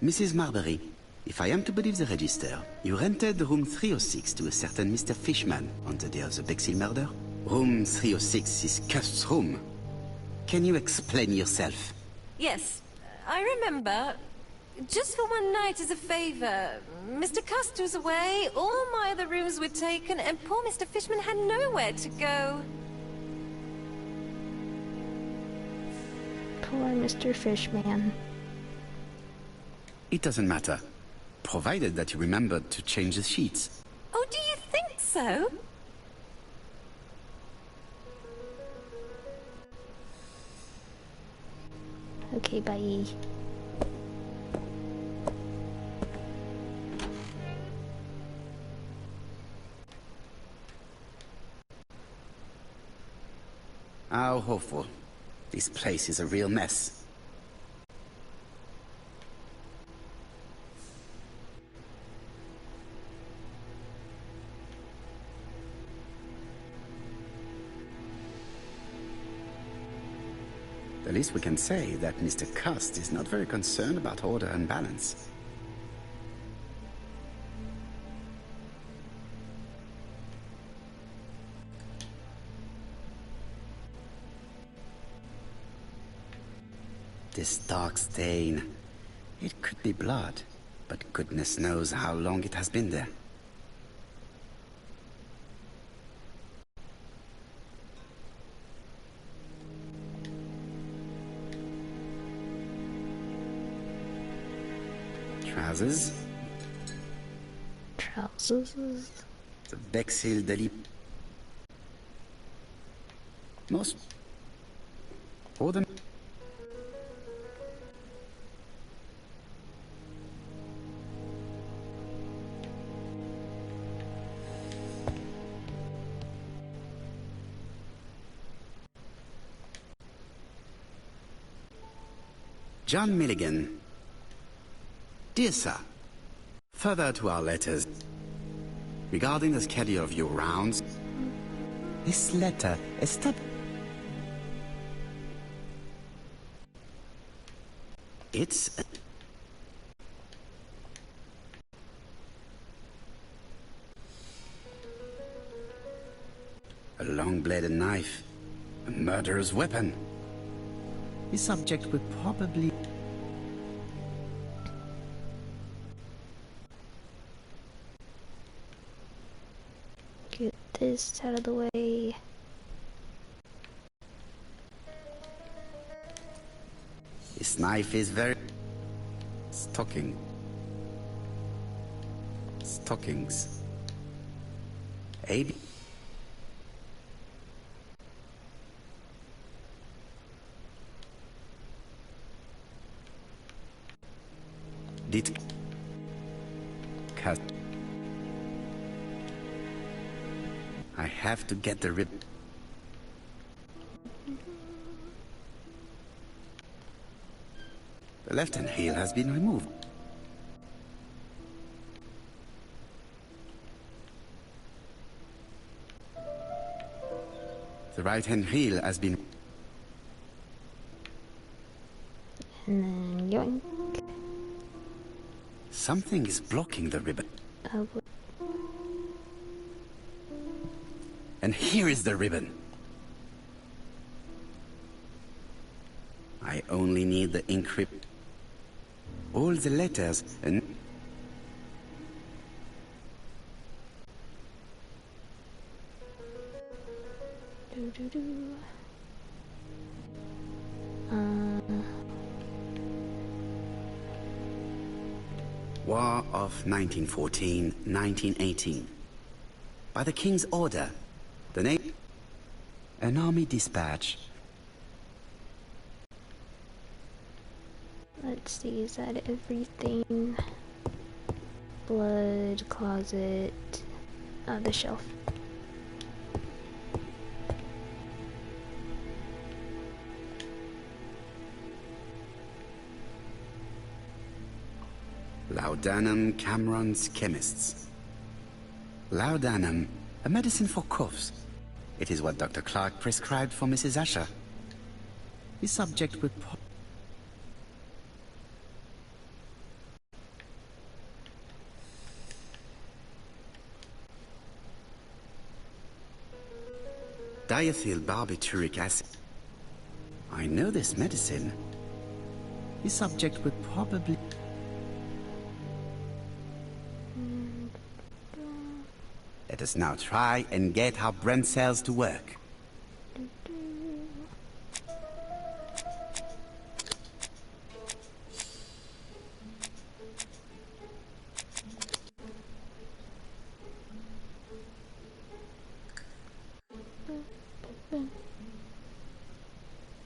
Mrs. Marbury, if I am to believe the register, you rented room 306 to a certain Mr. Fishman on the day of the Bexhill murder? Room 306 is Cust's room. Can you explain yourself? Yes, I remember. Just for one night as a favor. Mr. Cust was away, all my other rooms were taken, and poor Mr. Fishman had nowhere to go. Poor Mr. Fishman. It doesn't matter, provided that you remembered to change the sheets. Oh, do you think so? Okay, bye. How hopeful. This place is a real mess. The least we can say that Mr. Cust is not very concerned about order and balance. This dark stain. It could be blood, but goodness knows how long it has been there. Trousers. Trousers. The Bexhill Deli. Most. Or the. John Milligan. Dear Sir, further to our letters, regarding the schedule of your rounds, this letter it's a long-bladed knife, a murderer's weapon. This subject would probably... Get this out of the way. This knife is very... Stockings. A.B. Did... Cut. I have to get the rib... The left-hand heel has been removed. The right-hand heel has been... And then yoink. Something is blocking the ribbon. Oh, And here is the ribbon. I only need the encrypt. All the letters and... War of 1914-1918. By the King's order, the name... An army dispatch. Let's see, is that everything? blood closet. The shelf. Laudanum Cameron's Chemists. Laudanum, a medicine for coughs. It is what Dr. Clark prescribed for Mrs. Asher. The subject would diethyl barbituric acid. I know this medicine. The subject would probably... Let us now try and get our brain cells to work.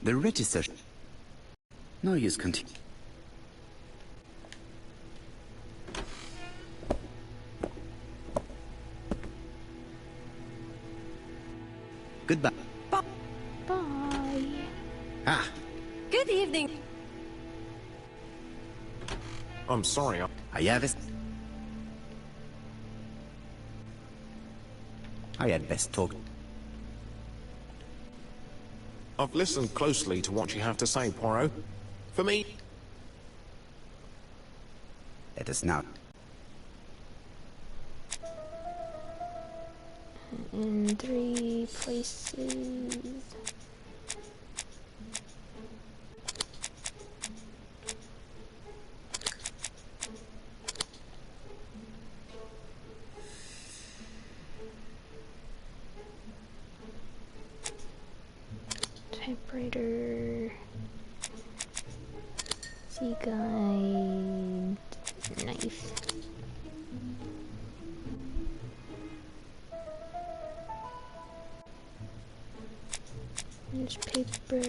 The register... No use continue. Goodbye. Bye. Ah. Good evening. I'm sorry. I had best talk. I've listened closely to what you have to say, Poirot. For me... Let us now. In 3 places. Typewriter. Sea guide. Knife. Newspaper.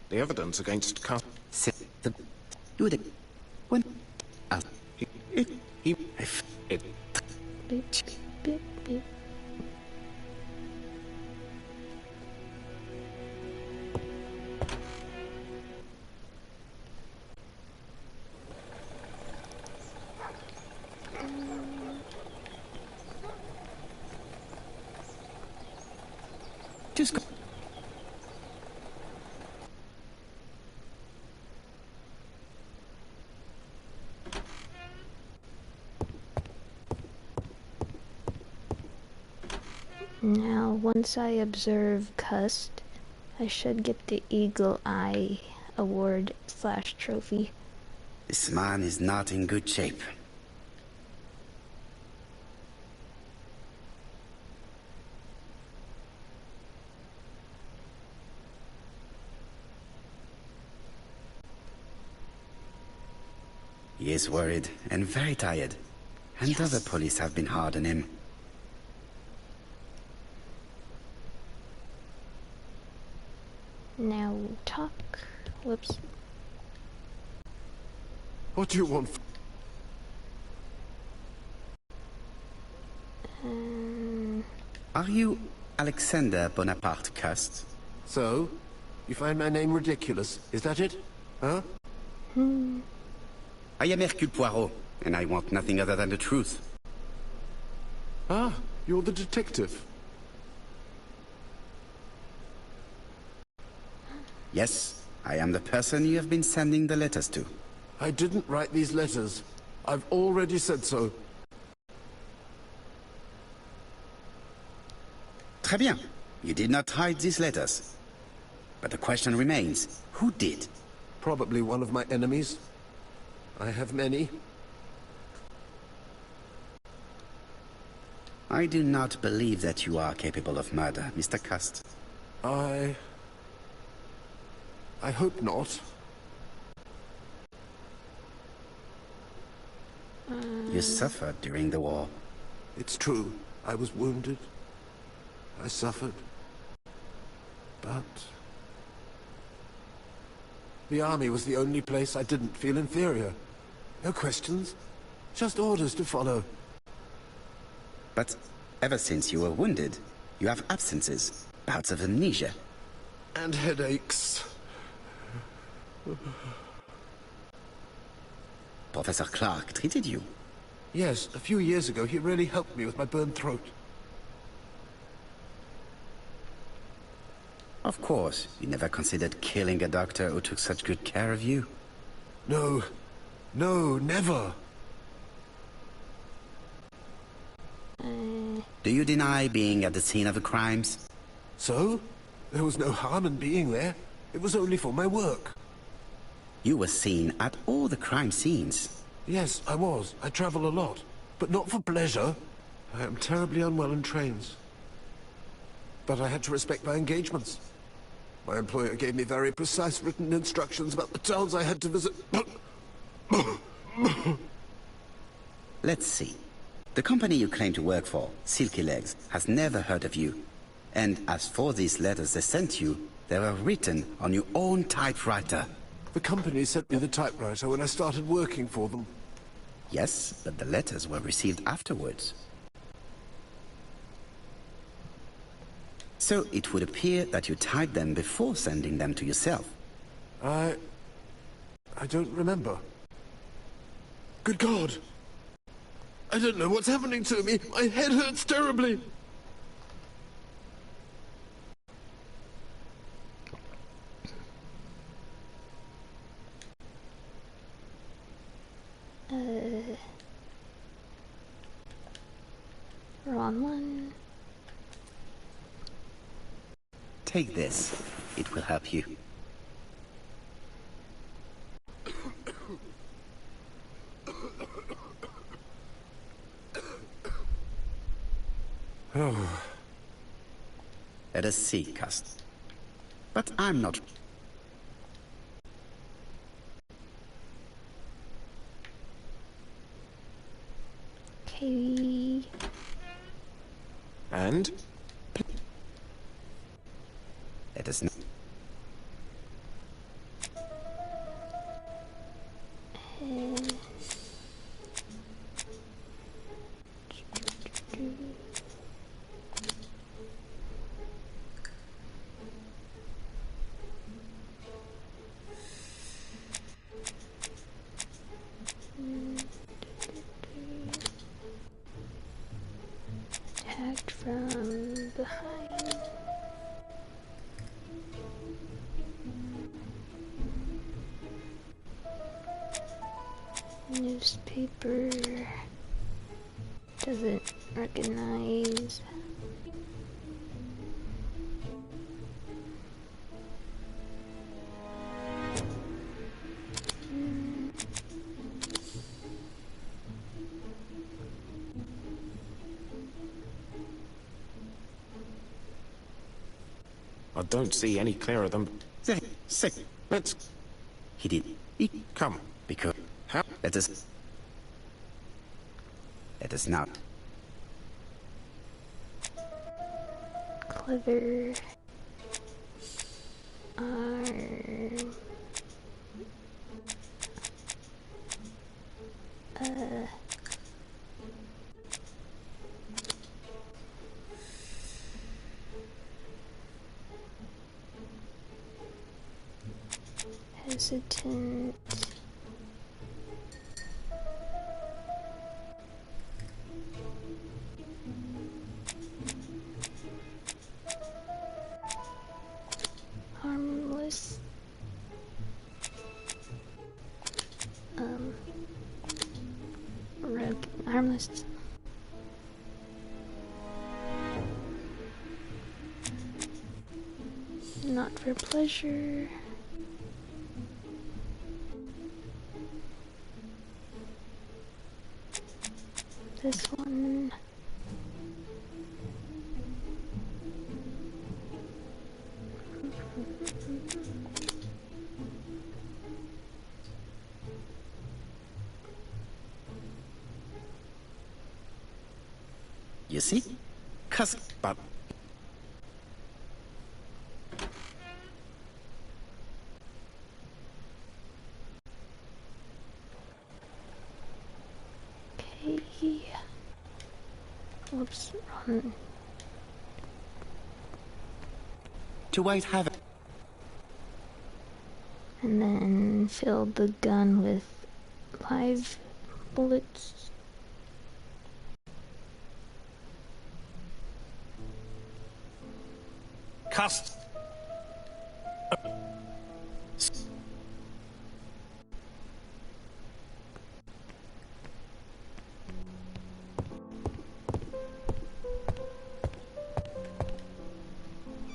The evidence against Cuss... Do the... When... He... Beep, beep, beep. Just go. Now, once I observe Cust, I should get the Eagle Eye award / trophy. This man is not in good shape. He is worried and very tired, and other police have been hard on him. Now talk. Whoops. What do you want? Are you Alexander Bonaparte Cust? So? You find my name ridiculous, is that it? Huh? I am Hercule Poirot, and I want nothing other than the truth. Ah, you're the detective. Yes, I am the person you have been sending the letters to. I didn't write these letters. I've already said so. Très bien. You did not hide these letters. But the question remains, who did? Probably one of my enemies. I have many. I do not believe that you are capable of murder, Mr. Cust. I hope not. You suffered during the war. It's true. I was wounded. I suffered. But the army was the only place I didn't feel inferior. No questions, just orders to follow. But ever since you were wounded, you have absences, bouts of amnesia. And headaches. Professor Clark treated you. Yes, a few years ago he really helped me with my burned throat. Of course, you never considered killing a doctor who took such good care of you. No. No, never. Do you deny being at the scene of the crimes? So? There was no harm in being there. It was only for my work. You were seen at all the crime scenes. Yes, I was. I travel a lot. But not for pleasure. I am terribly unwell in trains. But I had to respect my engagements. My employer gave me very precise written instructions about the towns I had to visit. Let's see. The company you claim to work for, Silky Legs, has never heard of you. And as for these letters they sent you, they were written on your own typewriter. The company sent me the typewriter when I started working for them. Yes, but the letters were received afterwards. So it would appear that you typed them before sending them to yourself. I don't remember. Good God! I don't know what's happening to me. My head hurts terribly. Wrong one. Take this. It will help you. Oh. Let us see, Cust. But I'm not... Okay. And? Let us know. Attacked from behind. Newspaper doesn't recognize. I don't see any clearer than... Sick. Let's... He did. Come. Because... How? Let us not. Clever. Arm. Hesitant. Harmless. Harmless. Not for pleasure. This one. You see? But... Whoops, wrong. To White Haven. And then fill the gun with live bullets. Cust.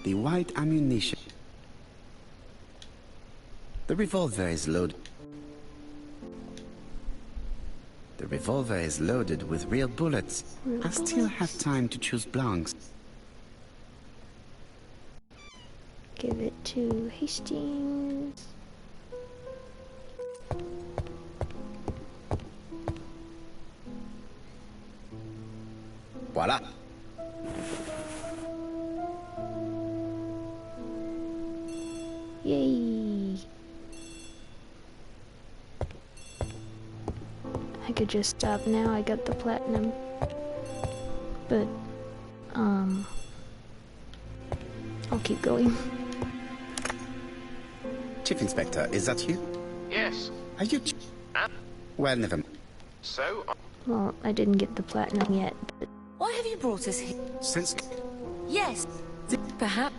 The white ammunition. The revolver is loaded. The revolver is loaded with real bullets. I still have time to choose blanks. Give it to Hastings. Voila. Yay! I could just stop now, I got the platinum. But, I'll keep going. Chief Inspector, is that you? Yes. Are you... Well, never mind. So... Well, I didn't get the platinum yet, but... Why have you brought us here? Since... Yes. Perhaps...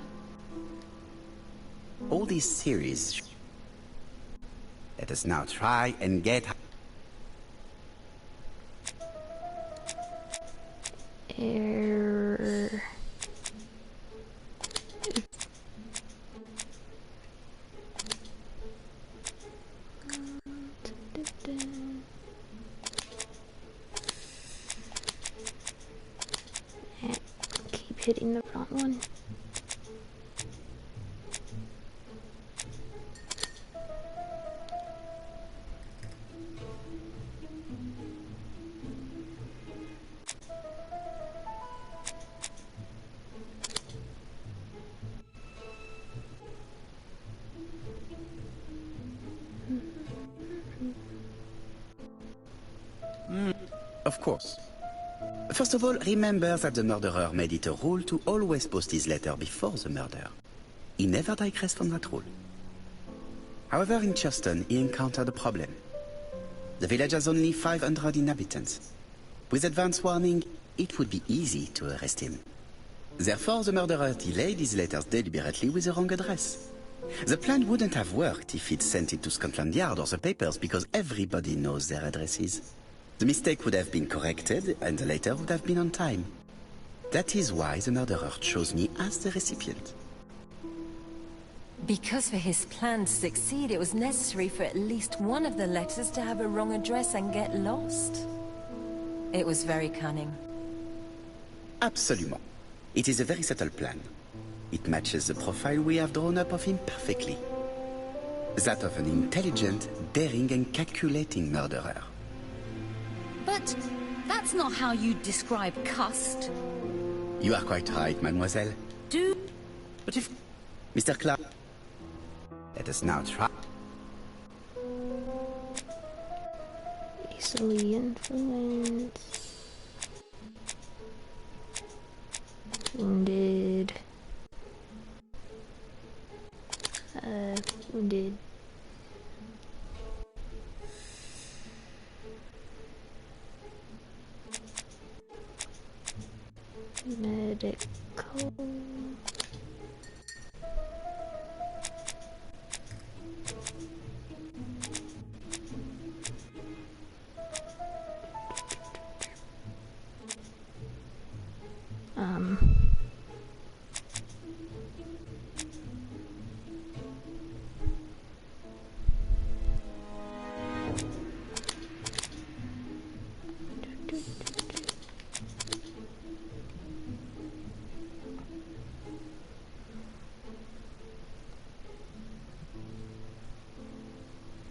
all these series... Let us now try and get... Error... Keep hitting the wrong one. Of course. First of all, remember that the murderer made it a rule to always post his letter before the murder. He never digressed from that rule. However, in Churton, he encountered a problem. The village has only 500 inhabitants. With advance warning, it would be easy to arrest him. Therefore, the murderer delayed his letters deliberately with the wrong address. The plan wouldn't have worked if he'd sent it to Scotland Yard or the papers, because everybody knows their addresses. The mistake would have been corrected, and the letter would have been on time. That is why the murderer chose me as the recipient. Because for his plan to succeed, it was necessary for at least one of the letters to have a wrong address and get lost. It was very cunning. Absolument. It is a very subtle plan. It matches the profile we have drawn up of him perfectly. That of an intelligent, daring and calculating murderer. But that's not how you describe Cust. You are quite right, mademoiselle. But if... Mr. Clark... Let us now try... Easily influenced... Wounded... wounded... Medical...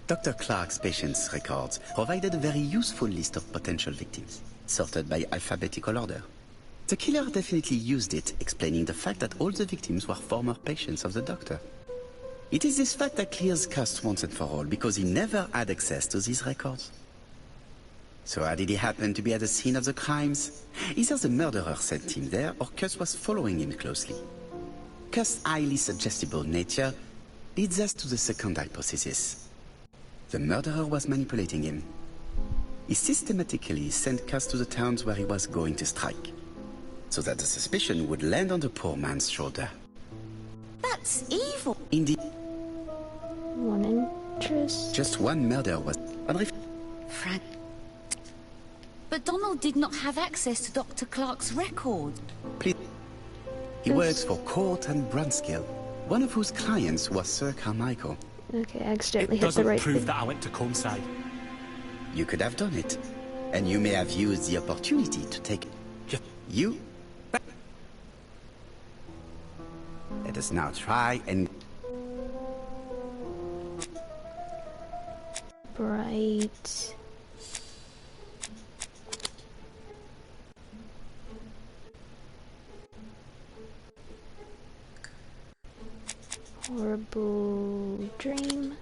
Dr. Clark's patient's records provided a very useful list of potential victims, sorted by alphabetical order. The killer definitely used it, explaining the fact that all the victims were former patients of the doctor. It is this fact that clears Cust once and for all, because he never had access to these records. So how did he happen to be at the scene of the crimes? Either the murderer sent him there, or Cuss was following him closely. Cuss' highly suggestible nature leads us to the second hypothesis. The murderer was manipulating him. He systematically sent Cuss to the towns where he was going to strike, so that the suspicion would land on the poor man's shoulder. That's evil. Indeed. One interest. Just one murder was... Frank... But Donald did not have access to Dr. Clark's record. Please. He works for Court and Brunskill, one of whose clients was Sir Carmichael. Okay, I accidentally hit the right doesn't prove thing. that I went to Consay. You could have done it, and you may have used the opportunity to take it. You? Let us now try and... Bright. Horrible dream.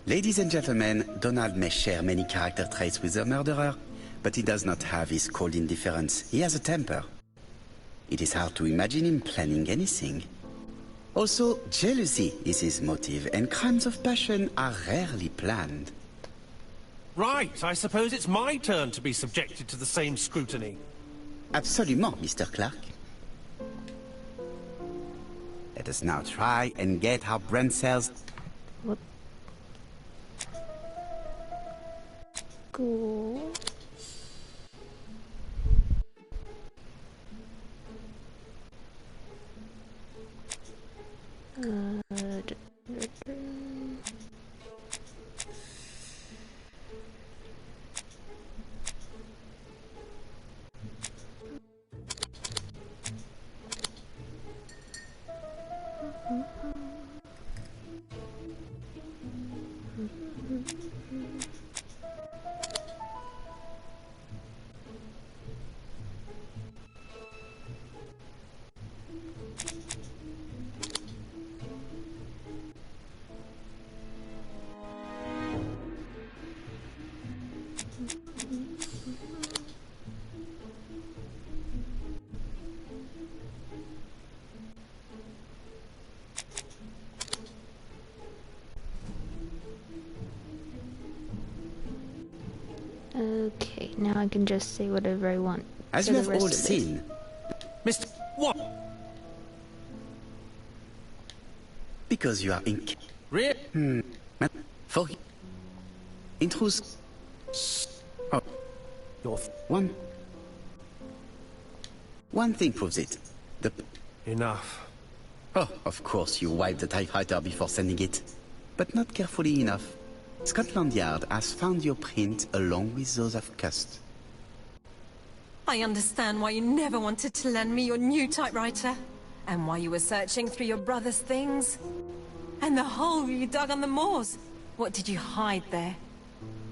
Ladies and gentlemen, Donald may share many character traits with the murderer, but he does not have his cold indifference. He has a temper. It is hard to imagine him planning anything. Also, jealousy is his motive, and crimes of passion are rarely planned. Right, I suppose it's my turn to be subjected to the same scrutiny. Absolument, Mr. Clark. Let us now try and get our brain cells... What? Cool. Okay, now I can just say whatever I want. As you have all seen... Mr. What? Because you are in... Really? For... In truth... Oh. One thing proves it. The... Enough. Oh, of course you wiped the typewriter before sending it. But not carefully enough. Scotland Yard has found your print along with those of Cust. I understand why you never wanted to lend me your new typewriter. And why you were searching through your brother's things. And the hole you dug on the moors. What did you hide there?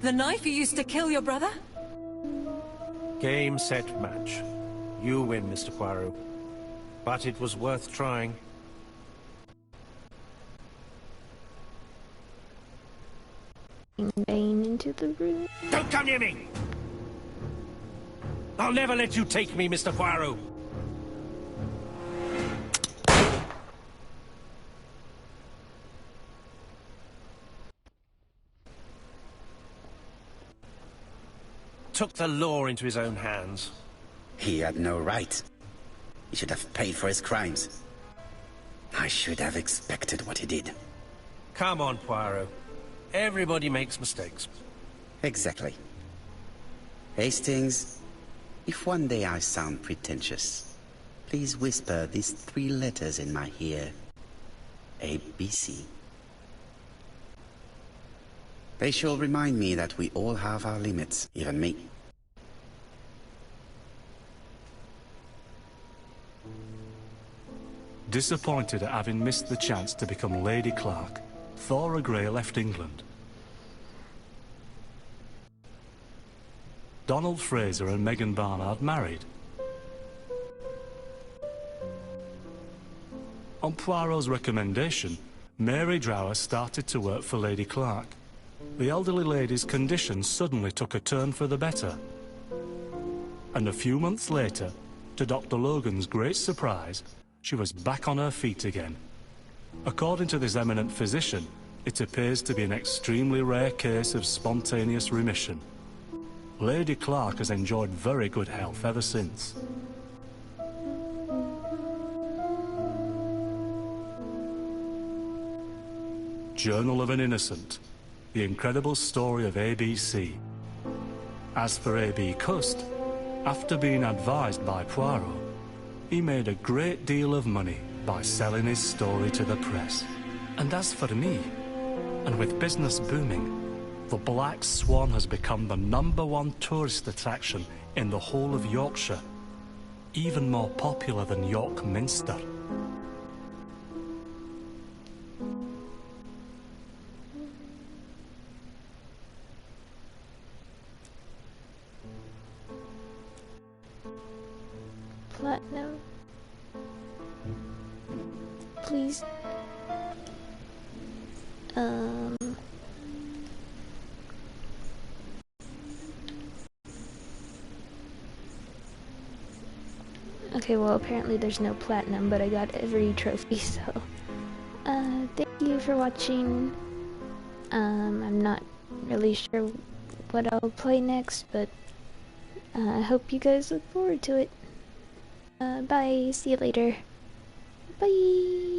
The knife you used to kill your brother? Game, set, match. You win, Mr. Poirot. But it was worth trying. Bane into the room. Don't come near me! I'll never let you take me, Mr. Poirot! Took the law into his own hands. He had no right. He should have paid for his crimes. I should have expected what he did. Come on, Poirot. Everybody makes mistakes. Exactly. Hastings, If one day I sound pretentious, please whisper these 3 letters in my ear. ABC. They shall remind me that we all have our limits, even me. Disappointed at having missed the chance to become Lady Clark, Thora Grey left England. Donald Fraser and Megan Barnard married. On Poirot's recommendation, Mary Drower started to work for Lady Clark. The elderly lady's condition suddenly took a turn for the better. And a few months later, to Dr. Logan's great surprise, she was back on her feet again. According to this eminent physician, it appears to be an extremely rare case of spontaneous remission. Lady Clark has enjoyed very good health ever since. Journal of an Innocent. The incredible story of ABC. As for A.B. Cust, after being advised by Poirot, he made a great deal of money by selling his story to the press. And as for me, and with business booming, the Black Swan has become the #1 tourist attraction in the whole of Yorkshire, even more popular than York Minster. Platinum. Please. Okay, well apparently there's no platinum, but I got every trophy, so thank you for watching. I'm not really sure what I'll play next, but I hope you guys look forward to it. Bye, see you later. Bye!